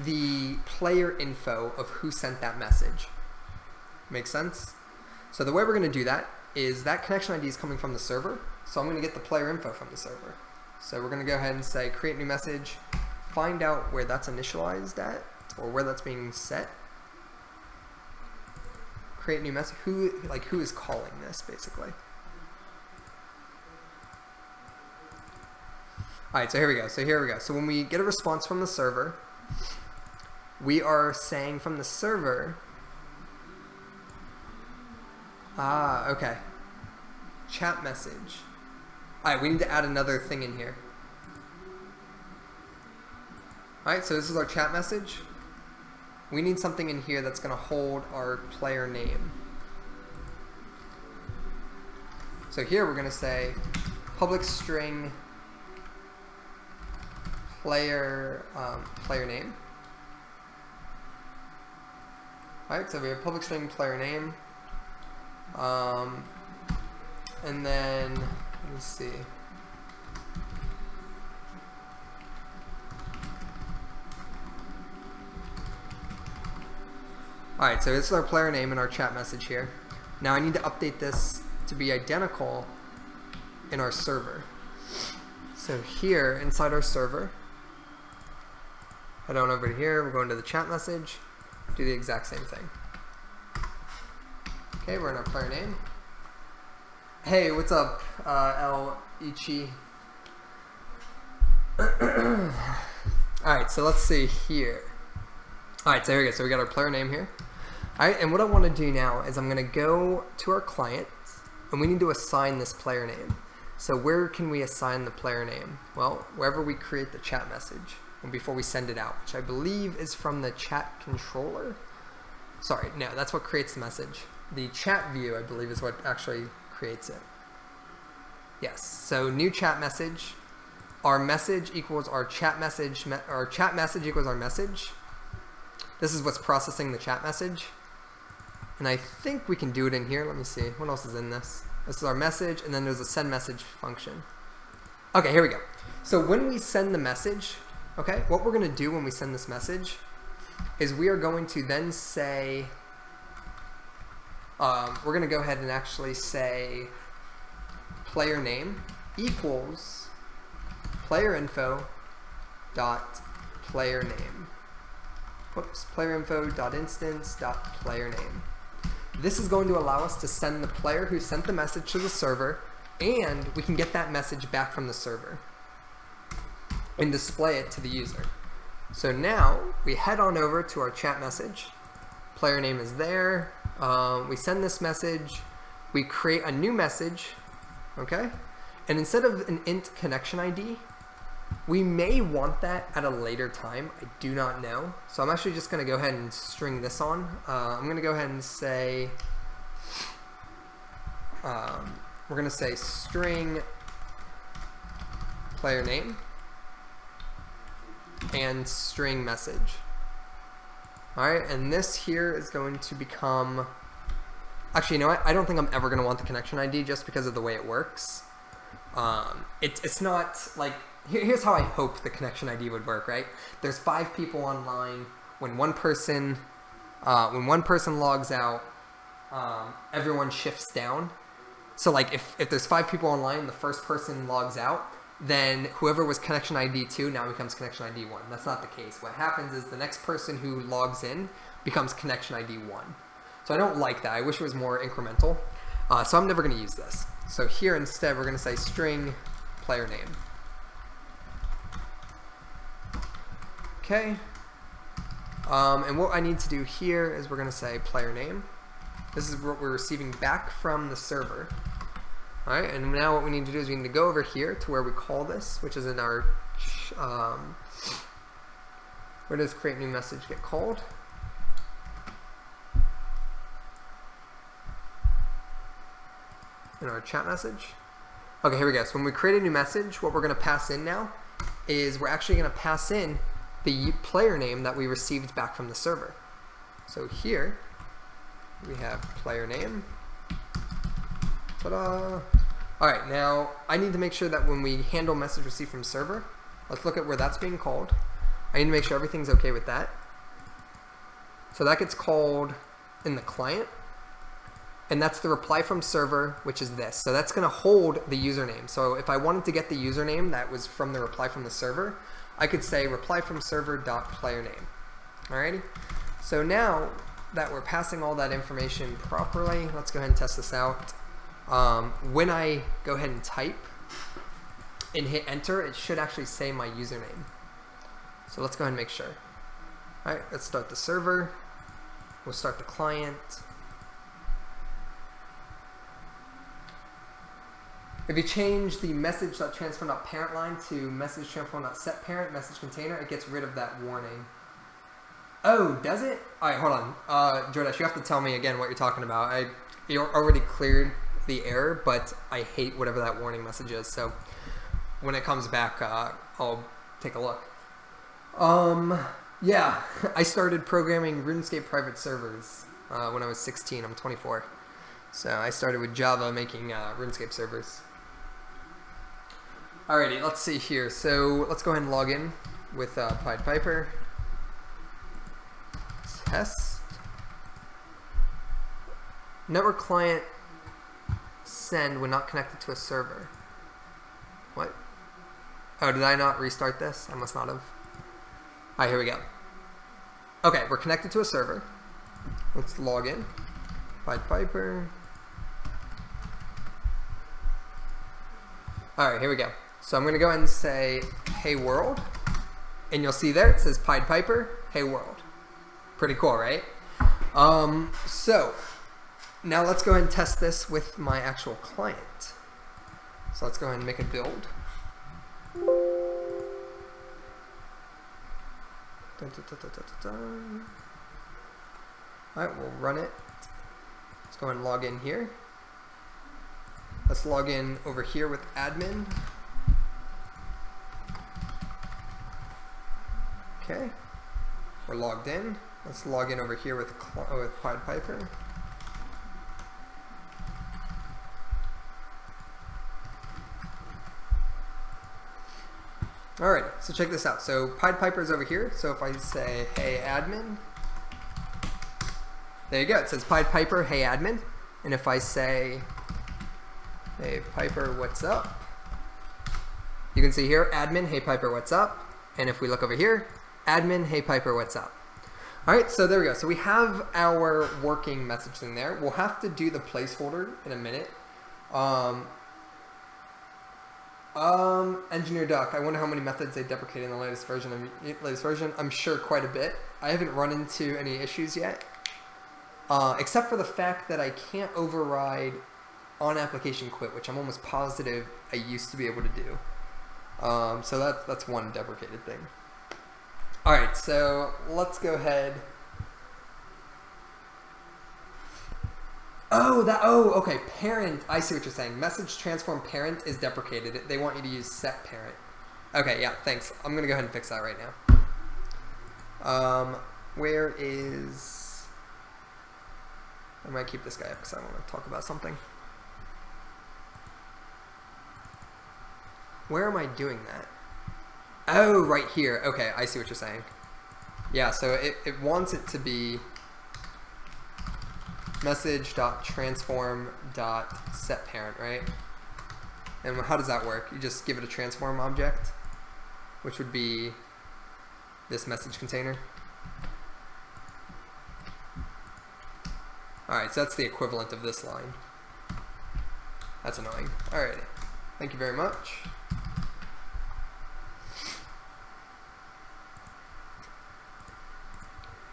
the player info of who sent that message. Make sense? So the way we're going to do that is that connection ID is coming from the server, so I'm going to get the player info from the server. So we're going to go ahead and say create new message, find out where that's initialized at, or where that's being set. Create new message. Who is calling this, basically? Alright, so here we go. So when we get a response from the server, we are saying from the server, Ah, okay. Chat message. Alright, we need to add another thing in here. Alright, so this is our chat message. We need something in here that's going to hold our player name. So here we're going to say public string player name. Alright, so we have public string player name. And then, let me see. Alright, so this is our player name in our chat message here. Now I need to update this to be identical in our server. So here, inside our server, head on over to here, we're going to the chat message, do the exact same thing. Okay, we're in our player name. Hey, what's up, El Ichi? Alright, so let's see here. Alright, so here we go. So we got our player name here. Alright, and what I want to do now is I'm going to go to our client, and we need to assign this player name. So where can we assign the player name? Well, wherever we create the chat message, and before we send it out, which I believe is from the chat controller. Sorry, no, that's what creates the message. The chat view, I believe, is what actually creates it. Yes, so new chat message. Our message equals our chat message, our chat message equals our message. This is what's processing the chat message. And I think we can do it in here. Let me see. What else is in this? This is our message, and then there's a send message function. Okay, here we go. So when we send the message, okay, what we're going to do when we send this message is we are going to then say, we're going to go ahead and actually say player name equals player info dot player name. Whoops, player info dot instance dot player name. This is going to allow us to send the player who sent the message to the server, and we can get that message back from the server and display it to the user. So now we head on over to our chat message. Player name is there. We send this message. We create a new message, okay? And instead of an int connection ID, we may want that at a later time. I do not know. So I'm actually just going to go ahead and string this on. I'm going to go ahead and say, we're going to say string player name and string message. Alright, and this here is going to become, actually, you know what? I don't think I'm ever going to want the connection ID just because of the way it works. It's not like, here's how I hope the connection ID would work, right? There's 5 people online. When one person logs out, everyone shifts down. So like if there's 5 people online, the first person logs out, then whoever was connection ID 2 now becomes connection ID 1. That's not the case. What happens is the next person who logs in becomes connection ID 1. So I don't like that. I wish it was more incremental. So I'm never going to use this. So here instead we're going to say string player name. Okay. And what I need to do here is we're going to say player name. This is what we're receiving back from the server. Alright, and now what we need to do is we need to go over here to where we call this, which is in our, where does create new message get called? In our chat message. Okay, here we go. So when we create a new message, what we're going to pass in now is we're actually going to pass in the player name that we received back from the server. So here we have player name. Ta-da! Alright, now I need to make sure that when we handle message received from server, let's look at where that's being called. I need to make sure everything's okay with that. So that gets called in the client, and that's the reply from server, which is this. So that's going to hold the username. So if I wanted to get the username that was from the reply from the server, I could say reply from server dot player name. Alrighty. So now that we're passing all that information properly, let's go ahead and test this out. When I go ahead and type and hit enter, it should actually say my username. So let's go ahead and make sure. Alright, let's start the server. We'll start the client. If you change the message.transform.parent line to message.transform.setParent message container, it gets rid of that warning. Oh, does it? All right, hold on. Jordash, you have to tell me again what you're talking about. You already cleared the error, but I hate whatever that warning message is. So when it comes back, I'll take a look. Yeah, I started programming RuneScape private servers when I was 16. I'm 24. So I started with Java making RuneScape servers. Alrighty, let's see here. So let's go ahead and log in with Pied Piper. Test. Network client send when not connected to a server. What? Oh, did I not restart this? I must not have. Alright, here we go. Okay, we're connected to a server. Let's log in. Pied Piper. Alright, here we go. So I'm going to go ahead and say, hey world. And you'll see there, it says Pied Piper, hey world. Pretty cool, right? So now let's go ahead and test this with my actual client. So let's go ahead and make a build. Alright, we'll run it. Let's go ahead and log in here. Let's log in over here with admin. Okay, we're logged in. Let's log in over here with Pied Piper. Alright, so check this out. So Pied Piper is over here. So if I say, hey admin, there you go. It says Pied Piper, hey admin. And if I say, hey Piper, what's up? You can see here, admin, hey Piper, what's up? And if we look over here, admin, hey Piper, what's up? Alright, so there we go. So we have our working message in there. We'll have to do the placeholder in a minute. Engineer Duck, I wonder how many methods they deprecate in the latest version. I'm sure quite a bit. I haven't run into any issues yet. Except for the fact that I can't override on application quit, which I'm almost positive I used to be able to do. So that's one deprecated thing. Alright, so let's go ahead. Oh, okay, parent, I see what you're saying. Message transform parent is deprecated. They want you to use set parent. Okay, yeah, thanks. I'm going to go ahead and fix that right now. Where is... I might keep this guy up because I want to talk about something. Where am I doing that? Oh, right here. Okay, I see what you're saying. Yeah, so it wants it to be message.transform.setParent, right? And how does that work? You just give it a transform object, which would be this message container. Alright, so that's the equivalent of this line. That's annoying. Alright, thank you very much.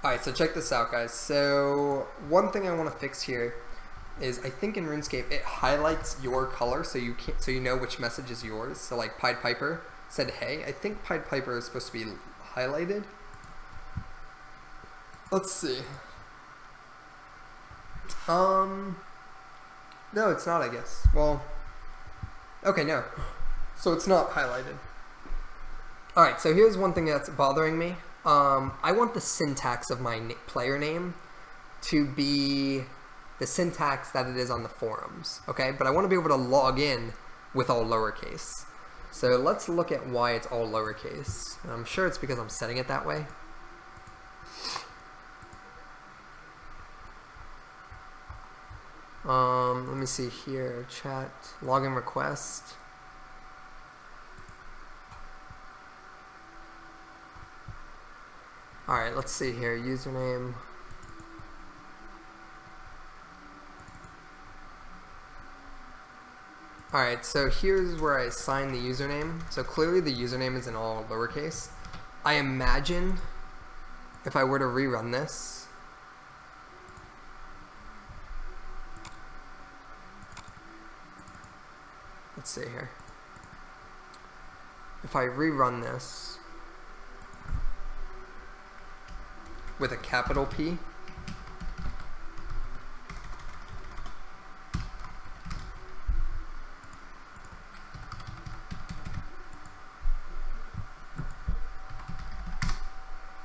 Alright, so check this out, guys. So one thing I want to fix here is I think in RuneScape it highlights your color so you know which message is yours. So like Pied Piper said hey. I think Pied Piper is supposed to be highlighted. Let's see. No, it's not, I guess. Well, okay, no. So it's not highlighted. Alright, so here's one thing that's bothering me. I want the syntax of my player name to be the syntax that it is on the forums, okay? But I want to be able to log in with all lowercase. So let's look at why it's all lowercase. I'm sure it's because I'm setting it that way. Let me see here, chat, login request. Alright, let's see here, username. Alright, so here's where I assign the username. So clearly the username is in all lowercase. I imagine if I were to rerun this, let's see here. If I rerun this with a capital P,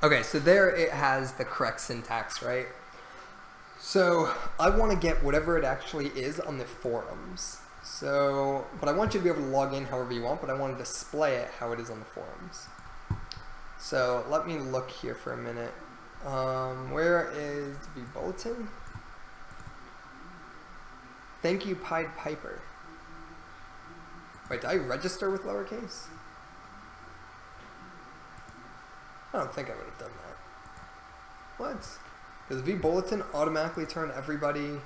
okay, so there it has the correct syntax, right? So I want to get whatever it actually is on the forums. So, but I want you to be able to log in however you want, but I want to display it how it is on the forums. So let me look here for a minute. Where is the bulletin? Thank you, Pied Piper. Wait, did I register with lowercase? I don't think I would have done that. What? Does vBulletin automatically turn everybody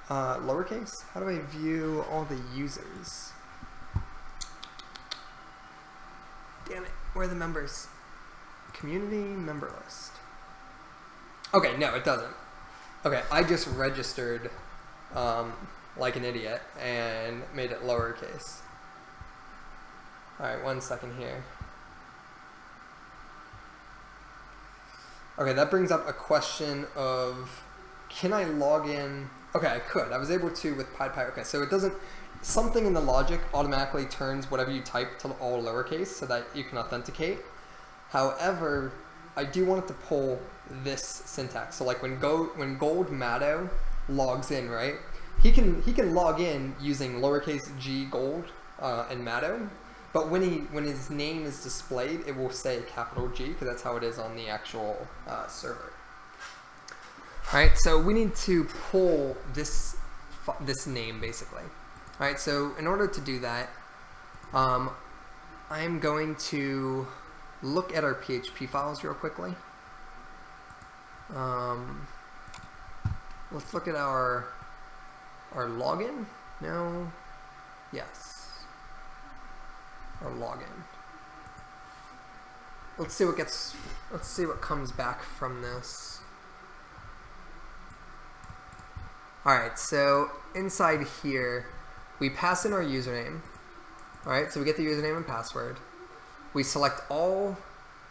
lowercase? How do I view all the users? Damn it, where are the members? Community member list. Okay, no, it doesn't. Okay, I just registered like an idiot and made it lowercase. Alright, 1 second here. Okay, that brings up a question of, can I log in? Okay, I could. I was able to with Pied Piper. Okay, so it doesn't, something in the logic automatically turns whatever you type to all lowercase so that you can authenticate. However, I do want it to pull this syntax. So like when Gold Matto logs in, right? He can log in using lowercase g Gold and Matto. But when his name is displayed, it will say capital G, because that's how it is on the actual server. All right, so we need to pull this name, basically. All right, so in order to do that, I'm going to look at our PHP files real quickly. Let's look at our login. No, yes. Or login. Let's see what comes back from this. Alright, so inside here we pass in our username. Alright, so we get the username and password. We select all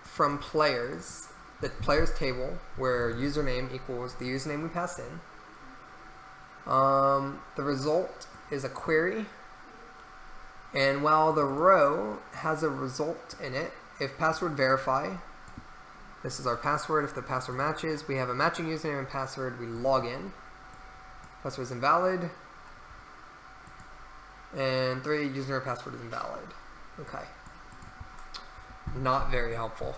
from players, the players table where username equals the username we passed in. The result is a query. And while the row has a result in it, if password verify, this is our password. If the password matches, we have a matching username and password, we log in. Password is invalid. And 3, username or password is invalid. Okay. Not very helpful.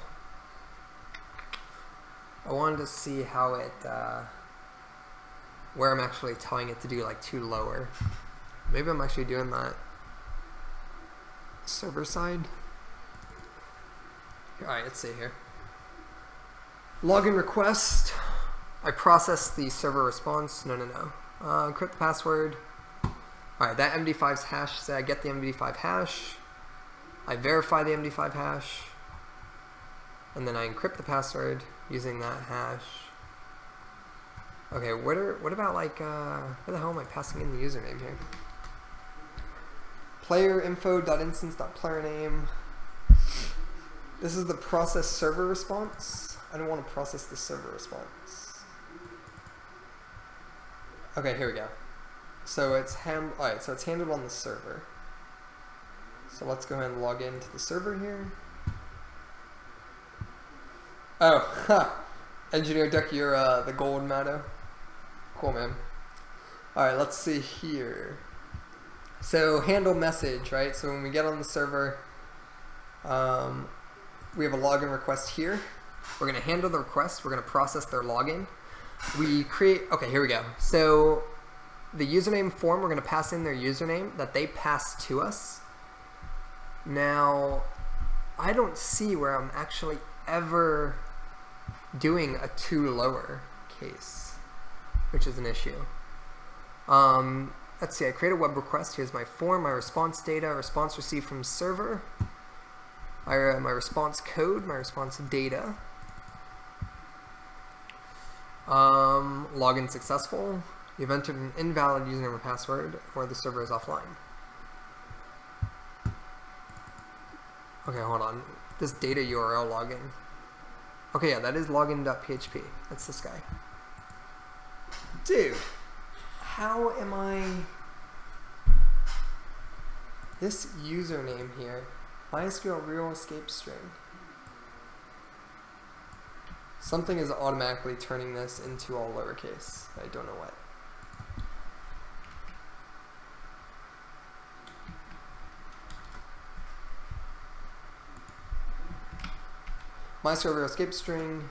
I wanted to see how it, where I'm actually telling it to do like 2 lower. Maybe I'm actually doing that server side. Alright, let's see here. Login request. I process the server response. No. Encrypt the password. Alright, that MD5's hash. So I get the MD5 hash. I verify the MD5 hash. And then I encrypt the password using that hash. Okay, what about like, where the hell am I passing in the username here? Player info.instance.playername. This is the process server response. I don't want to process the server response. Okay, here we go. So it's alright, so it's handled on the server. So let's go ahead and log into the server here. Oh, ha! Engineer Duck, you're the Gold Matto. Cool, man. Alright, let's see here. So handle message, right? So when we get on the server, we have a login request here. We're going to handle the request. We're going to process their login. We create, okay, here we go. So the username form, we're going to pass in their username that they pass to us. Now, I don't see where I'm actually ever doing a 2 lower case, which is an issue. Let's see, I create a web request. Here's my form, my response data, response received from server, my response code, my response data. Login successful. You've entered an invalid username or password, or the server is offline. Okay, hold on. This data URL login. Okay, yeah, that is login.php. That's this guy. Dude, how am I... This username here, MySQL real escape string. Something is automatically turning this into all lowercase. I don't know what. MySQL real escape string.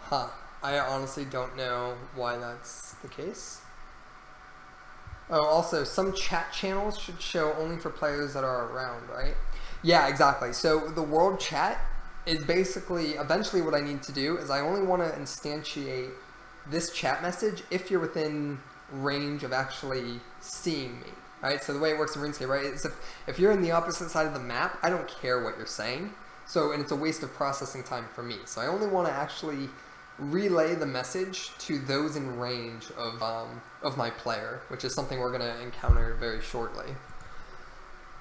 Huh. I honestly don't know why that's the case. Oh, also, some chat channels should show only for players that are around, right? Yeah, exactly. So the world chat is basically, eventually what I need to do is I only want to instantiate this chat message if you're within range of actually seeing me, right? So the way it works in RuneScape, right, is if you're in the opposite side of the map, I don't care what you're saying. So, and it's a waste of processing time for me. So I only want to actually relay the message to those in range of my player, which is something we're going to encounter very shortly.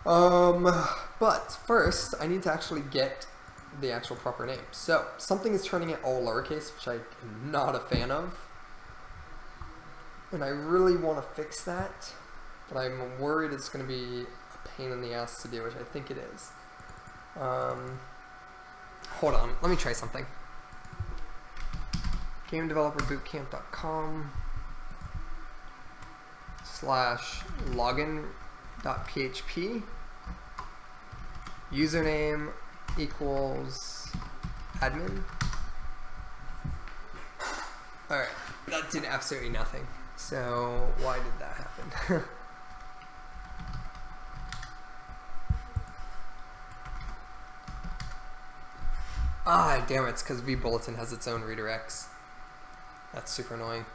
But first, I need to actually get the actual proper name. So, something is turning it all lowercase, which I am not a fan of. And I really want to fix that, but I'm worried it's going to be a pain in the ass to do, which I think it is. Hold on, let me try something. GameDeveloperBootcamp.com/login.php username equals admin. Alright, that did absolutely nothing. So why did that happen? Ah, damn it, it's because vBulletin has its own redirects. That's super annoying.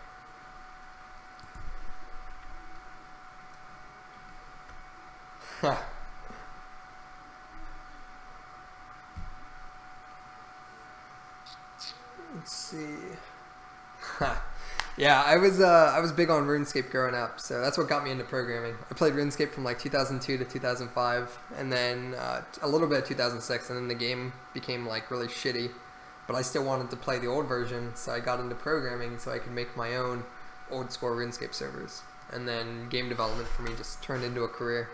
Let's see. Yeah, I was big on RuneScape growing up, so that's what got me into programming. I played RuneScape from like 2002 to 2005, and then a little bit of 2006, and then the game became like really shitty. But I still wanted to play the old version, so I got into programming so I could make my own old school RuneScape servers. And then game development for me just turned into a career.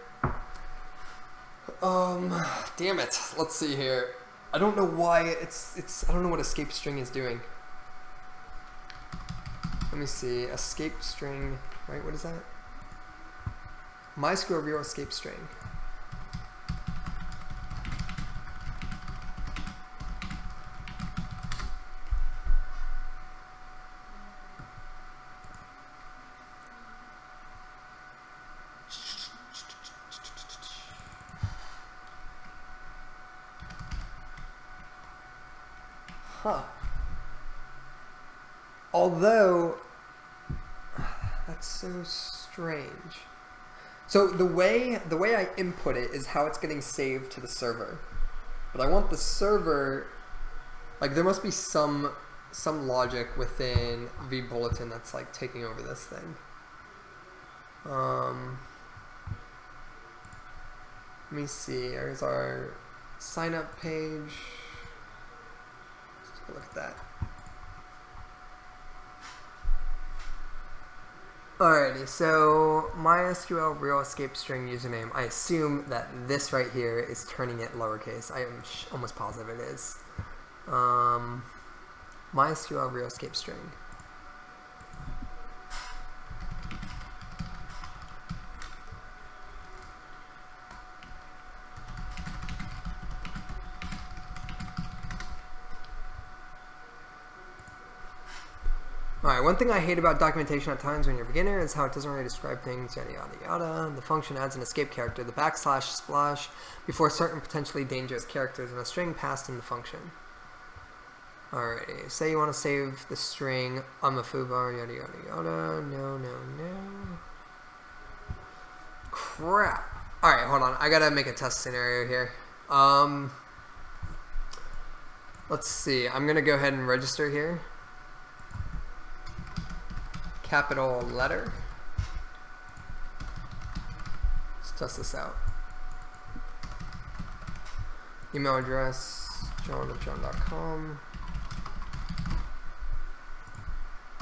Damn it. Let's see here. I don't know why I don't know what escape string is doing. Let me see. Escape string, right? What is that? MySQL real escape string. Huh. Although, that's so strange. So the way I input it is how it's getting saved to the server. But I want the server, like there must be some logic within vBulletin that's like taking over this thing. Let me see, here's our sign up page. Let's take a look at that. Alrighty, so MySQL real escape string username. I assume that this right here is turning it lowercase. I am almost positive it is. MySQL real escape string. Alright, one thing I hate about documentation at times when you're a beginner is how it doesn't really describe things, yada yada yada. The function adds an escape character, the backslash splash, before certain potentially dangerous characters in a string passed in the function. Alrighty, say you want to save the string, I'm a foobar, yada yada yada, no, no, no. Crap. Alright, hold on, I gotta make a test scenario here. Let's see, I'm gonna go ahead and register here. Capital letter. Let's test this out. Email address, john@john.com.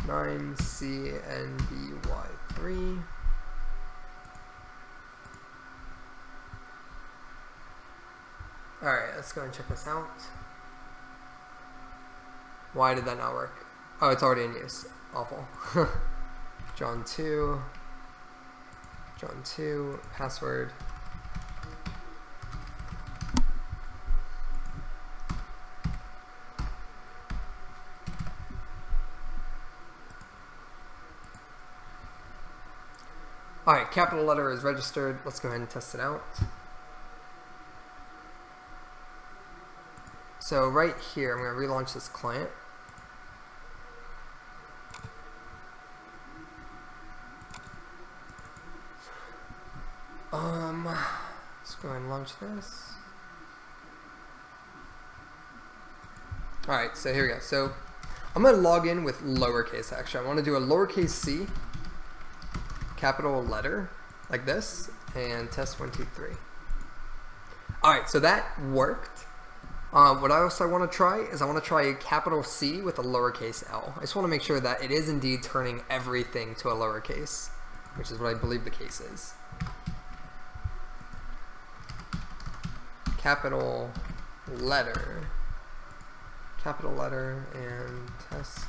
9CNBY3. Alright, let's go and check this out. Why did that not work? Oh, it's already in use. Awful. John 2, password. Alright, capital letter is registered. Let's go ahead and test it out. So right here, I'm going to relaunch this client. Let's go ahead and launch this. Alright, so here we go. So I'm going to log in with lowercase actually. I want to do a lowercase c, capital letter, like this, and test 1, 2, 3. Alright, so that worked. What I also want to try is I want to try a capital C with a lowercase l. I just want to make sure that it is indeed turning everything to a lowercase, which is what I believe the case is. Capital letter, and test.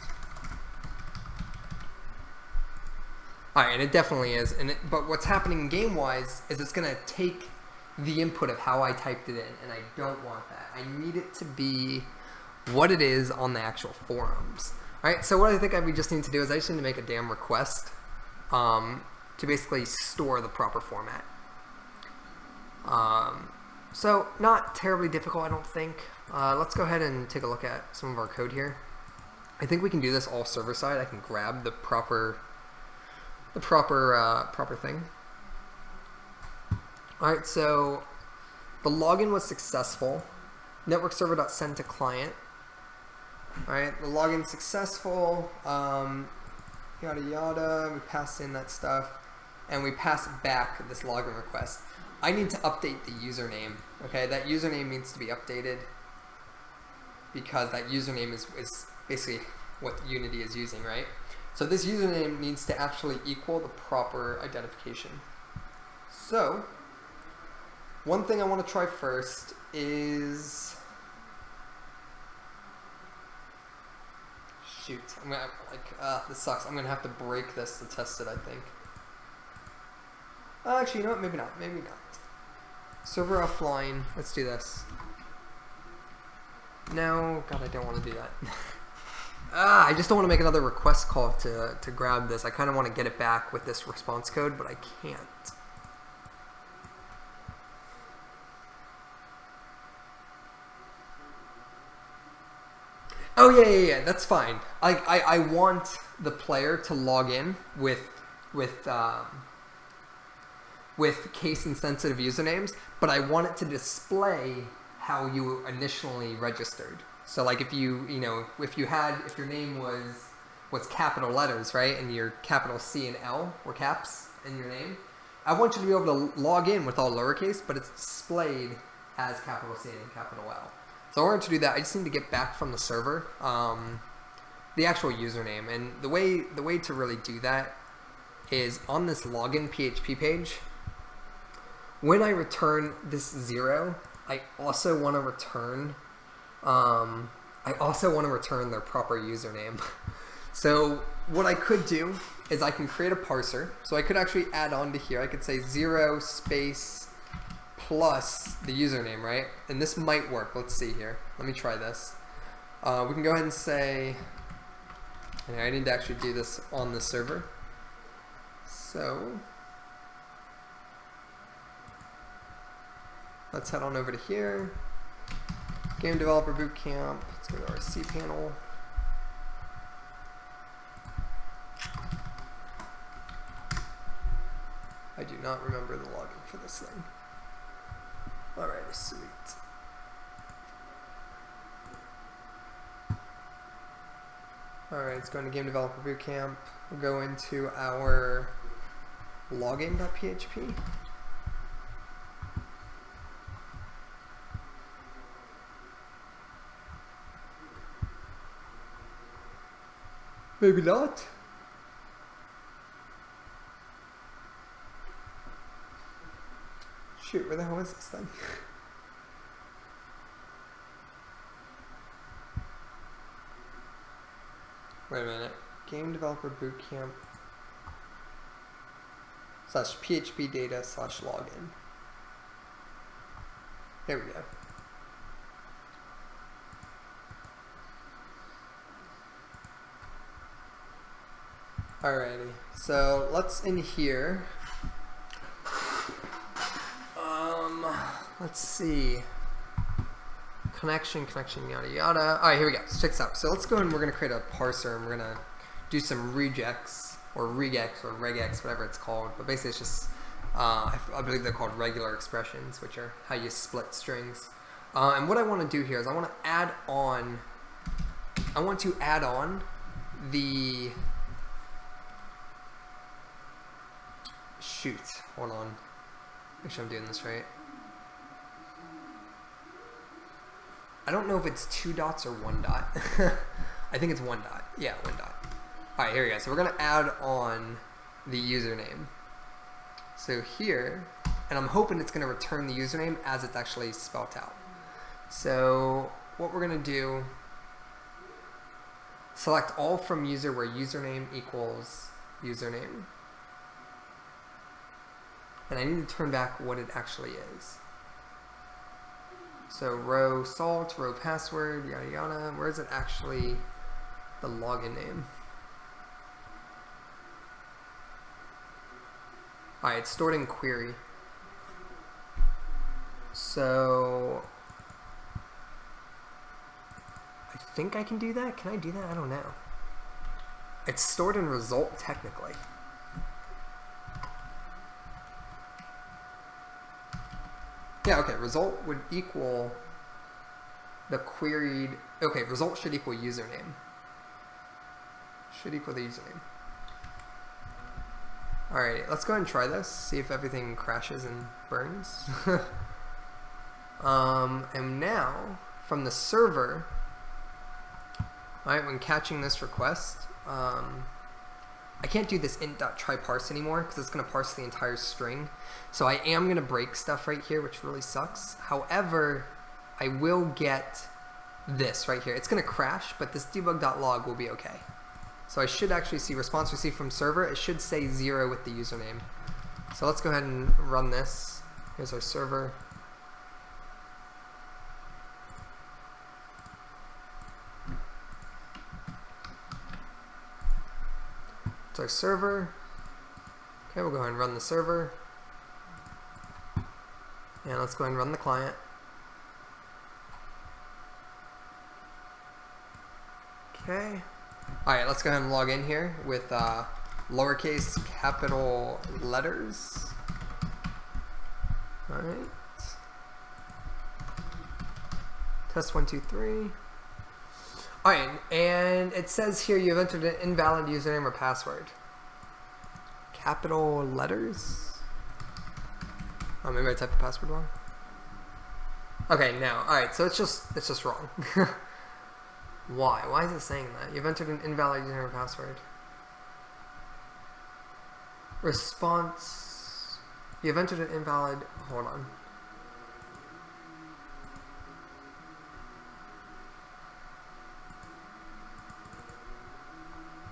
Alright, and it definitely is. But what's happening game-wise is it's going to take the input of how I typed it in, and I don't want that. I need it to be what it is on the actual forums. Alright, so what I think we just need to do is I just need to make a damn request to basically store the proper format. So not terribly difficult, I don't think. Let's go ahead and take a look at some of our code here. I think we can do this all server side. I can grab the proper thing. Alright, so the login was successful. Network server.send to client. Alright, the login successful. Yada yada. We pass in that stuff, and we pass back this login request. I need to update the username. Okay, that username needs to be updated because that username is basically what Unity is using, right? So this username needs to actually equal the proper identification. So one thing I want to try first is, shoot, I'm gonna this sucks. I'm gonna have to break this to test it, I think. Actually, you know what? Maybe not. Maybe not. Server offline. Let's do this. No, God, I don't want to do that. I just don't want to make another request call to grab this. I kind of want to get it back with this response code, but I can't. Oh yeah, that's fine. I want the player to log in with case insensitive usernames, but I want it to display how you initially registered. So like if your name was capital letters, right, and your capital C and L were caps in your name, I want you to be able to log in with all lowercase, but it's displayed as capital C and capital L. So in order to do that, I just need to get back from the server the actual username, and the way to really do that is on this login PHP page. When I return this 0, I also want to return their proper username. So what I could do is I can create a parser. So I could actually add on to here. I could say 0 space plus the username, right? And this might work. Let's see here. Let me try this. We can go ahead and say, and I need to actually do this on the server. So let's head on over to here. Game developer bootcamp. Let's go to our cPanel. I do not remember the login for this thing. Alrighty, sweet. Alright, let's go into Game Developer Bootcamp. We'll go into our login.php. Maybe not. Shoot, where the hell is this thing? Wait a minute. Game Developer Bootcamp / PHP data / login. There we go. Alrighty, so let's in here. Let's see. Connection, yada yada. Alright, here we go. So check this out. So let's go and we're going to create a parser and we're going to do some regex or regex or regex, whatever it's called. But basically it's just, I believe they're called regular expressions, which are how you split strings. And what I want to do here is I want to add on the, shoot, hold on. Make sure I'm doing this right. I don't know if it's 2 dots or 1 dot. I think it's 1 dot. Yeah, 1 dot. Alright, here we go. So we're going to add on the username. So here, and I'm hoping it's going to return the username as it's actually spelled out. So what we're going to do, select all from user where username equals username. And I need to turn back what it actually is. So row salt, row password, yada yada. Where is it actually the login name? Alright, it's stored in query. So I think I can do that. Can I do that? I don't know. It's stored in result technically. Yeah, okay, result would equal the queried, okay, result should equal username. Should equal the username. Alright, let's go ahead and try this, see if everything crashes and burns. And now, from the server, alright, when catching this request, I can't do this int.tryparse anymore because it's going to parse the entire string. So I am going to break stuff right here, which really sucks. However, I will get this right here. It's going to crash, but this debug.log will be okay. So I should actually see response received from server. It should say 0 with the username. So let's go ahead and run this. Here's our server. It's our server. Okay, we'll go ahead and run the server. And let's go ahead and run the client. Okay. Alright, let's go ahead and log in here with lowercase capital letters. Alright. Test 1, 2, 3. Alright, and it says here you have entered an invalid username or password. Capital letters? Oh, maybe I typed the password wrong. Okay, now, alright, so it's just wrong. Why? Why is it saying that? You've entered an invalid username or password. Response. You've entered an invalid, hold on.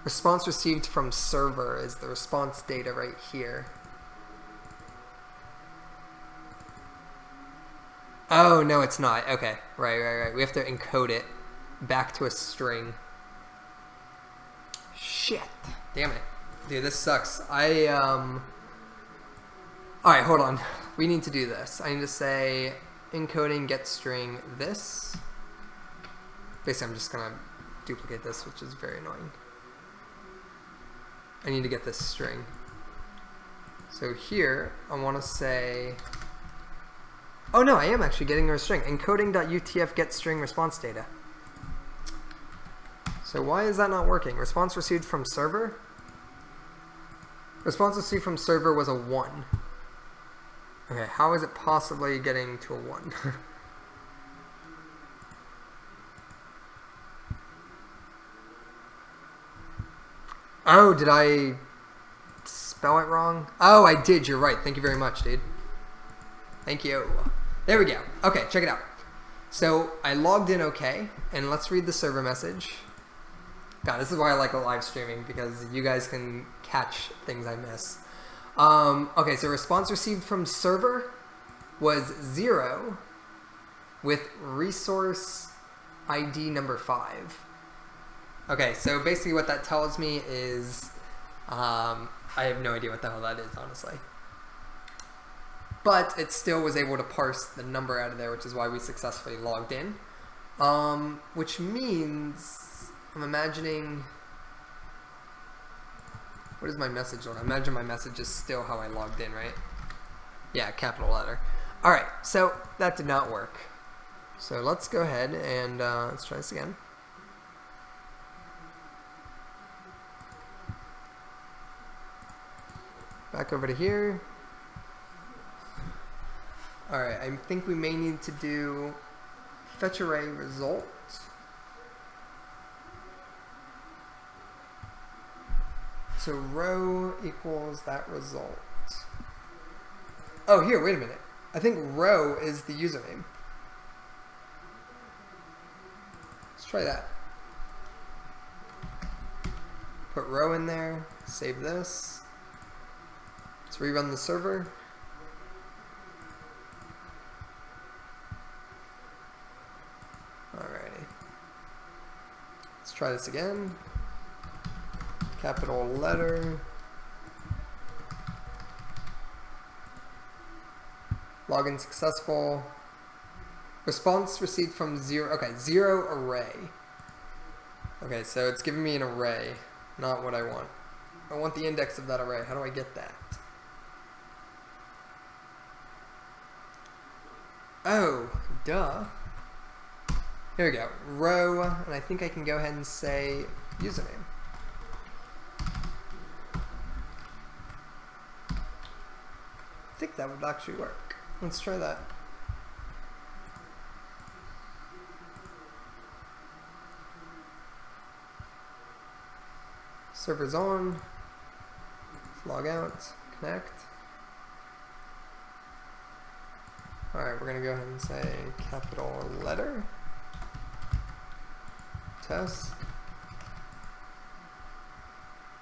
Response received from server is the response data right here. Oh, no, it's not. Okay, right. We have to encode it back to a string. Shit. Damn it. Dude, this sucks. Alright, hold on. We need to do this. I need to say encoding get string this. Basically, I'm just gonna duplicate this, which is very annoying. I need to get this string. So here, I want to say, oh no, I am actually getting a string. Encoding.utf get string response data. So why is that not working? Response received from server? Response received from server was a 1. Okay, how is it possibly getting to a 1? Oh, did I spell it wrong? Oh, I did. You're right. Thank you very much, dude. Thank you. There we go. Okay, check it out. So I logged in okay, and let's read the server message. God, this is why I like live streaming, because you guys can catch things I miss. Okay, so response received from server was 0 with resource ID number 5. Okay, so basically what that tells me is, I have no idea what the hell that is, honestly. But it still was able to parse the number out of there, which is why we successfully logged in. Which means, I'm imagining, what is my message on? I imagine my message is still how I logged in, right? Yeah, capital letter. All right, so that did not work. So let's go ahead and let's try this again. Back over to here. All right, I think we may need to do fetch array result. So row equals that result. Oh, here, wait a minute. I think row is the username. Let's try that. Put row in there, save this. Let's rerun the server. Alrighty. Let's try this again. Capital letter. Login successful. Response received from 0. Okay, 0 array. Okay, so it's giving me an array, not what I want. I want the index of that array. How do I get that? Oh, duh. Here we go. Row, and I think I can go ahead and say username. I think that would actually work. Let's try that. Server's on. Log out. Connect. Alright, we're going to go ahead and say capital letter. Test.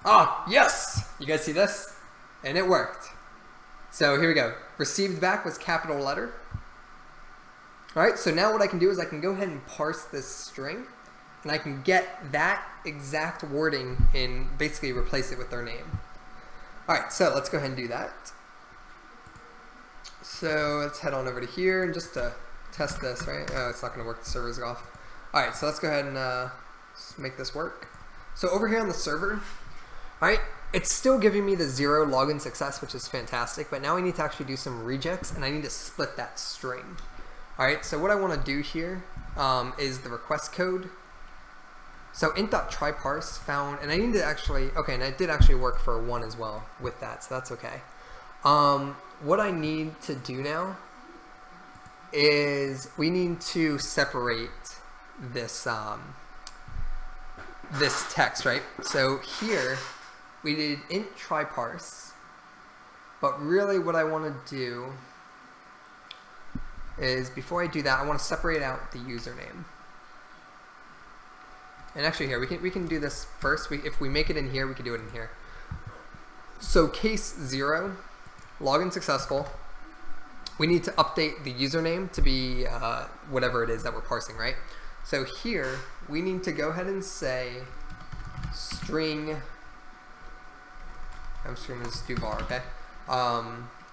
Ah, yes! You guys see this? And it worked. So here we go. Received back was capital letter. Alright, so now what I can do is I can go ahead and parse this string, and I can get that exact wording and basically replace it with their name. Alright, so let's go ahead and do that. So let's head on over to here and just to test this, right? Oh, it's not going to work. The server's off. Alright, so let's go ahead and make this work. So over here on the server, alright, it's still giving me the 0 login success, which is fantastic, but now I need to actually do some rejects, and I need to split that string. Alright, so what I want to do here is the request code. So int.tryparse found, and I need to actually, okay, and it did actually work for 1 as well with that, so that's okay. What I need to do now is we need to separate this this text, right? So here we did int tryparse, but really what I want to do is before I do that, I want to separate out the username. And actually here we can do this first. If we make it in here, we can do it in here. So case 0. Login successful. We need to update the username to be whatever it is that we're parsing, right? So here, we need to go ahead and say string, I'm just going to just do var, okay?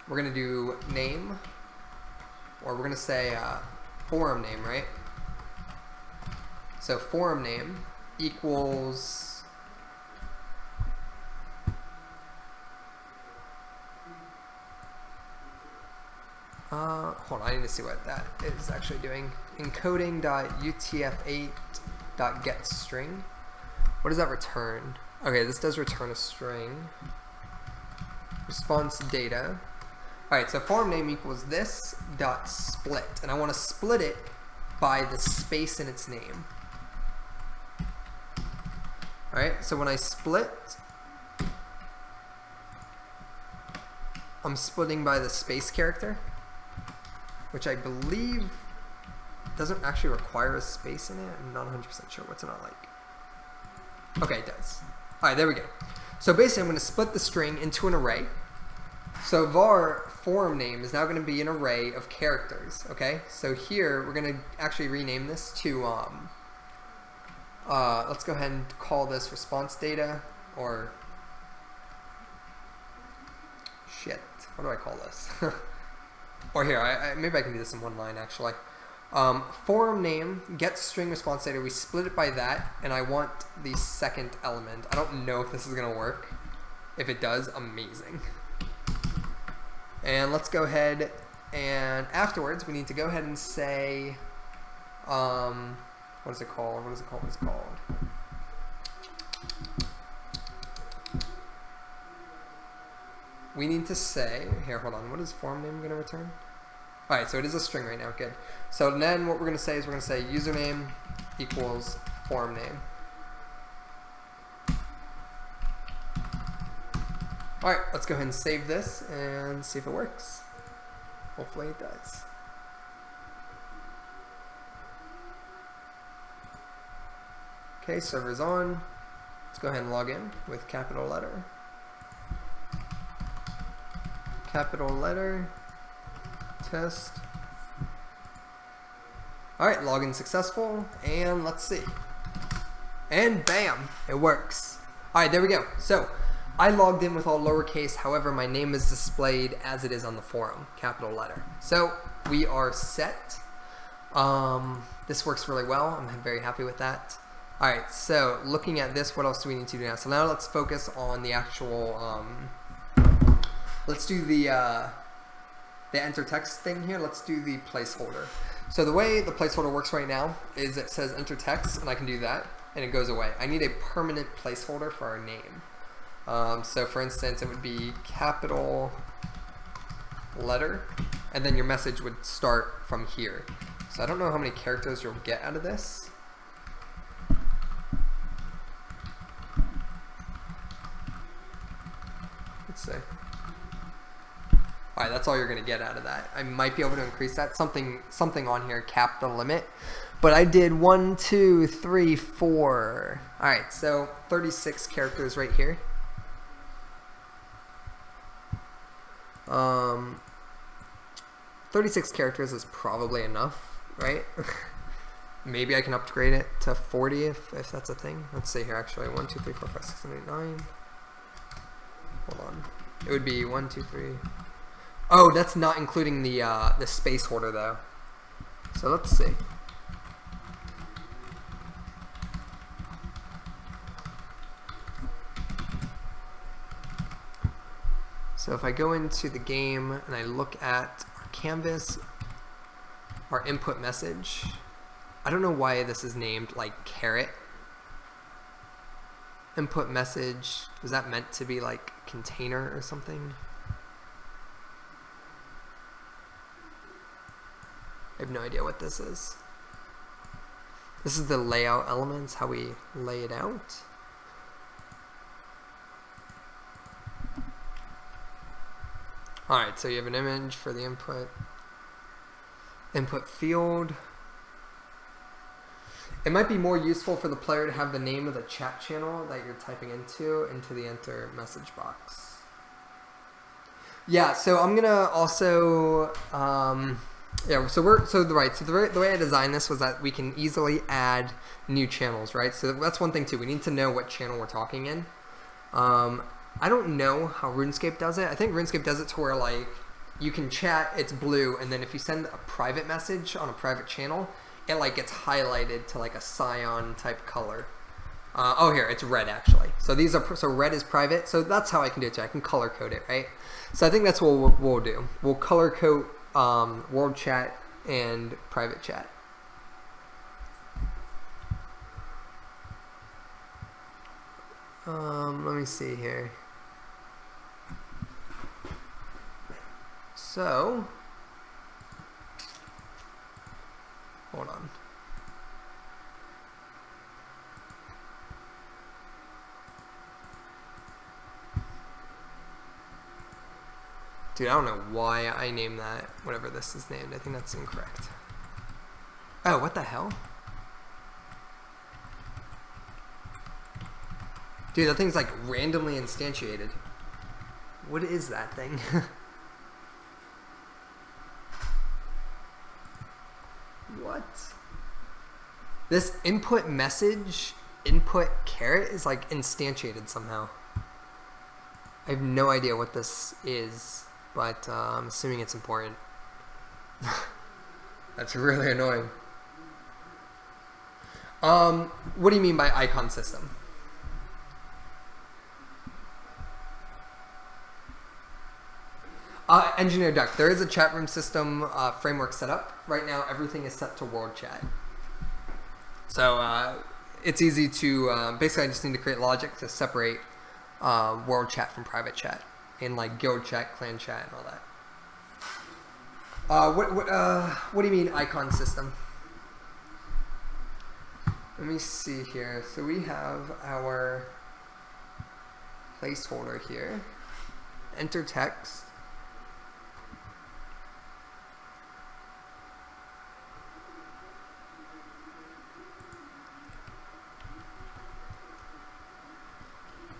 We're going to do name, or we're going to say forum name, right? So forum name equals hold on, I need to see what that is actually doing. Encoding.utf8.getString. What does that return? Okay, this does return a string. Response data. Alright, so forum name equals this dot split, and I want to split it by the space in its name. Alright, so when I split, I'm splitting by the space character, which I believe doesn't actually require a space in it. I'm not 100% sure what's it not like. Okay, it does. Alright, there we go. So basically I'm going to split the string into an array. So var forum name is now going to be an array of characters, okay? So here we're going to actually rename this to, let's go ahead and call this response data, or, shit, what do I call this? Or here, maybe I can do this in one line actually. Forum name gets string response data, we split it by that, and I want the second element. I don't know if this is going to work. If it does, amazing. And let's go ahead and afterwards we need to go ahead and say, what is it called? What is it called? What's it called? We need to say, here, hold on, what is forum name going to return? Alright, so it is a string right now, good. So then what we're going to say is we're going to say username equals forum name. Alright, let's go ahead and save this and see if it works. Hopefully it does. Okay, server's on. Let's go ahead and log in with capital letter. Capital letter. Test. Alright, login successful, and let's see. And bam, it works. Alright, there we go. So, I logged in with all lowercase, however my name is displayed as it is on the forum, capital letter. So, we are set. This works really well, I'm very happy with that. Alright, so looking at this, what else do we need to do now? So now let's focus on the actual, let's do the enter text thing here. Let's do the placeholder. So the way the placeholder works right now is it says enter text, and I can do that, and it goes away. I need a permanent placeholder for our name. So for instance, it would be capital letter, and then your message would start from here. So I don't know how many characters you'll get out of this. Let's see. Alright, that's all you're going to get out of that. I might be able to increase that. Something on here capped the limit. But I did 1, 2, 3, 4. Alright, so 36 characters right here. 36 characters is probably enough, right? Maybe I can upgrade it to 40 if that's a thing. Let's see here actually. 1, 2, 3, 4, 5, 6, 7, 8, 9. Hold on. It would be 1, 2, 3. Oh, that's not including the space order though. So let's see. So if I go into the game and I look at our canvas, our input message, I don't know why this is named like caret. Input message, was that meant to be like container or something? I have no idea what this is. This is the layout elements, how we lay it out. Alright, so you have an image for the input field. It might be more useful for the player to have the name of the chat channel that you're typing into the enter message box. Yeah, so I'm gonna also the way I designed this was that we can easily add new channels, right? So that's one thing too. We need to know what channel we're talking in. I don't know how RuneScape does it. I think RuneScape does it to where like you can chat, it's blue, and then if you send a private message on a private channel, it like gets highlighted to like a cyan type color. Oh, here, it's red actually. So these are, so red is private. So that's how I can do it too. I can color code it, right? So I think that's what we'll do. We'll color code world chat and private chat. Let me see here. So, hold on. Dude, I don't know why I named that whatever this is named. I think that's incorrect. Oh, what the hell? Dude, that thing's like randomly instantiated. What is that thing? What? This input message, input caret is like instantiated somehow. I have no idea what this is, but I'm assuming it's important. That's really annoying. What do you mean by icon system? Engineer Duck, there is a chat room system framework set up. Right now, everything is set to world chat. So it's easy to, basically I just need to create logic to separate world chat from private chat in like guild chat, clan chat, and all that. What do you mean icon system? Let me see here. So we have our placeholder here. Enter text.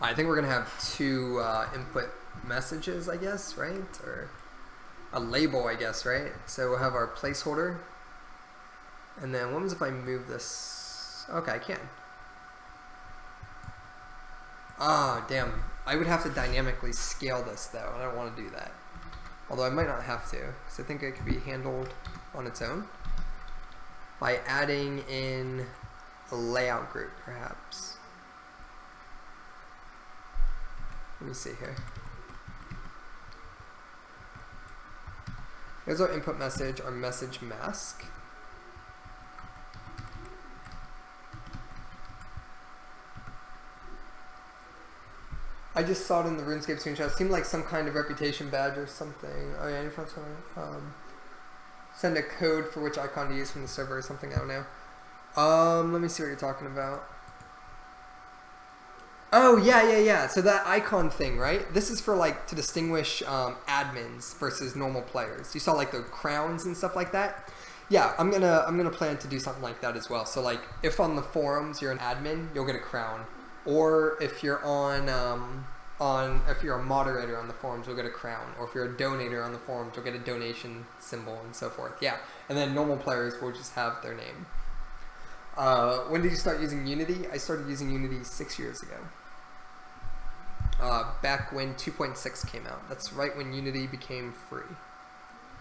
I think we're going to have two input messages, I guess, right? Or a label, I guess, right? So we'll have our placeholder. And then what happens if I move this? Okay, I can. Ah, damn. I would have to dynamically scale this, though. And I don't want to do that. Although I might not have to. So I think it could be handled on its own by adding in a layout group, perhaps. Let me see here. Here's our input message, our message mask. I just saw it in the RuneScape screenshot. It seemed like some kind of reputation badge or something. Oh yeah, any friends send a code for which icon to use from the server or something, I don't know. Let me see what you're talking about. Oh, yeah. So that icon thing, right? This is for like to distinguish admins versus normal players. You saw like the crowns and stuff like that. Yeah, I'm gonna plan to do something like that as well. So like if on the forums you're an admin, you'll get a crown. Or if you're if you're a moderator on the forums, you'll get a crown. Or if you're a donator on the forums, you'll get a donation symbol and so forth. Yeah. And then normal players will just have their name. When did you start using Unity? I started using Unity 6 years ago. Back when 2.6 came out. That's right when Unity became free.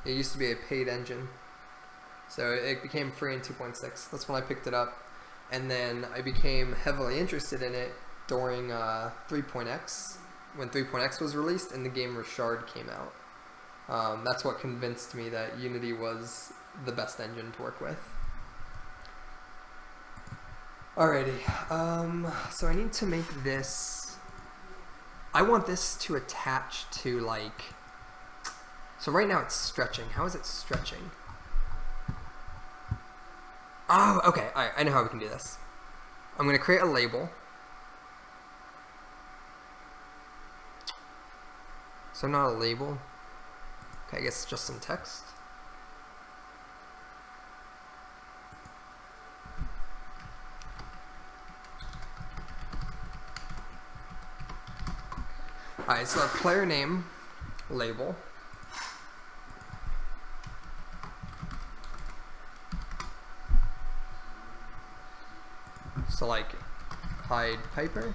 It used to be a paid engine. So it became free in 2.6. That's when I picked it up. And then I became heavily interested in it during 3.x. When 3.x was released and the game Richard came out. That's what convinced me that Unity was the best engine to work with. Alrighty, so I need to make this, I want this to attach to like, so right now it's stretching. How is it stretching? Oh, okay, alright, I know how we can do this. I'm going to create a label. So not a label. Okay, I guess just some text. Alright, so our player name label. So like Pied Piper.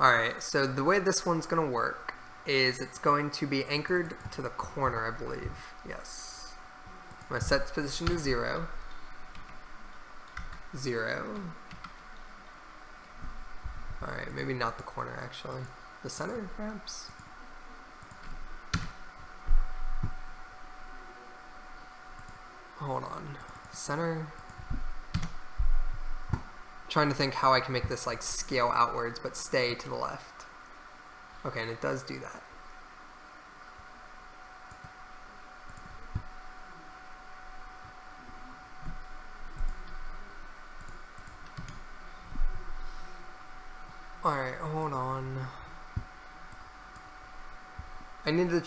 Alright, so the way this one's going to work is it's going to be anchored to the corner, I believe. Yes. I'm going to set its position to 0. 0. Alright, maybe not the corner actually. The center, perhaps? Hold on. Center. I'm trying to think how I can make this like scale outwards but stay to the left. Okay, and it does do that. Alright, hold on. I need to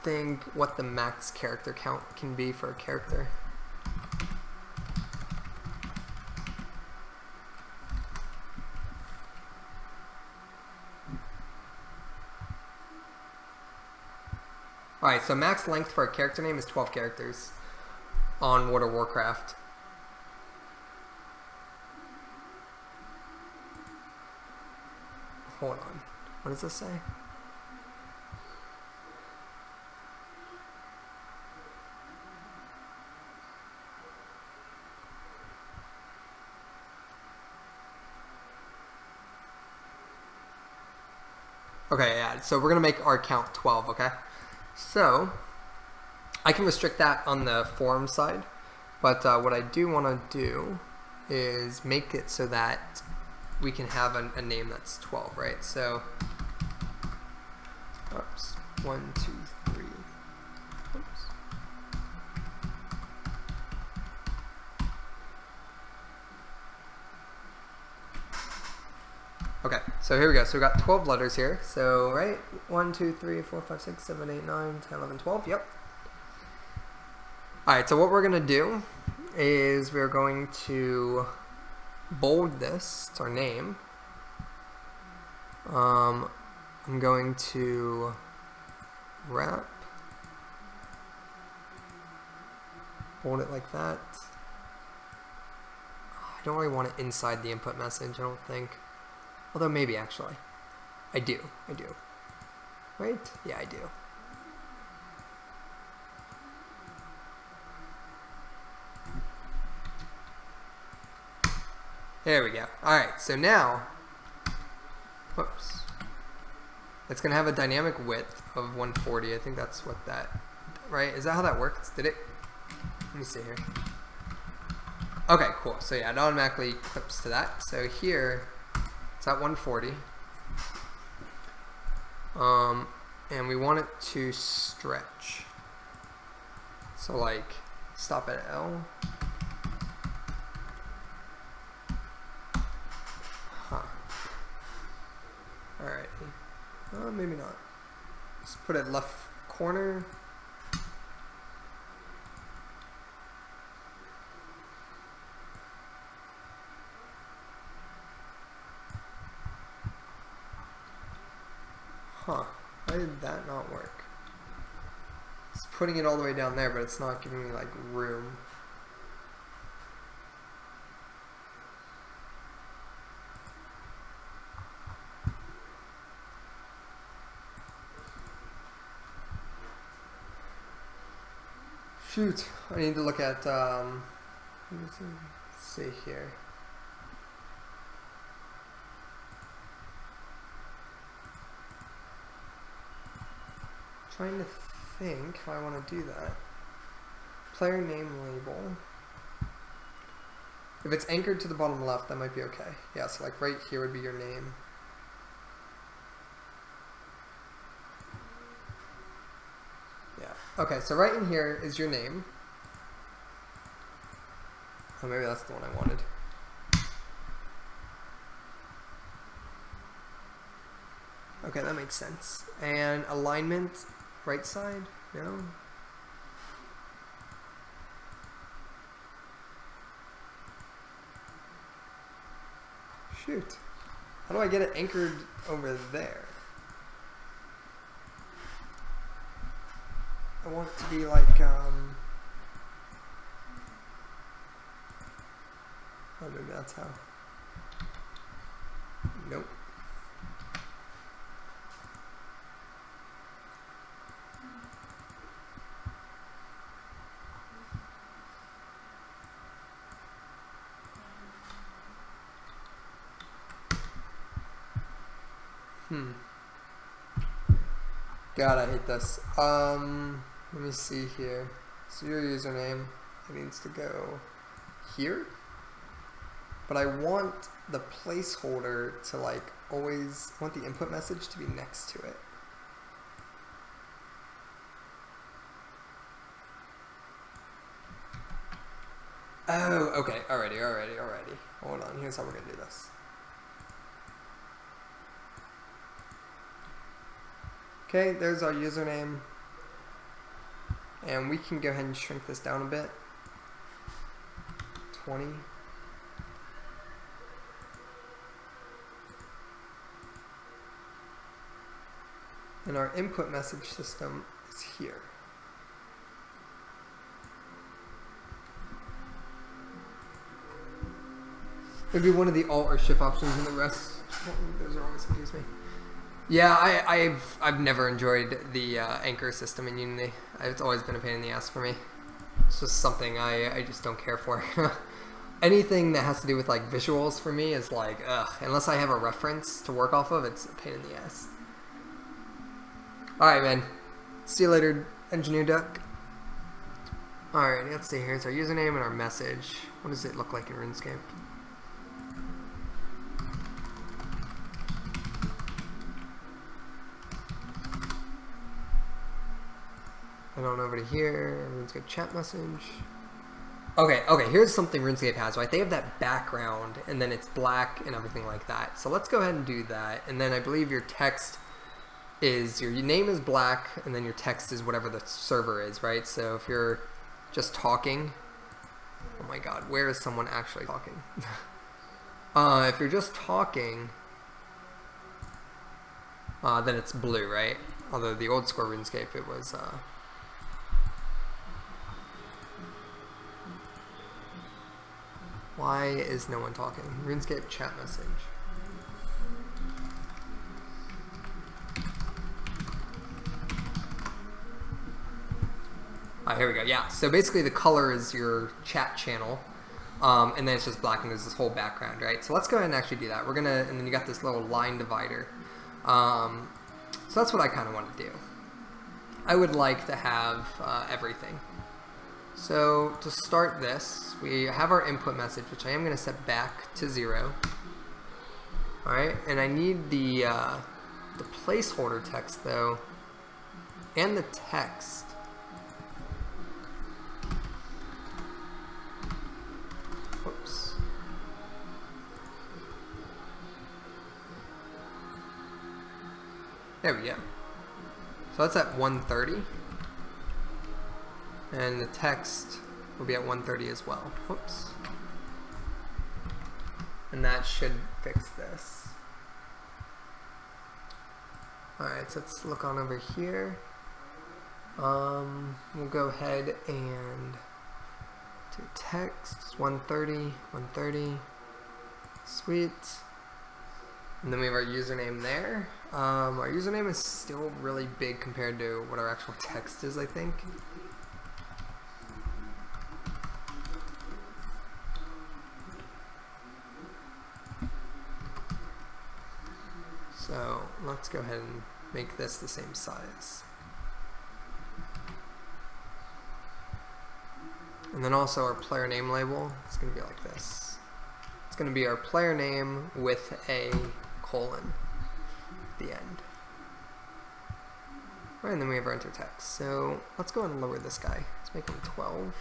think what the max character count can be for a character. Alright, so max length for a character name is 12 characters on World of Warcraft. Hold on. What does this say? Okay, yeah, so we're going to make our count 12, okay? So, I can restrict that on the forum side, but what I do want to do is make it so that we can have a name that's 12, right? So, oops, 1, 2, 3, oops. Okay, so here we go. So we got 12 letters here. So, right, 1, 2, 3, 4, 5, 6, 7, 8, 9, 10, 11, 12, yep. Alright, so what we're going to do is we're going to bold this, it's our name. I'm going to wrap, bold it like that. I don't really want it inside the input message, I don't think. Although maybe actually. I do. Right? Yeah, I do. There we go. Alright, so now, whoops. It's going to have a dynamic width of 140. I think that's what that, right? Is that how that works? Did it? Let me see here. Okay, cool. So yeah, it automatically clips to that. So here, it's at 140. And we want it to stretch. So like, stop at L. Alright. Maybe not. Let's put it left corner. Huh. Why did that not work? It's putting it all the way down there, but it's not giving me like room. Shoot, I need to look at, let's see here. Trying to think how I want to do that. Player name label. If it's anchored to the bottom left, that might be okay. Yeah, so like right here would be your name. Okay, so right in here is your name. Oh, maybe that's the one I wanted. Okay, that makes sense. And alignment, right side? No? Shoot. How do I get it anchored over there? I want it to be like, oh, maybe that's how. Nope. God, I hate this. Let me see here. So your username, it needs to go here. But I want the placeholder to like always, I want the input message to be next to it. Oh, okay. Alrighty. Hold on. Here's how we're going to do this. Okay, there's our username. And we can go ahead and shrink this down a bit. 20. And our input message system is here. Maybe one of the Alt or Shift options and the rest. Those are always confuse me. Yeah, I've never enjoyed the anchor system in Unity. It's always been a pain in the ass for me. It's just something I just don't care for. Anything that has to do with like visuals for me is like, ugh. Unless I have a reference to work off of, it's a pain in the ass. Alright, man. See you later, Engineer Duck. Alright, let's see. Here's our username and our message. What does it look like in RuneScape? Head on over to here, RuneScape chat message. Okay, here's something RuneScape has, right? They have that background, and then it's black and everything like that. So let's go ahead and do that. And then I believe your text is, your name is black, and then your text is whatever the server is, right? So if you're just talking, oh my god, where is someone actually talking? If you're just talking, then it's blue, right? Although the old school RuneScape, it was, why is no one talking? RuneScape chat message. Here we go. Yeah, so basically the color is your chat channel, and then it's just black and there's this whole background, right? So let's go ahead and actually do that. We're gonna, and then you got this little line divider. So that's what I kind of want to do. I would like to have everything. So to start this, we have our input message, which I am going to set back to 0. All right, and I need the placeholder text though, and the text. Whoops. There we go. So that's at 130. And the text will be at 130 as well. Whoops. And that should fix this. Alright, so let's look on over here. We'll go ahead and do text 130, 130. Sweet. And then we have our username there. Our username is still really big compared to what our actual text is, I think. So let's go ahead and make this the same size. And then also our player name label, it's going to be like this. It's going to be our player name with a colon at the end. Right, and then we have our enter text. So let's go and lower this guy. Let's make him 12,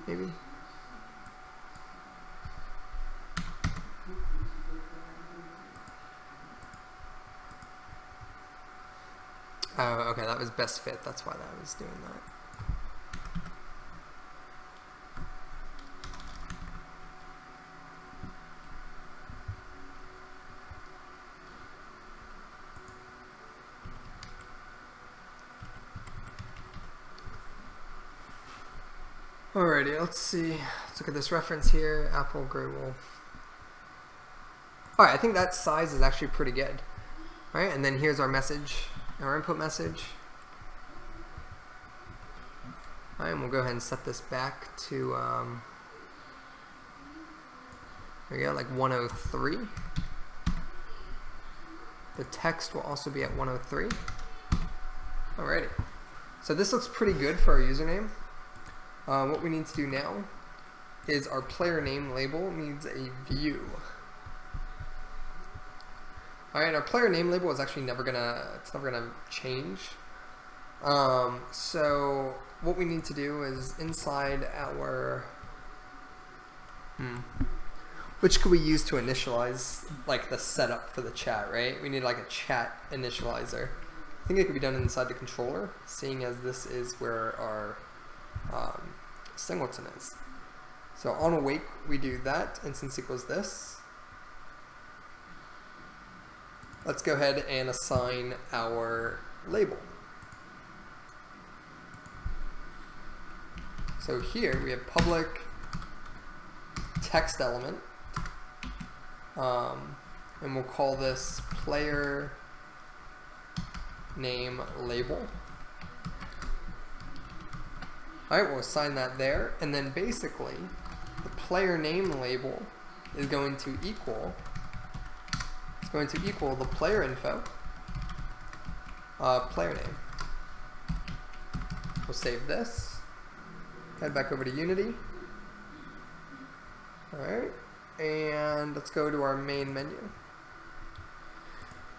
maybe. Oh, okay, that was best fit. That's why I was doing that. Alrighty, let's see. Let's look at this reference here. Apple, Grey Wolf. Alright, I think that size is actually pretty good. Alright, and then here's our message, our input message. Alright, and we'll go ahead and set this back to, there we go, like 103. The text will also be at 103. Alrighty. So this looks pretty good for our username. What we need to do now is our player name label needs a view. Alright, our player name label is actually never gonna change. So what we need to do is inside our which could we use to initialize like the setup for the chat, right? We need like a chat initializer. I think it could be done inside the controller, seeing as this is where our singleton is. So on awake we do that, instance equals this. Let's go ahead and assign our label. So here we have public text element, and we'll call this player name label. Alright, we'll assign that there, and then basically the player name label is going to equal the player info, player name. We'll save this, head back over to Unity. Alright, and let's go to our main menu.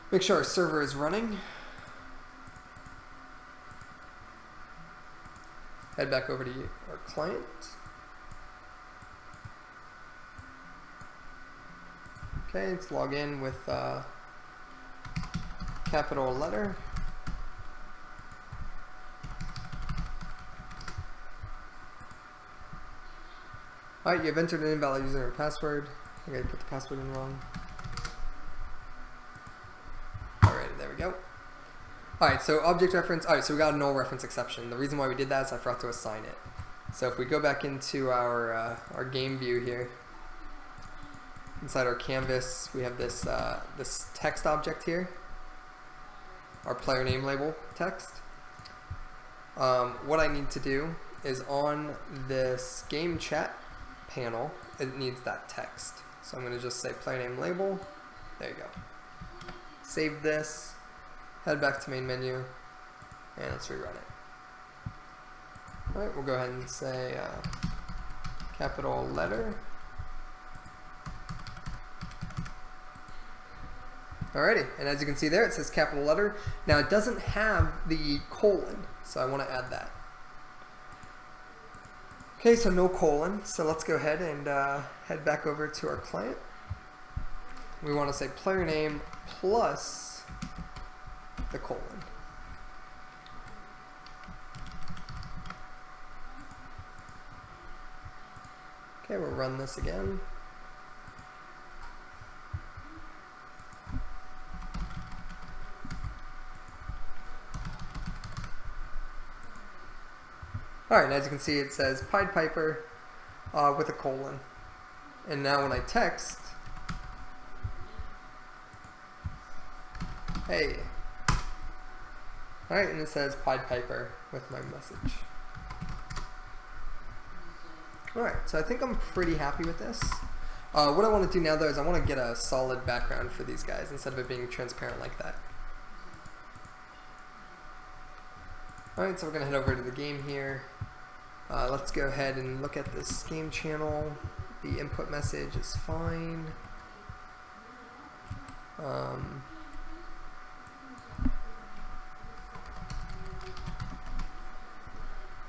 Make sure our server is running. Head back over to our client. Okay, let's log in with capital letter. Alright, you've entered an invalid username or password. I think I put the password in wrong. Alright, there we go. Alright, so object reference. Alright, so we got a null reference exception. The reason why we did that is I forgot to assign it. So if we go back into our game view here, inside our canvas, we have this this text object here, our player name label text. What I need to do is on this game chat panel, it needs that text. So I'm going to just say player name label. There you go. Save this, head back to main menu, and let's rerun it. Alright, we'll go ahead and say capital letter. Alrighty, and as you can see there, it says capital letter. Now it doesn't have the colon, so I want to add that. Okay, so no colon, so let's go ahead and head back over to our client. We want to say player name plus the colon. Okay, we'll run this again. Alright, and as you can see it says Pied Piper with a colon. And now when I text, hey. Alright, and it says Pied Piper with my message. Alright, so I think I'm pretty happy with this. What I want to do now though is I want to get a solid background for these guys instead of it being transparent like that. Alright, so we're going to head over to the game here. Let's go ahead and look at this game channel. The input message is fine.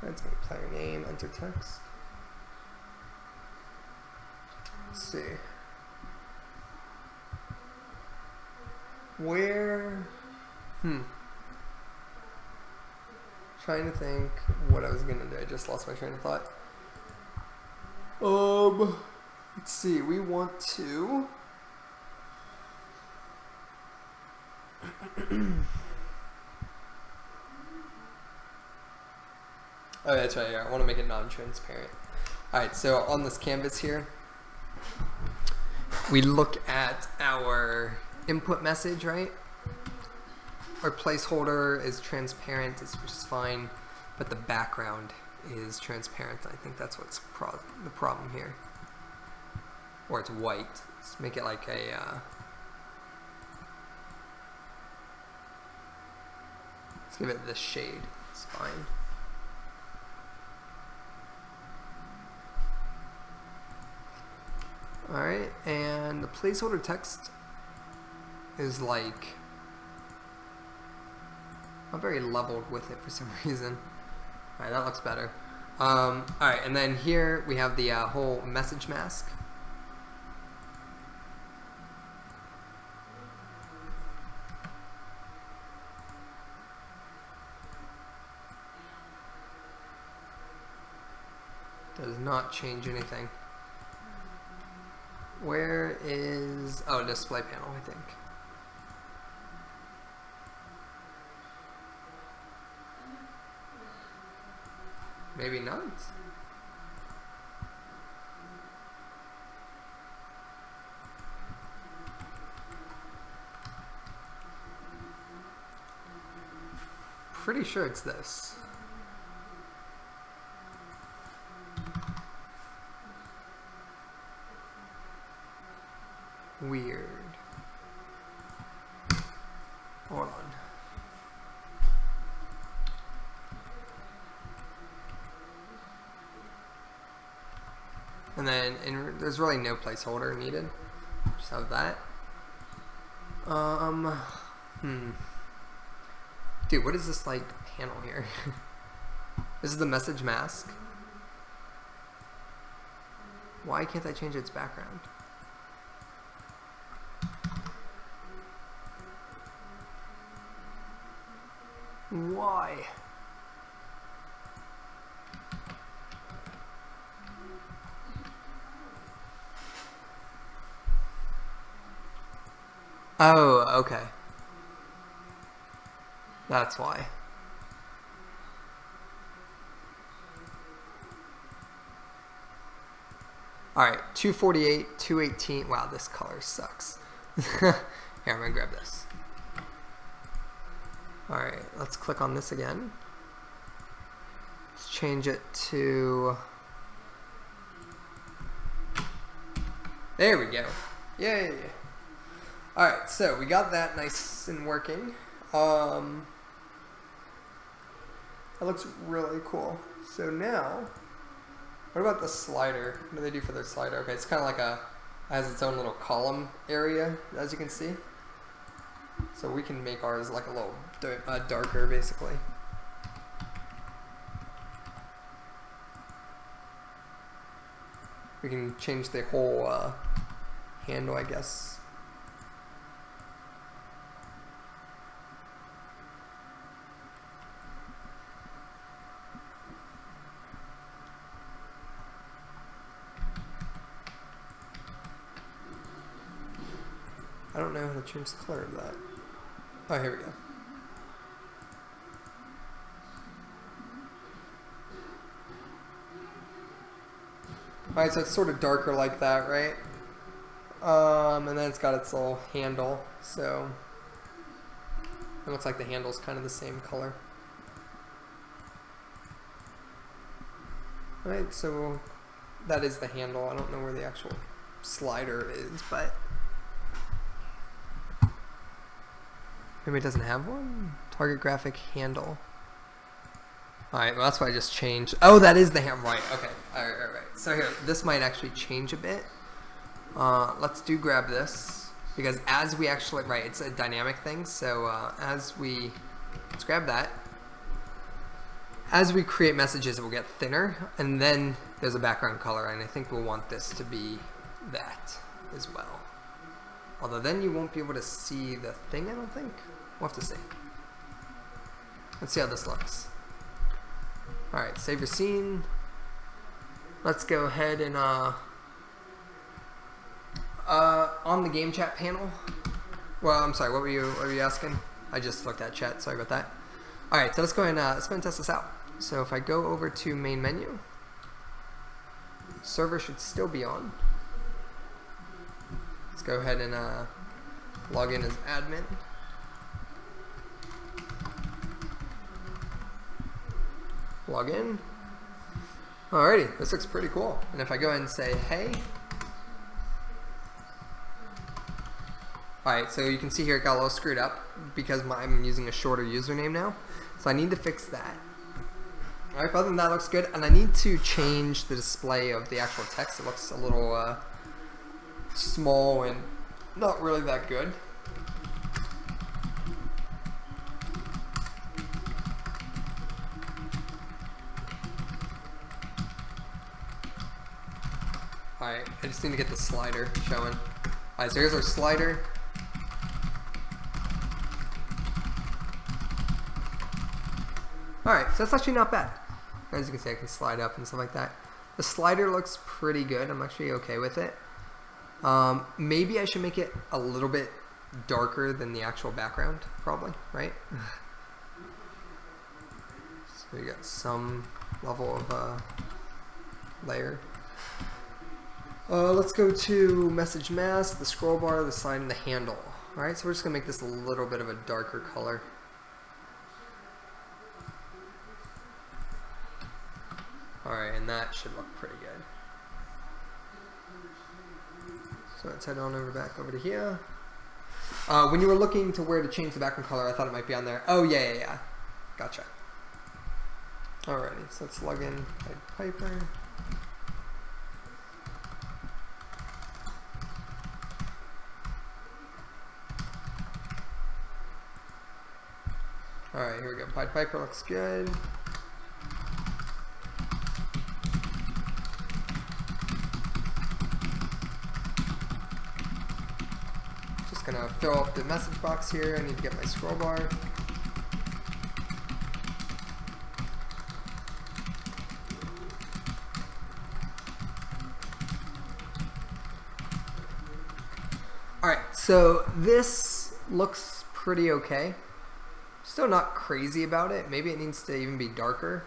Let's go player name, enter text. Let's see. Where? Trying to think what I was gonna do. I just lost my train of thought. Let's see. We want to. Oh, that's right. Yeah, I want to make it non-transparent. All right. So on this canvas here, we look at our input message, right? Our placeholder is transparent, which is fine, but the background is transparent. I think that's what's the problem here. Or it's white. Let's make it like a Let's give it this shade. It's fine. Alright, and the placeholder text is like not very leveled with it for some reason. Alright, that looks better. Alright, and then here we have the whole message mask. Does not change anything. Where is, oh, display panel, I think. Maybe not. Pretty sure it's this. Weird. Hold on. And then there's really no placeholder needed. Just have that. Dude, what is this like panel here? This is the message mask. Why can't I change its background? Why? Oh, okay. That's why. Alright, 248, 218. Wow, this color sucks. Here, I'm gonna grab this. Alright, let's click on this again. Let's change it to... There we go. Yay! Alright, so we got that nice and working. That looks really cool. So now, what about the slider? What do they do for their slider? Okay, it's kind of like has its own little column area, as you can see. So we can make ours like a little darker, basically. We can change the whole handle, I guess. I don't know how to change the color of that. Oh, here we go. Alright, so it's sort of darker like that, right? And then it's got its little handle, so it looks like the handle's kind of the same color. Alright, so that is the handle. I don't know where the actual slider is, but maybe it doesn't have one? Target graphic handle. Alright, well that's what I just changed. Oh, that is the handle. Right, okay. Alright. So here, this might actually change a bit. Let's grab this. Because as we actually, right, it's a dynamic thing. So let's grab that. As we create messages, it will get thinner. And then there's a background color. And I think we'll want this to be that as well. Although then you won't be able to see the thing, I don't think. We'll have to see. Let's see how this looks. Alright, save your scene. Let's go ahead and on the game chat panel. Well, I'm sorry, what were you asking? I just looked at chat, sorry about that. Alright, so let's go ahead and test this out. So if I go over to main menu, server should still be on. Let's go ahead and log in as admin. Log in. Alrighty, this looks pretty cool. And if I go ahead and say, hey, Alright, so you can see here it got a little screwed up because I'm using a shorter username now. So I need to fix that. Alright, but other than that, looks good. And I need to change the display of the actual text. It looks a little small and not really that good. Alright, I just need to get the slider showing. Alright, so here's our slider. Alright, so that's actually not bad. As you can see, I can slide up and stuff like that. The slider looks pretty good. I'm actually okay with it. Maybe I should make it a little bit darker than the actual background, probably, right? So you got some level of layer. Let's go to message mask, the scroll bar, the slide, and the handle. Alright, so we're just going to make this a little bit of a darker color. Alright, and that should look pretty good. So let's head on back over to here. When you were looking to where to change the background color, I thought it might be on there. Oh, yeah. Gotcha. Alrighty, so let's log in Piper. Alright, here we go. Pied Piper looks good. Just gonna fill up the message box here. I need to get my scroll bar. Alright, so this looks pretty okay. Still not crazy about it. Maybe it needs to even be darker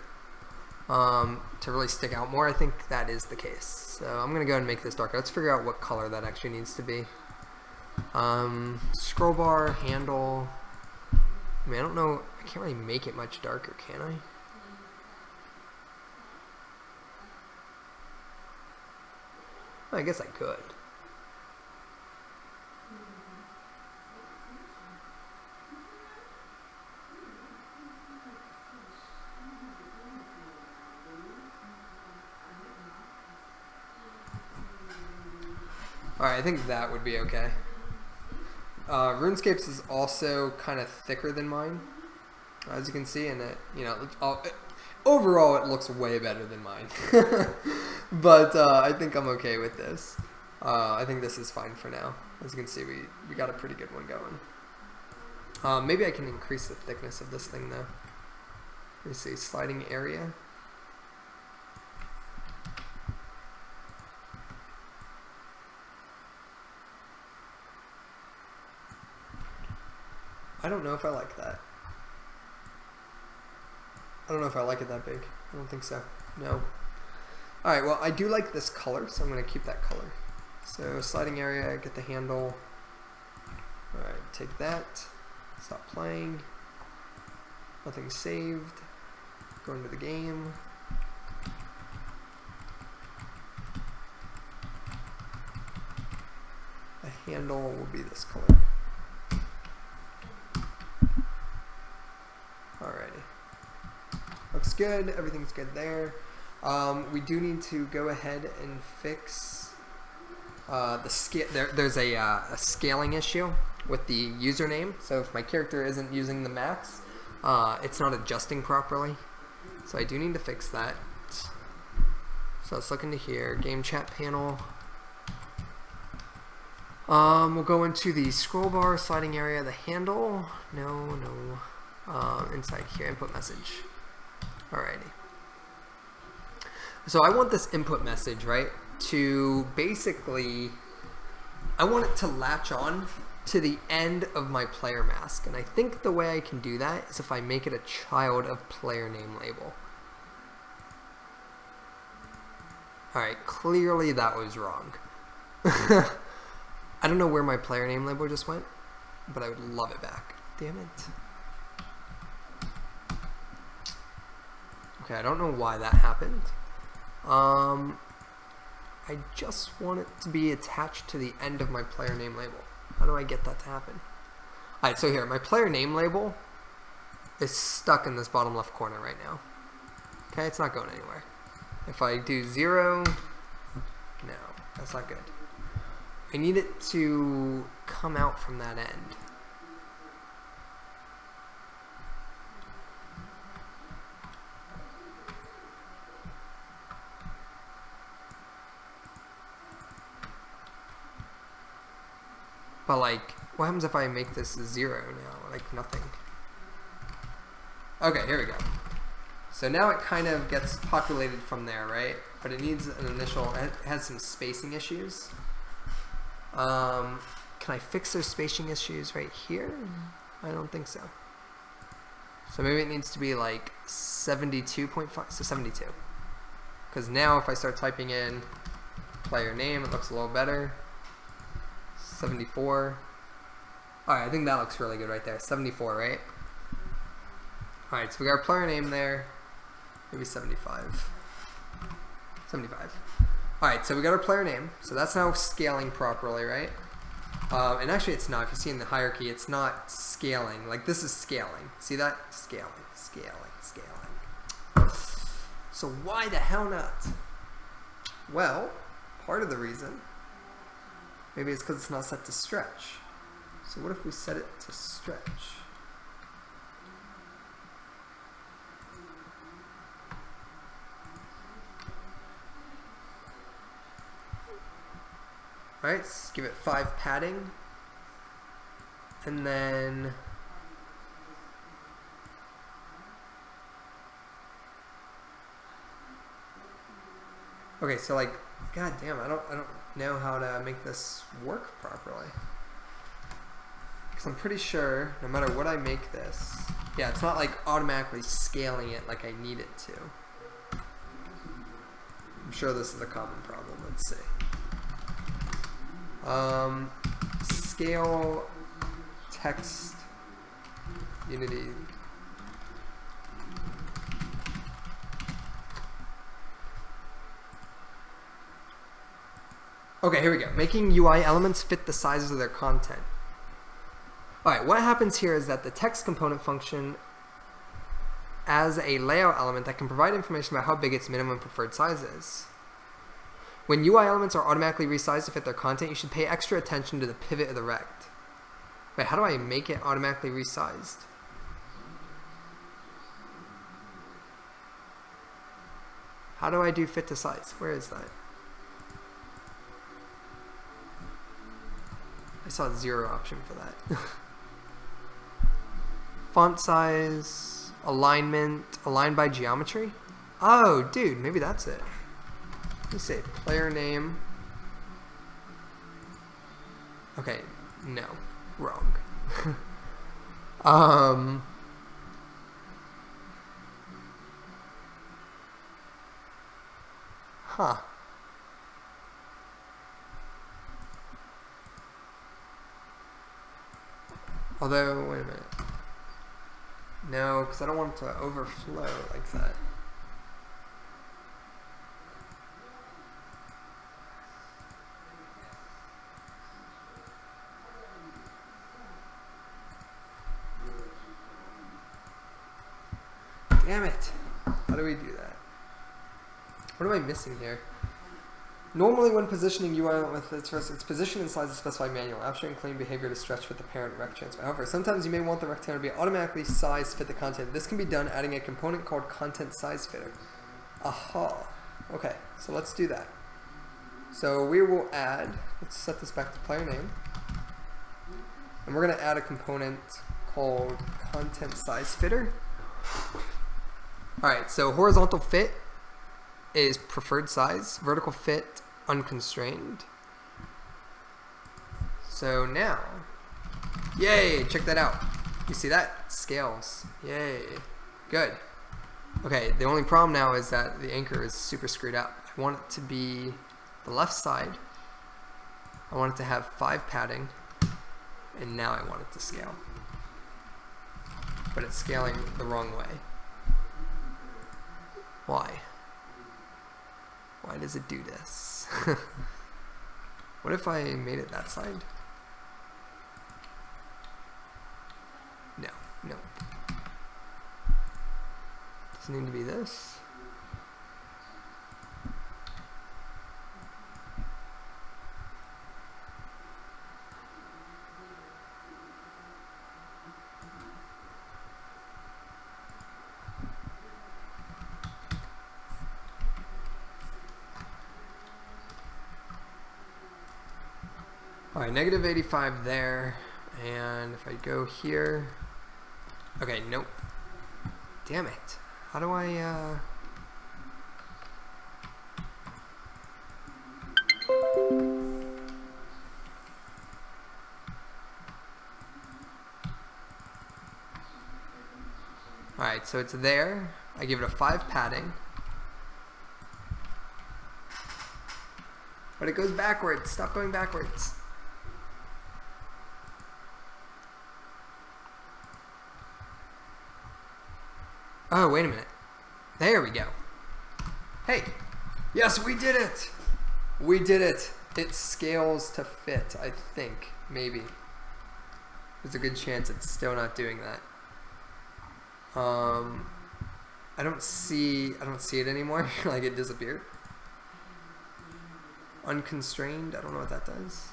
to really stick out more. I think that is the case. So I'm going to go ahead and make this darker. Let's figure out what color that actually needs to be. Scroll bar, handle. I mean, I don't know. I can't really make it much darker, can I? I guess I could. Alright, I think that would be okay. RuneScape's is also kind of thicker than mine, as you can see, and overall it looks way better than mine. But I think I'm okay with this. I think this is fine for now. As you can see, we got a pretty good one going. Maybe I can increase the thickness of this thing though. Let me see, sliding area. I don't know if I like that. I don't know if I like it that big. I don't think so. No. Alright, well, I do like this color, so I'm going to keep that color. So, sliding area, get the handle. Alright, take that. Stop playing. Nothing saved. Go into the game. The handle will be this color. Alrighty. Looks good. Everything's good there. We do need to go ahead and fix the scale. There's a scaling issue with the username. So if my character isn't using the max, it's not adjusting properly. So I do need to fix that. So let's look into here. Game chat panel. We'll go into the scroll bar, sliding area, the handle. No. Inside here, input message. Alrighty. So I want this input message, right, to basically, I want it to latch on to the end of my player mask. And I think the way I can do that is if I make it a child of player name label. Alright, clearly that was wrong. I don't know where my player name label just went, but I would love it back. Damn it. Okay, I don't know why that happened. I just want it to be attached to the end of my player name label. How do I get that to happen? Alright, so here, my player name label is stuck in this bottom left corner right now. Okay, it's not going anywhere. If I do 0, no, that's not good. I need it to come out from that end. But like, what happens if I make this 0 now? Like nothing. Okay, here we go. So now it kind of gets populated from there, right? But it needs an initial, it has some spacing issues. Can I fix those spacing issues right here? I don't think so. So maybe it needs to be like 72.5, so 72. Because now if I start typing in player name, it looks a little better. 74. Alright, I think that looks really good right there. 74, right? Alright, so we got our player name there. Maybe 75. 75. Alright, so we got our player name. So that's now scaling properly, right? And actually it's not. If you see in the hierarchy, it's not scaling. Like this is scaling. See that? Scaling, scaling, scaling. So why the hell not? Well, part of the reason, maybe it's because it's not set to stretch. So what if we set it to stretch? Alright, let's give it 5 padding. And then okay, so like, god damn, I don't know how to make this work properly. Because I'm pretty sure no matter what I make this, yeah, it's not like automatically scaling it like I need it to. I'm sure this is a common problem. Let's see. Scale text unity. Okay, here we go. Making UI elements fit the sizes of their content. Alright, what happens here is that the text component function as a layout element that can provide information about how big its minimum preferred size is. When UI elements are automatically resized to fit their content, you should pay extra attention to the pivot of the rect. Wait, how do I make it automatically resized? How do I do fit to size? Where is that? I saw a 0 option for that. Font size, alignment, aligned by geometry? Oh, dude, maybe that's it. Let me see, player name. Okay, no, wrong. Huh. Although, wait a minute. No, because I don't want it to overflow like that. Damn it. How do we do that? What am I missing here? Normally when positioning UI with its position and size is specified manual. Abstract and clean behavior to stretch with the parent rect transfer. However, sometimes you may want the rectangle to be automatically sized to fit the content. This can be done adding a component called content size fitter. Aha. Okay, so let's do that. So we will add, let's set this back to player name. And we're going to add a component called content size fitter. Alright, so horizontal fit is preferred size, vertical fit unconstrained. So now, yay, check that out. You see that? Scales. Yay. Good. Okay, the only problem now is that the anchor is super screwed up. I want it to be the left side. I want it to have 5 padding, and now I want it to scale. But it's scaling the wrong way. Why? Why does it do this? What if I made it that side? Nope. Doesn't need to be this. Alright, negative 85 there, and if I go here, okay, nope. Damn it. How do I, Alright, so it's there. I give it a 5 padding. But it goes backwards. Stop going backwards. Oh, wait a minute. There we go. Hey. Yes, we did it. We did it. It scales to fit, I think. Maybe. There's a good chance it's still not doing that. I don't see it anymore. Like it disappeared. Unconstrained. I don't know what that does.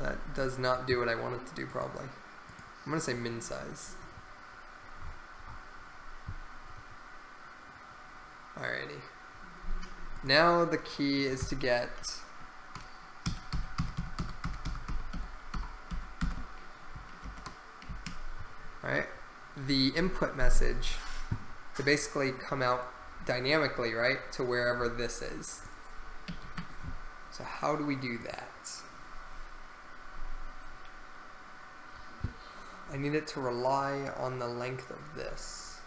That does not do what I want it to do, probably. I'm going to say min size. Alrighty. Now the key is to get the input message to basically come out dynamically, right, to wherever this is. So how do we do that? I need it to rely on the length of this.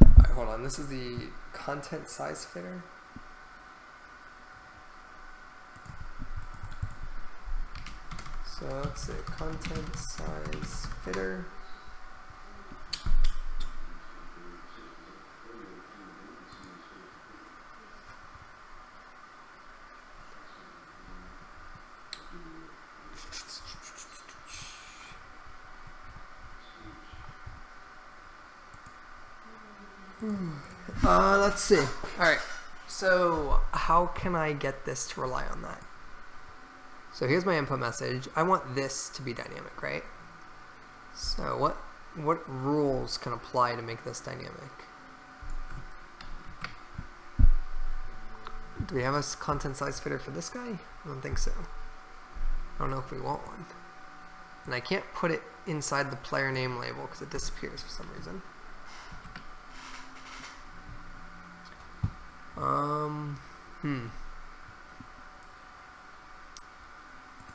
Alright, hold on. This is the content size fitter. So let's say content size fitter. Let's see. Alright, so how can I get this to rely on that? So here's my input message. I want this to be dynamic, right? So what rules can apply to make this dynamic? Do we have a content size fitter for this guy? I don't think so. I don't know if we want one. And I can't put it inside the player name label because it disappears for some reason.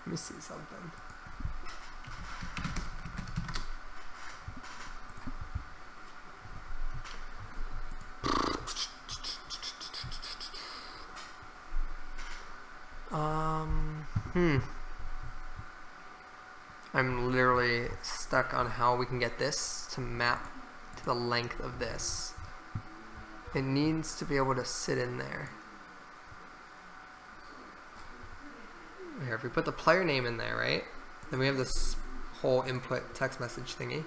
Let me see something. I'm literally stuck on how we can get this to map to the length of this. It needs to be able to sit in there. Here, if we put the player name in there, right? Then we have this whole input text message thingy.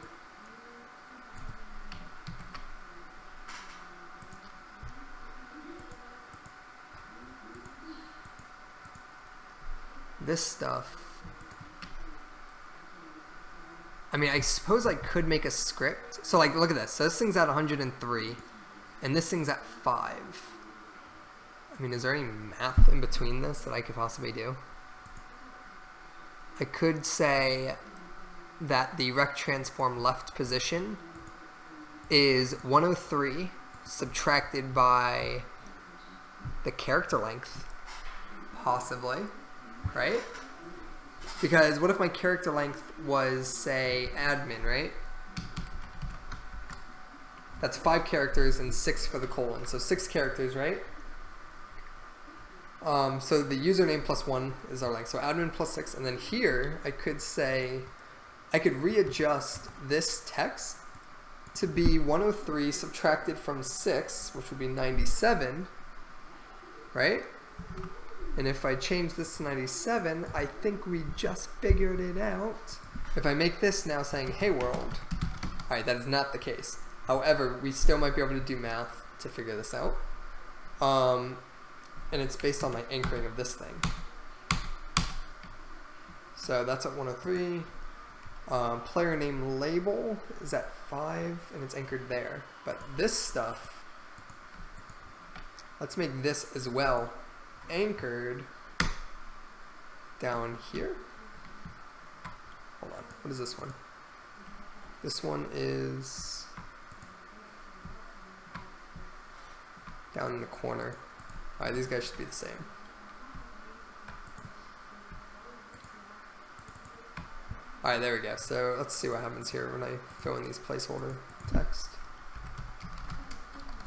This stuff. I mean, I suppose I could make a script. So like, look at this. So this thing's at 103. And this thing's at 5. I mean, is there any math in between this that I could possibly do? I could say that the rect transform left position is 103 subtracted by the character length, possibly, right? Because what if my character length was, say, admin, right? That's 5 characters and 6 for the colon. So 6 characters, right? So the username plus 1 is our length. So admin plus 6. And then here, I could say, I could readjust this text to be 103 subtracted from 6, which would be 97, right? And if I change this to 97, I think we just figured it out. If I make this now saying, hey world, alright, that is not the case. However, we still might be able to do math to figure this out. And it's based on my anchoring of this thing. So that's at 103. Player name label is at 5, and it's anchored there. But this stuff, let's make this as well anchored down here. Hold on, what is this one? This one is down in the corner. Alright, these guys should be the same. Alright, there we go. So let's see what happens here when I fill in these placeholder text.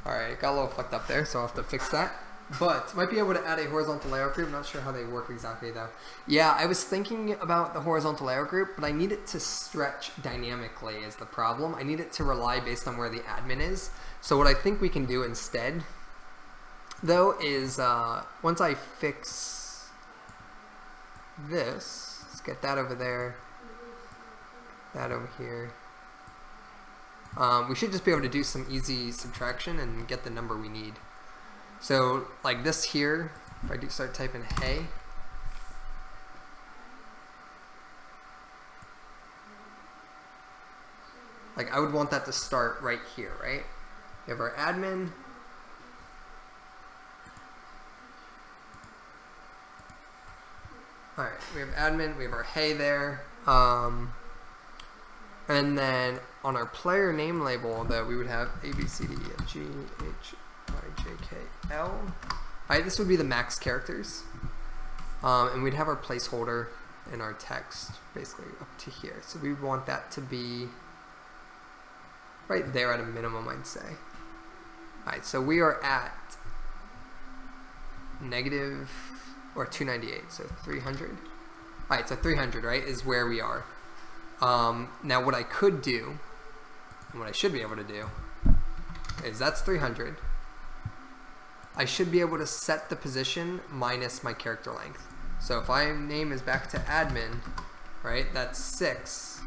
Alright, got a little fucked up there, so I'll have to fix that. But might be able to add a horizontal layout group. Not sure how they work exactly though. Yeah, I was thinking about the horizontal layout group, but I need it to stretch dynamically is the problem. I need it to rely based on where the admin is. So what I think we can do instead though is once I fix this, let's get that over there, that over here. We should just be able to do some easy subtraction and get the number we need. So like this here, if I do start typing hey, like I would want that to start right here, right? We have our admin. Alright, we have admin, we have our hey there. And then on our player name label that we would have A, B, C, D, E, F, G, H, I, J, K, L. Alright, this would be the max characters. And we'd have our placeholder and our text basically up to here. So we want that to be right there at a minimum, I'd say. Alright, so we are at negative or 298, so 300. Alright, so 300, right, is where we are. Now what I could do, and what I should be able to do, is that's 300. I should be able to set the position minus my character length. So if my name is back to admin, right, that's 6.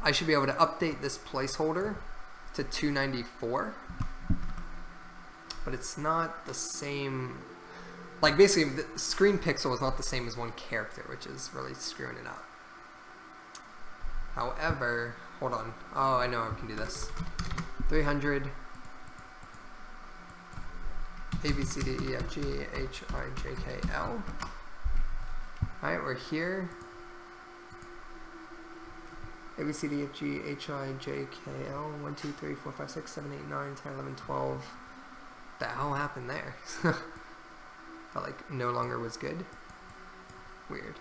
I should be able to update this placeholder to 294. But it's not the same. Like basically, the screen pixel is not the same as one character, which is really screwing it up. However, hold on. Oh, I know I can do this. 300. A, B, C, D, E, F, G, H, I, J, K, L. Alright, we're here. A, B, C, D, F, G, H, I, J, K, L. 1, 2, 3, 4, 5, 6, 7, 8, 9, 10, 11, 12. What the hell happened there? That like no longer was good. Weird.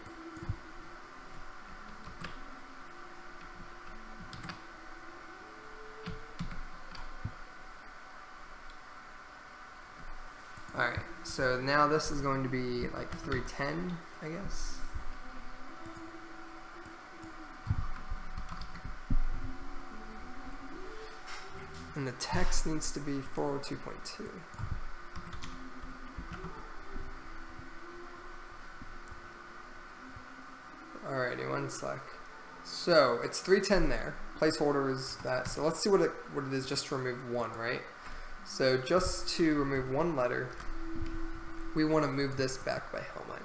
Alright, so now this is going to be like 310, I guess. And the text needs to be 402.2. Alrighty, one sec. So it's 310 there. Placeholder is that. So let's see what it is just to remove one, right? So just to remove one letter, we want to move this back by how much?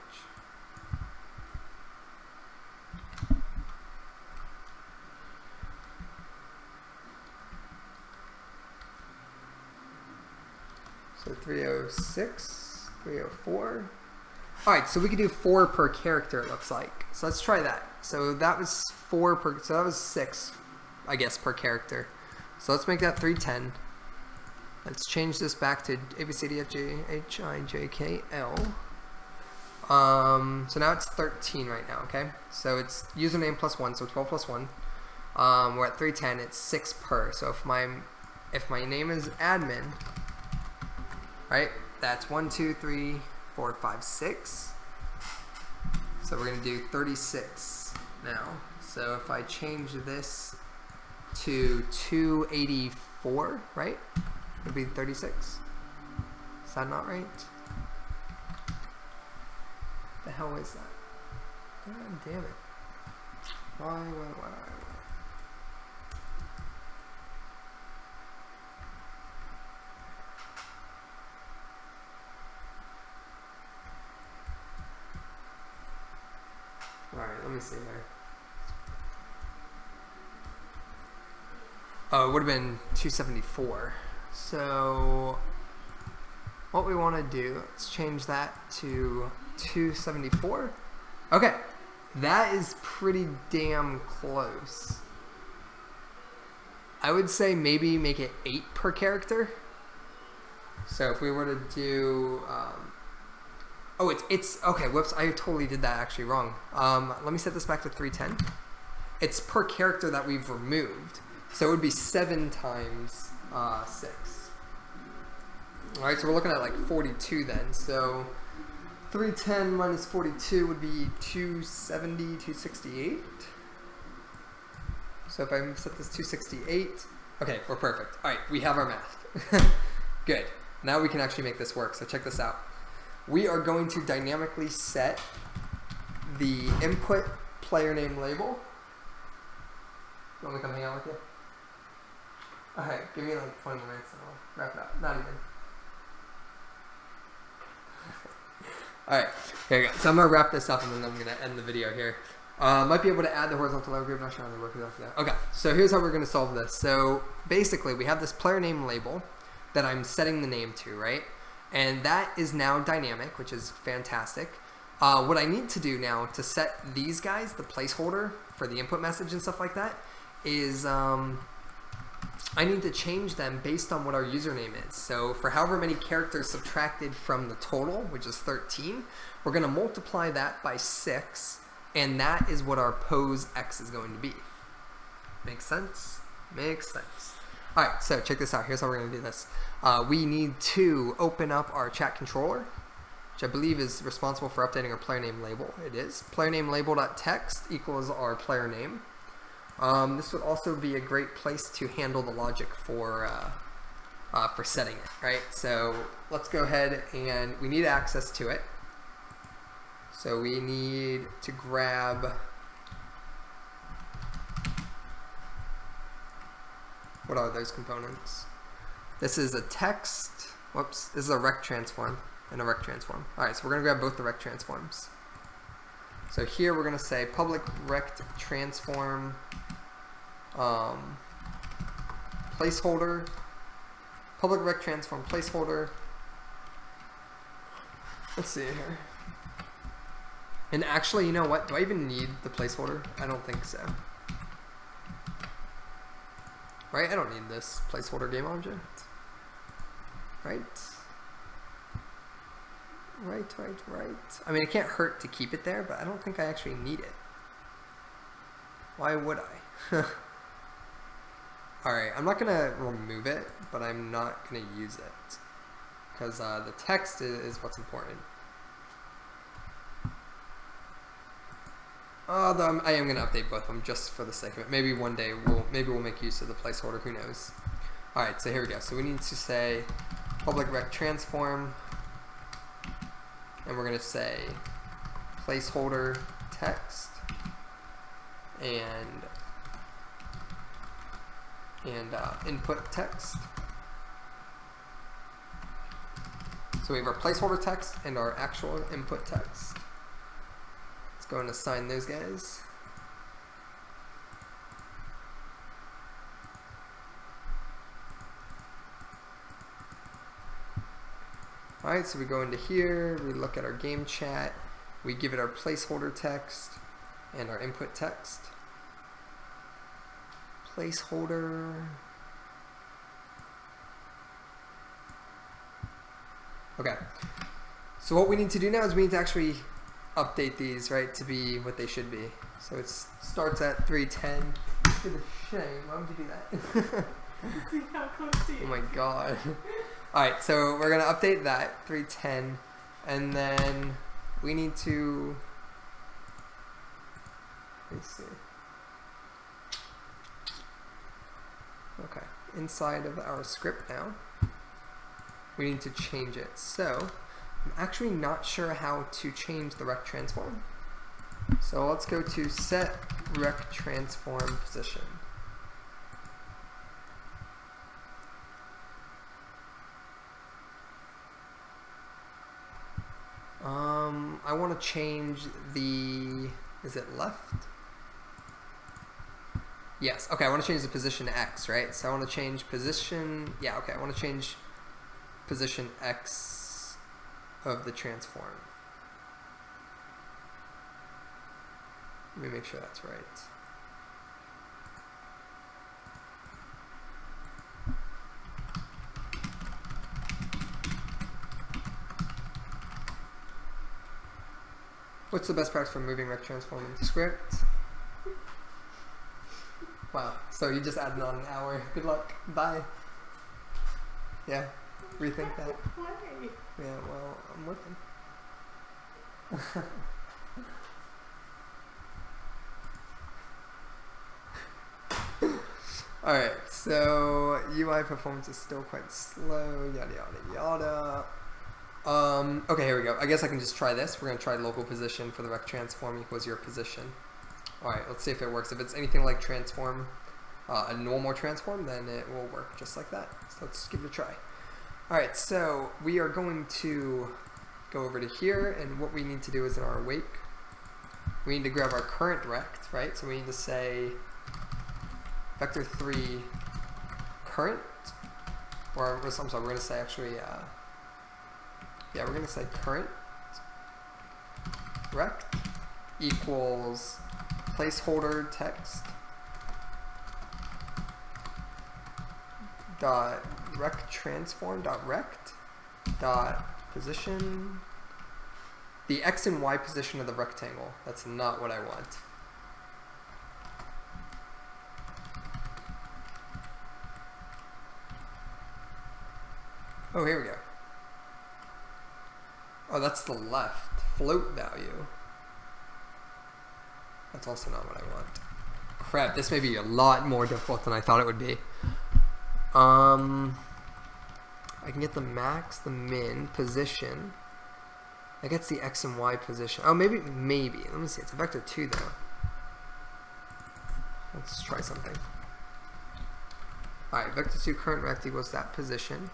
So 306, 304. Alright, so we could do 4 per character, it looks like. So let's try that. So that was 4 per, so that was 6, I guess, per character. So let's make that 310. Let's change this back to A, B, C, D, F, G, H, I, J, K, L. So now it's 13 right now, okay? So it's username plus 1, so 12 plus 1. We're at 310, it's 6 per. So if my name is admin, right, that's 1, 2, 3, 4, 5, 6. So we're going to do 36 now. So if I change this to 284, right? It would be 36. Is that not right? The hell is that? God damn it. Why? Alright, let me see here. Oh, it would have been 274. So what we want to do, let's change that to 274. Okay, that is pretty damn close. I would say maybe make it 8 per character. So if we were to do, oh, it's okay. Whoops, I totally did that actually wrong. Let me set this back to 310. It's per character that we've removed, so it would be 7 times 6. All right, so we're looking at like 42 then. So 310 minus 42 would be 270, 268. So if I set this 268, okay, we're perfect. All right, we have our math. Good. Now we can actually make this work. So check this out. We are going to dynamically set the input player name label. You want me to come hang out with you? Alright, give me like 20 minutes and I'll wrap it up. Not even. Alright, here we go. So I'm going to wrap this up and then I'm going to end the video here. Might be able to add the horizontal level group. Not sure how to work it out. Okay, so here's how we're going to solve this. So basically, we have this player name label that I'm setting the name to, right? And that is now dynamic, which is fantastic. What I need to do now to set these guys, the placeholder for the input message and stuff like that, is I need to change them based on what our username is. So for however many characters subtracted from the total, which is 13, we're going to multiply that by 6, and that is what our pose x is going to be. Makes sense? Makes sense. Alright, so check this out. Here's how we're going to do this. We need to open up our chat controller, which I believe is responsible for updating our player name label. It is. Player name label.text equals our player name. This would also be a great place to handle the logic for setting it, right? So let's go ahead and we need access to it. So we need to grab, what are those components? This is a text, whoops, this is a rect transform and a rect transform. Alright, so we're going to grab both the rect transforms. So here we're going to say public rect transform placeholder, public rect transform placeholder. Let's see here. And actually, you know what? Do I even need the placeholder? I don't think so. Right? I don't need this placeholder game object. Right? Right. I mean, it can't hurt to keep it there, but I don't think I actually need it. Why would I? Alright, I'm not going to remove it, but I'm not going to use it. Because the text is what's important. Although I am going to update both of them just for the sake of it. Maybe one day we'll make use of the placeholder. Who knows? All right, so here we go. So we need to say public rect transform, and we're going to say placeholder text and input text. So we have our placeholder text and our actual input text. Go and assign those guys. Alright, so we go into here, we look at our game chat, we give it our placeholder text and our input text. Placeholder. Okay. So what we need to do now is we need to actually update these, right, to be what they should be. So it starts at 310. It's a shame. Why would you do that? See how close to you. Oh my god. Alright, so we're going to update that, 310, and then we need to, let's see. Okay, inside of our script now, we need to change it. So I'm actually not sure how to change the rect transform. So let's go to set rect transform position. I want to change the, is it left? Yes, okay, I want to change the position to X, right? So I want to change position, yeah, okay, I want to change position X of the transform. Let me make sure that's right. What's the best practice for moving rect transform into script? Wow, so you just added on an hour. Good luck. Bye. Yeah, rethink that. Play. Yeah, well, I'm working. Alright, so UI performance is still quite slow, yada yada yada. Okay, here we go. I guess I can just try this. We're going to try local position for the rect transform equals your position. Alright, let's see if it works. If it's anything like transform, a normal transform, then it will work just like that. So let's give it a try. Alright, so we are going to go over to here, and what we need to do is in our awake, we need to grab our current rect, right? So we need to say vector3 current, or I'm sorry, we're going to say actually, yeah, we're going to say current rect equals placeholder text dot rect transform dot rect dot position, the X and Y position of the rectangle. That's not what I want. Oh, here we go. Oh, that's the left float value. That's also not what I want. Crap, this may be a lot more difficult than I thought it would be. I can get the max, the min, position. I guess the X and Y position. Oh, maybe. Let me see. It's a vector 2 though. Let's try something. Alright, vector 2 current rect equals that position.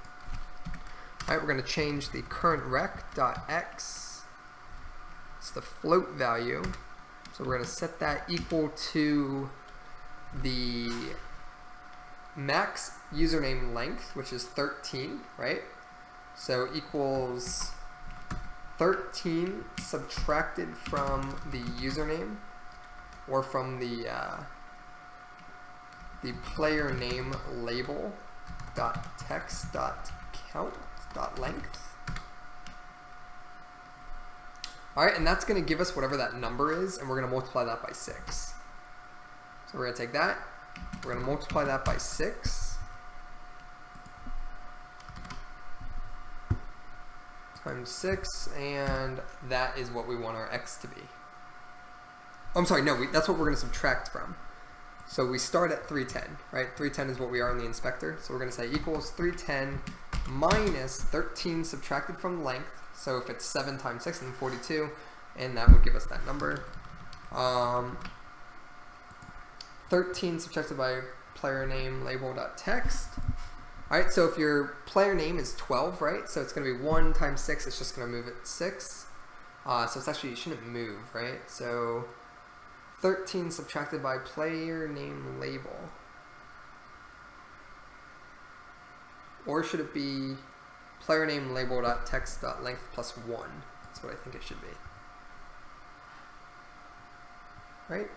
Alright, we're going to change the current rect dot X. It's the float value. So we're going to set that equal to the max username length, which is 13, right? So equals 13 subtracted from the username, or from the player name label dot text dot count dot length. Alright, and that's going to give us whatever that number is, and we're going to multiply that by 6. So we're going to take that, we're going to multiply that by 6 times 6, and that is what we want our X to be. Oh, I'm sorry, no, that's what we're going to subtract from. So we start at 310, right? 310 is what we are in the inspector, so we're going to say equals 310 minus 13 subtracted from length. So if it's 7 times 6, then 42, and that would give us that number. 13 subtracted by player name label.text. Alright, so if your player name is 12, right? So it's going to be 1 times 6, it's just going to move it 6. So it's actually, you shouldn't move, right? So 13 subtracted by player name label. Or should it be player name label.text.length plus 1? That's what I think it should be. Right?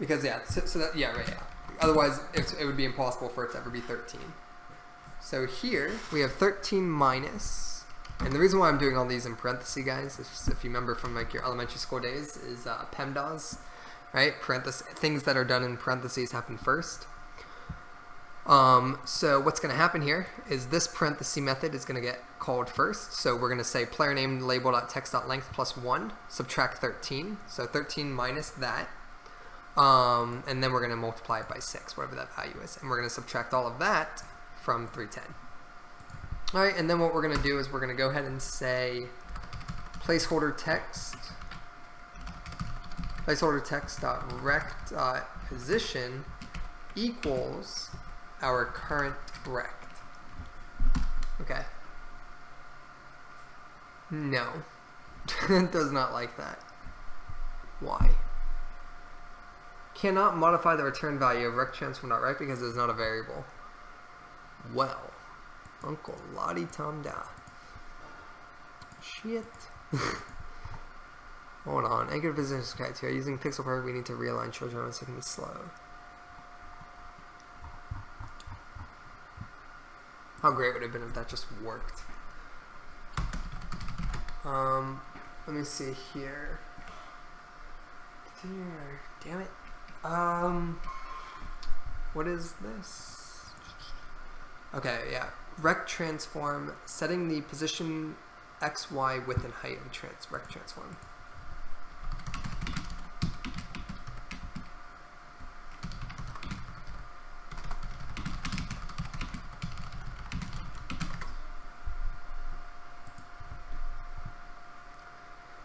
Because, yeah, so that, yeah, right, yeah. Otherwise, it would be impossible for it to ever be 13. So here, we have 13 minus, and the reason why I'm doing all these in parentheses, guys, if you remember from like your elementary school days, is PEMDAS, right? Things that are done in parentheses happen first. So what's going to happen here is this parenthesis method is going to get called first. So we're going to say player name label.text.length plus 1, subtract 13. So 13 minus that. And then we're going to multiply it by 6, whatever that value is. And we're going to subtract all of that from 310. All right, and then what we're going to do is we're going to go ahead and say placeholder text dot rect dot position equals our current rect. Okay. No, it does not like that. Why? Cannot modify the return value of rect transform.rect because it is not a variable. Well, Uncle Lottie Tom Da. Shit. Hold on. Anchor business criteria. Using pixel perfect, we need to realign children so it can be slow. How great would it have been if that just worked? Let me see here. Damn it. What is this? Okay, yeah. Rect transform, setting the position X, Y, width, and height of a rect transform.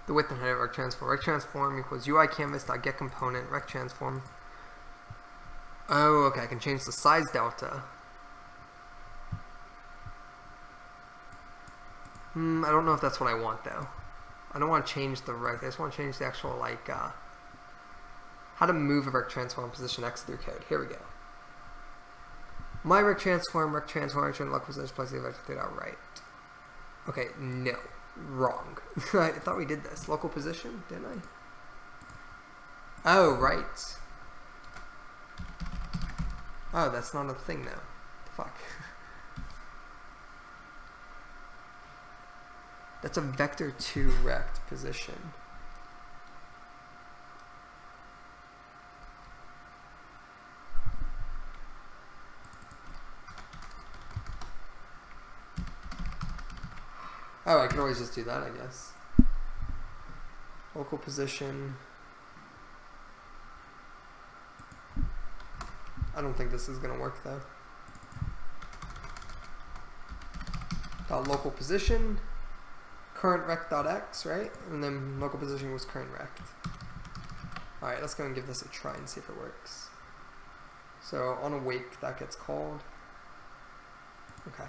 The width and height of rect transform. Rect transform equals UI canvas.get component rect transform. Oh, okay. I can change the size delta. I don't know if that's what I want though. I don't want to change the rect. I just want to change the actual like how to move a rect transform position X through code. Here we go. My rect transform lock position plus the vector theta right. Okay, no. Wrong. I thought we did this. Local position, didn't I? Oh, right. Oh, that's not a thing now. Fuck. That's a vector 2 rect position. Oh, I can always just do that, I guess. Local position. I don't think this is going to work, though. Local position, current rect.x, right? And then local position was current rect. Alright, let's go and give this a try and see if it works. So, on awake, that gets called. Okay.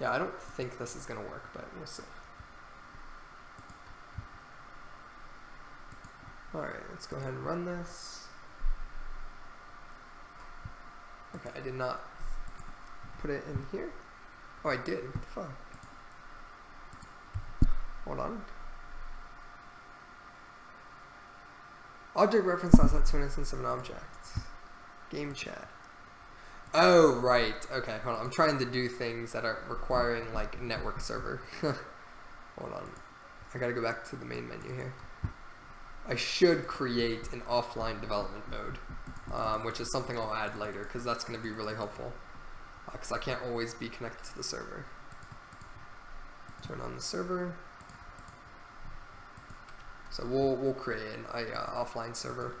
Yeah, I don't think this is going to work, but we'll see. Alright, let's go ahead and run this. Okay, I did not put it in here. Oh, I did. What the fuck? Hold on. Object reference asset to an instance of an object. Game chat. Oh, right. Okay, hold on. I'm trying to do things that are requiring, like, network server. Hold on. I gotta go back to the main menu here. I should create an offline development mode, which is something I'll add later, because that's going to be really helpful. Because I can't always be connected to the server. Turn on the server. So we'll create an offline server,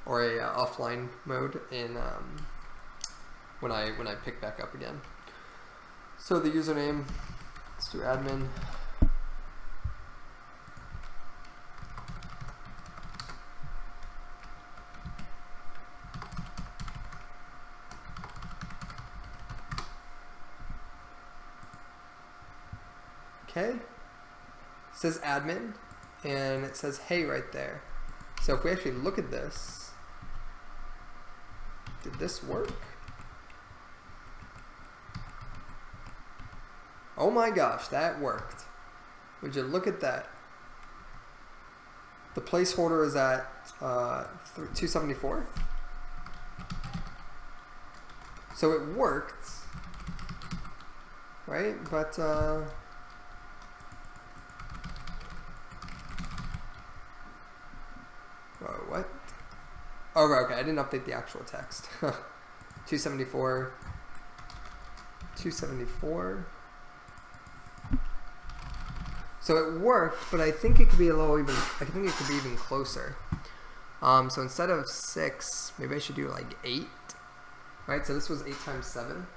or a offline mode in... when I pick back up again. So the username, let's do admin. Okay. It says admin, and it says hey right there. So if we actually look at this, did this work? Oh my gosh, that worked. Would you look at that? The placeholder is at 274. So it worked, right? But whoa, what? Oh, right, okay, I didn't update the actual text. 274. 274. So it worked, but I think it could be a little even. I think it could be even closer. So instead of 6, maybe I should do like 8. Right. So this was 8 times 7.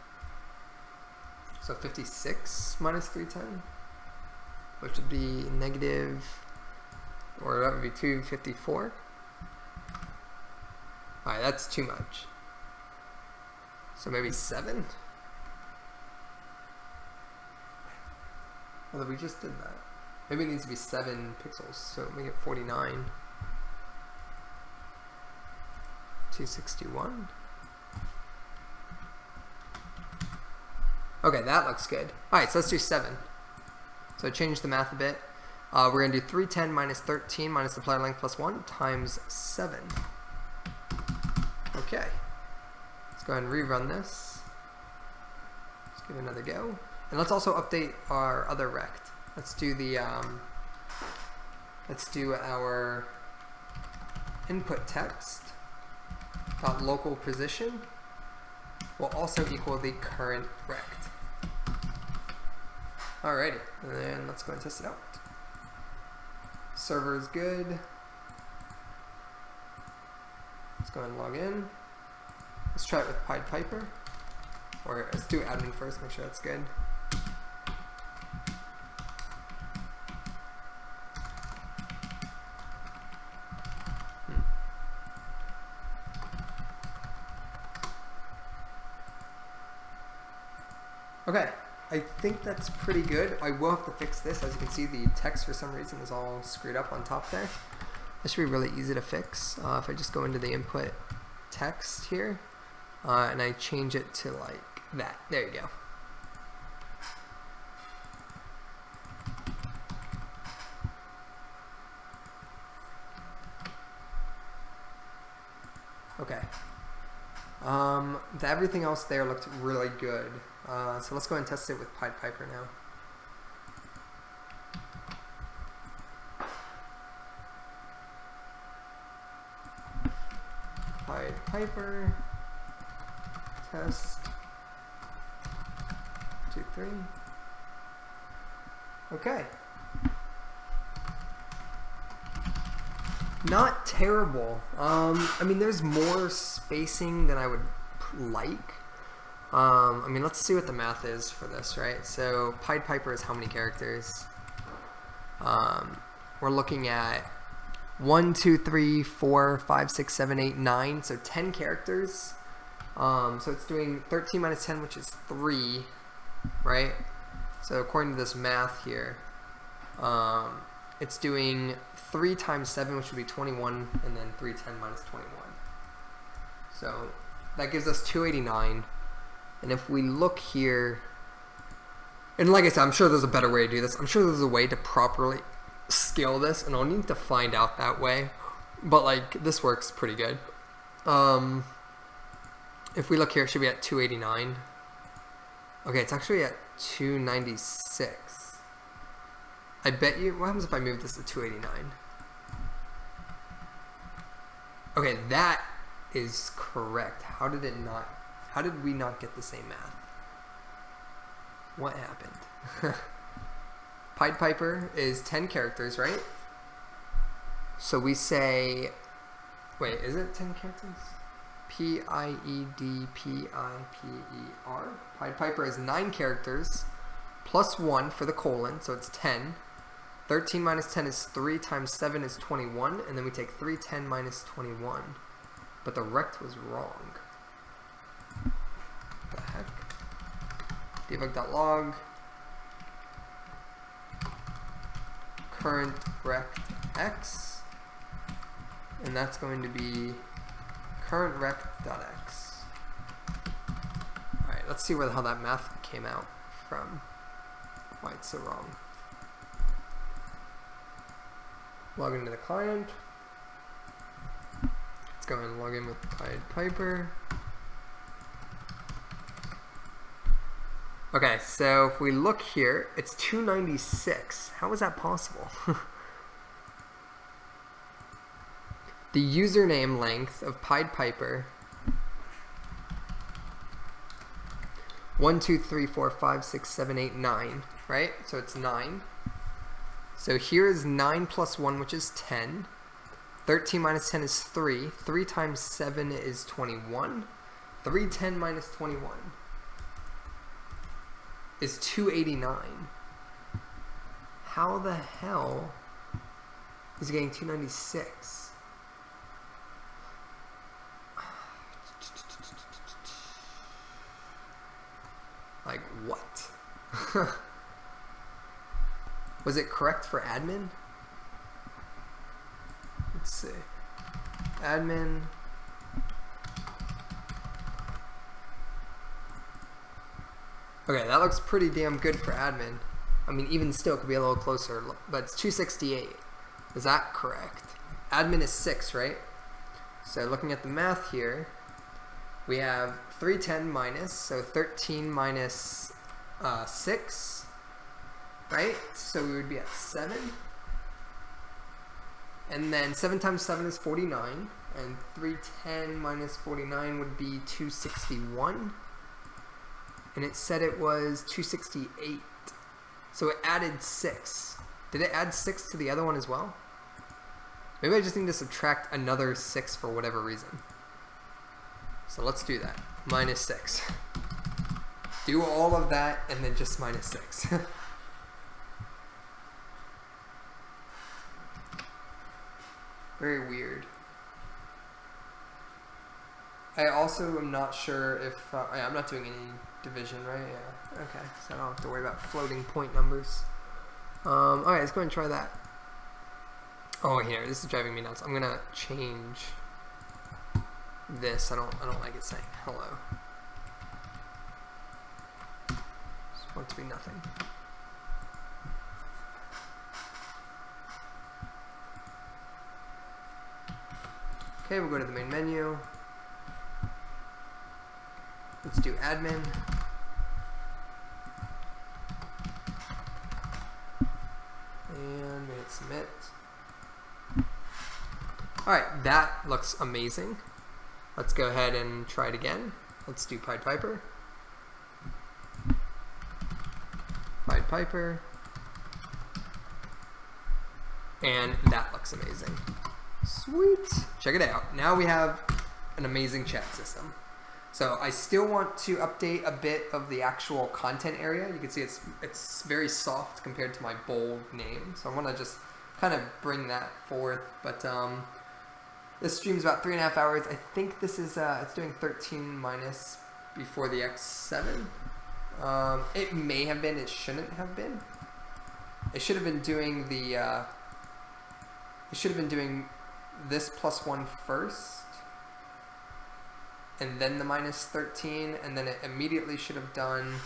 So 56 minus 310. which would be negative, or that would be 254. Alright, that's too much. So maybe 7? Although we just did that. Maybe it needs to be 7 pixels, so make it 49. 261. Okay, that looks good. Alright, so let's do 7. So change the math a bit. We're going to do 310 minus 13 minus the player length plus 1 times 7. Okay. Let's go ahead and rerun this. Let's give it another go. And let's also update our other rect. Let's do the let's do our input text dot local position will also equal the current rect. Alrighty, and then let's go and test it out. Server is good. Let's go ahead and log in. Let's try it with Pied Piper. Or let's do admin first, make sure that's good. Okay, I think that's pretty good. I will have to fix this. As you can see, the text for some reason is all screwed up on top there. This should be really easy to fix. If I just go into the input text here, and I change it to like that. There you go. Okay. Everything else there looked really good. So let's go ahead and test it with Pied Piper now. Pied Piper, test, 2, 3. Okay. Not terrible. I mean, there's more spacing than I would like. I mean, let's see what the math is for this, right? So Pied Piper is how many characters? We're looking at 1, 2, 3, 4, 5, 6, 7, 8, 9. So 10 characters. So it's doing 13 minus 10, which is 3, right? So according to this math here, it's doing 3 times 7, which would be 21, and then 310 minus 21. So that gives us 289. And if we look here, and like I said, I'm sure there's a better way to do this. I'm sure there's a way to properly scale this, and I'll need to find out that way. But like, this works pretty good. If we look here, it should be at 289. Okay, it's actually at 296. I bet you, what happens if I move this to 289? Okay, that is correct. How did we not get the same math? What happened? Pied Piper is 10 characters, right? So we say, wait, is it 10 characters? P-I-E-D-P-I-P-E-R. Pied Piper is 9 characters, plus 1 for the colon, so it's 10. 13 minus 10 is 3 times 7 is 21, and then we take 310 minus 21. But the rect was wrong. What the heck? Debug.log. Current rect x. And that's going to be current rect.x. Alright, let's see how that math came out from. Why it's so wrong. Log into the client. Let's go and log in with Pied Piper. Okay, so if we look here, it's 296. How is that possible? The username length of Pied Piper 1, 2, 3, 4, 5, 6, 7, 8, 9, right? So it's 9. So here is 9 plus 1, which is 10. 13 minus 10 is 3. 3 times 7 is 21. 310 minus 21 is 289. How the hell is he getting 296? Like what? Was it correct for admin? Let's see. Admin. Okay, that looks pretty damn good for admin. I mean, even still, it could be a little closer, but it's 268. Is that correct? Admin is 6, right? So looking at the math here, we have 310 minus, so 13 minus 6, right? So we would be at 7. And then 7 times 7 is 49, and 310 minus 49 would be 261. And it said it was 268. So it added 6. Did it add 6 to the other one as well? Maybe I just need to subtract another 6 for whatever reason. So let's do that. Minus 6. Do all of that and then just minus 6. Very weird. I also am not sure if... yeah, I'm not doing any division, right? Yeah. Okay, so I don't have to worry about floating point numbers. Alright, let's go ahead and try that. Oh, here, this is driving me nuts. I'm gonna change this. I don't like it saying hello. Just want it to be nothing. Okay, we'll go to the main menu. Let's do admin. And we hit submit. Alright, that looks amazing. Let's go ahead and try it again. Let's do Pied Piper. Pied Piper. And that looks amazing. Sweet. Check it out. Now we have an amazing chat system. So I still want to update a bit of the actual content area. You can see it's very soft compared to my bold name. So I want to just kind of bring that forth. But this stream's about 3.5 hours. I think this is it's doing 13 minus before the X7. It may have been. It shouldn't have been. It should have been doing the. It should have been doing this +1 first, and then the minus 13, and then it immediately should have done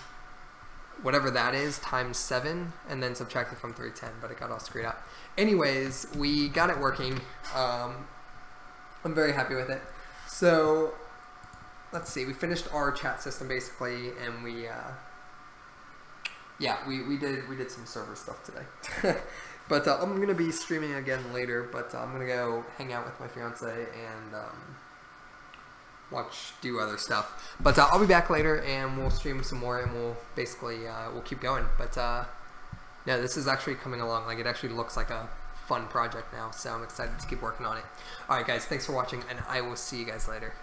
whatever that is times 7, and then subtracted from 310, but it got all screwed up. Anyways, we got it working. I'm very happy with it. So let's see, we finished our chat system basically, and we did some server stuff today. But I'm gonna be streaming again later, but I'm gonna go hang out with my fiance and do other stuff. But I'll be back later and we'll stream some more, and we'll basically we'll keep going. But no, this is actually coming along. Like, it actually looks like a fun project now, so I'm excited to keep working on it. Alright guys, thanks for watching, and I will see you guys later.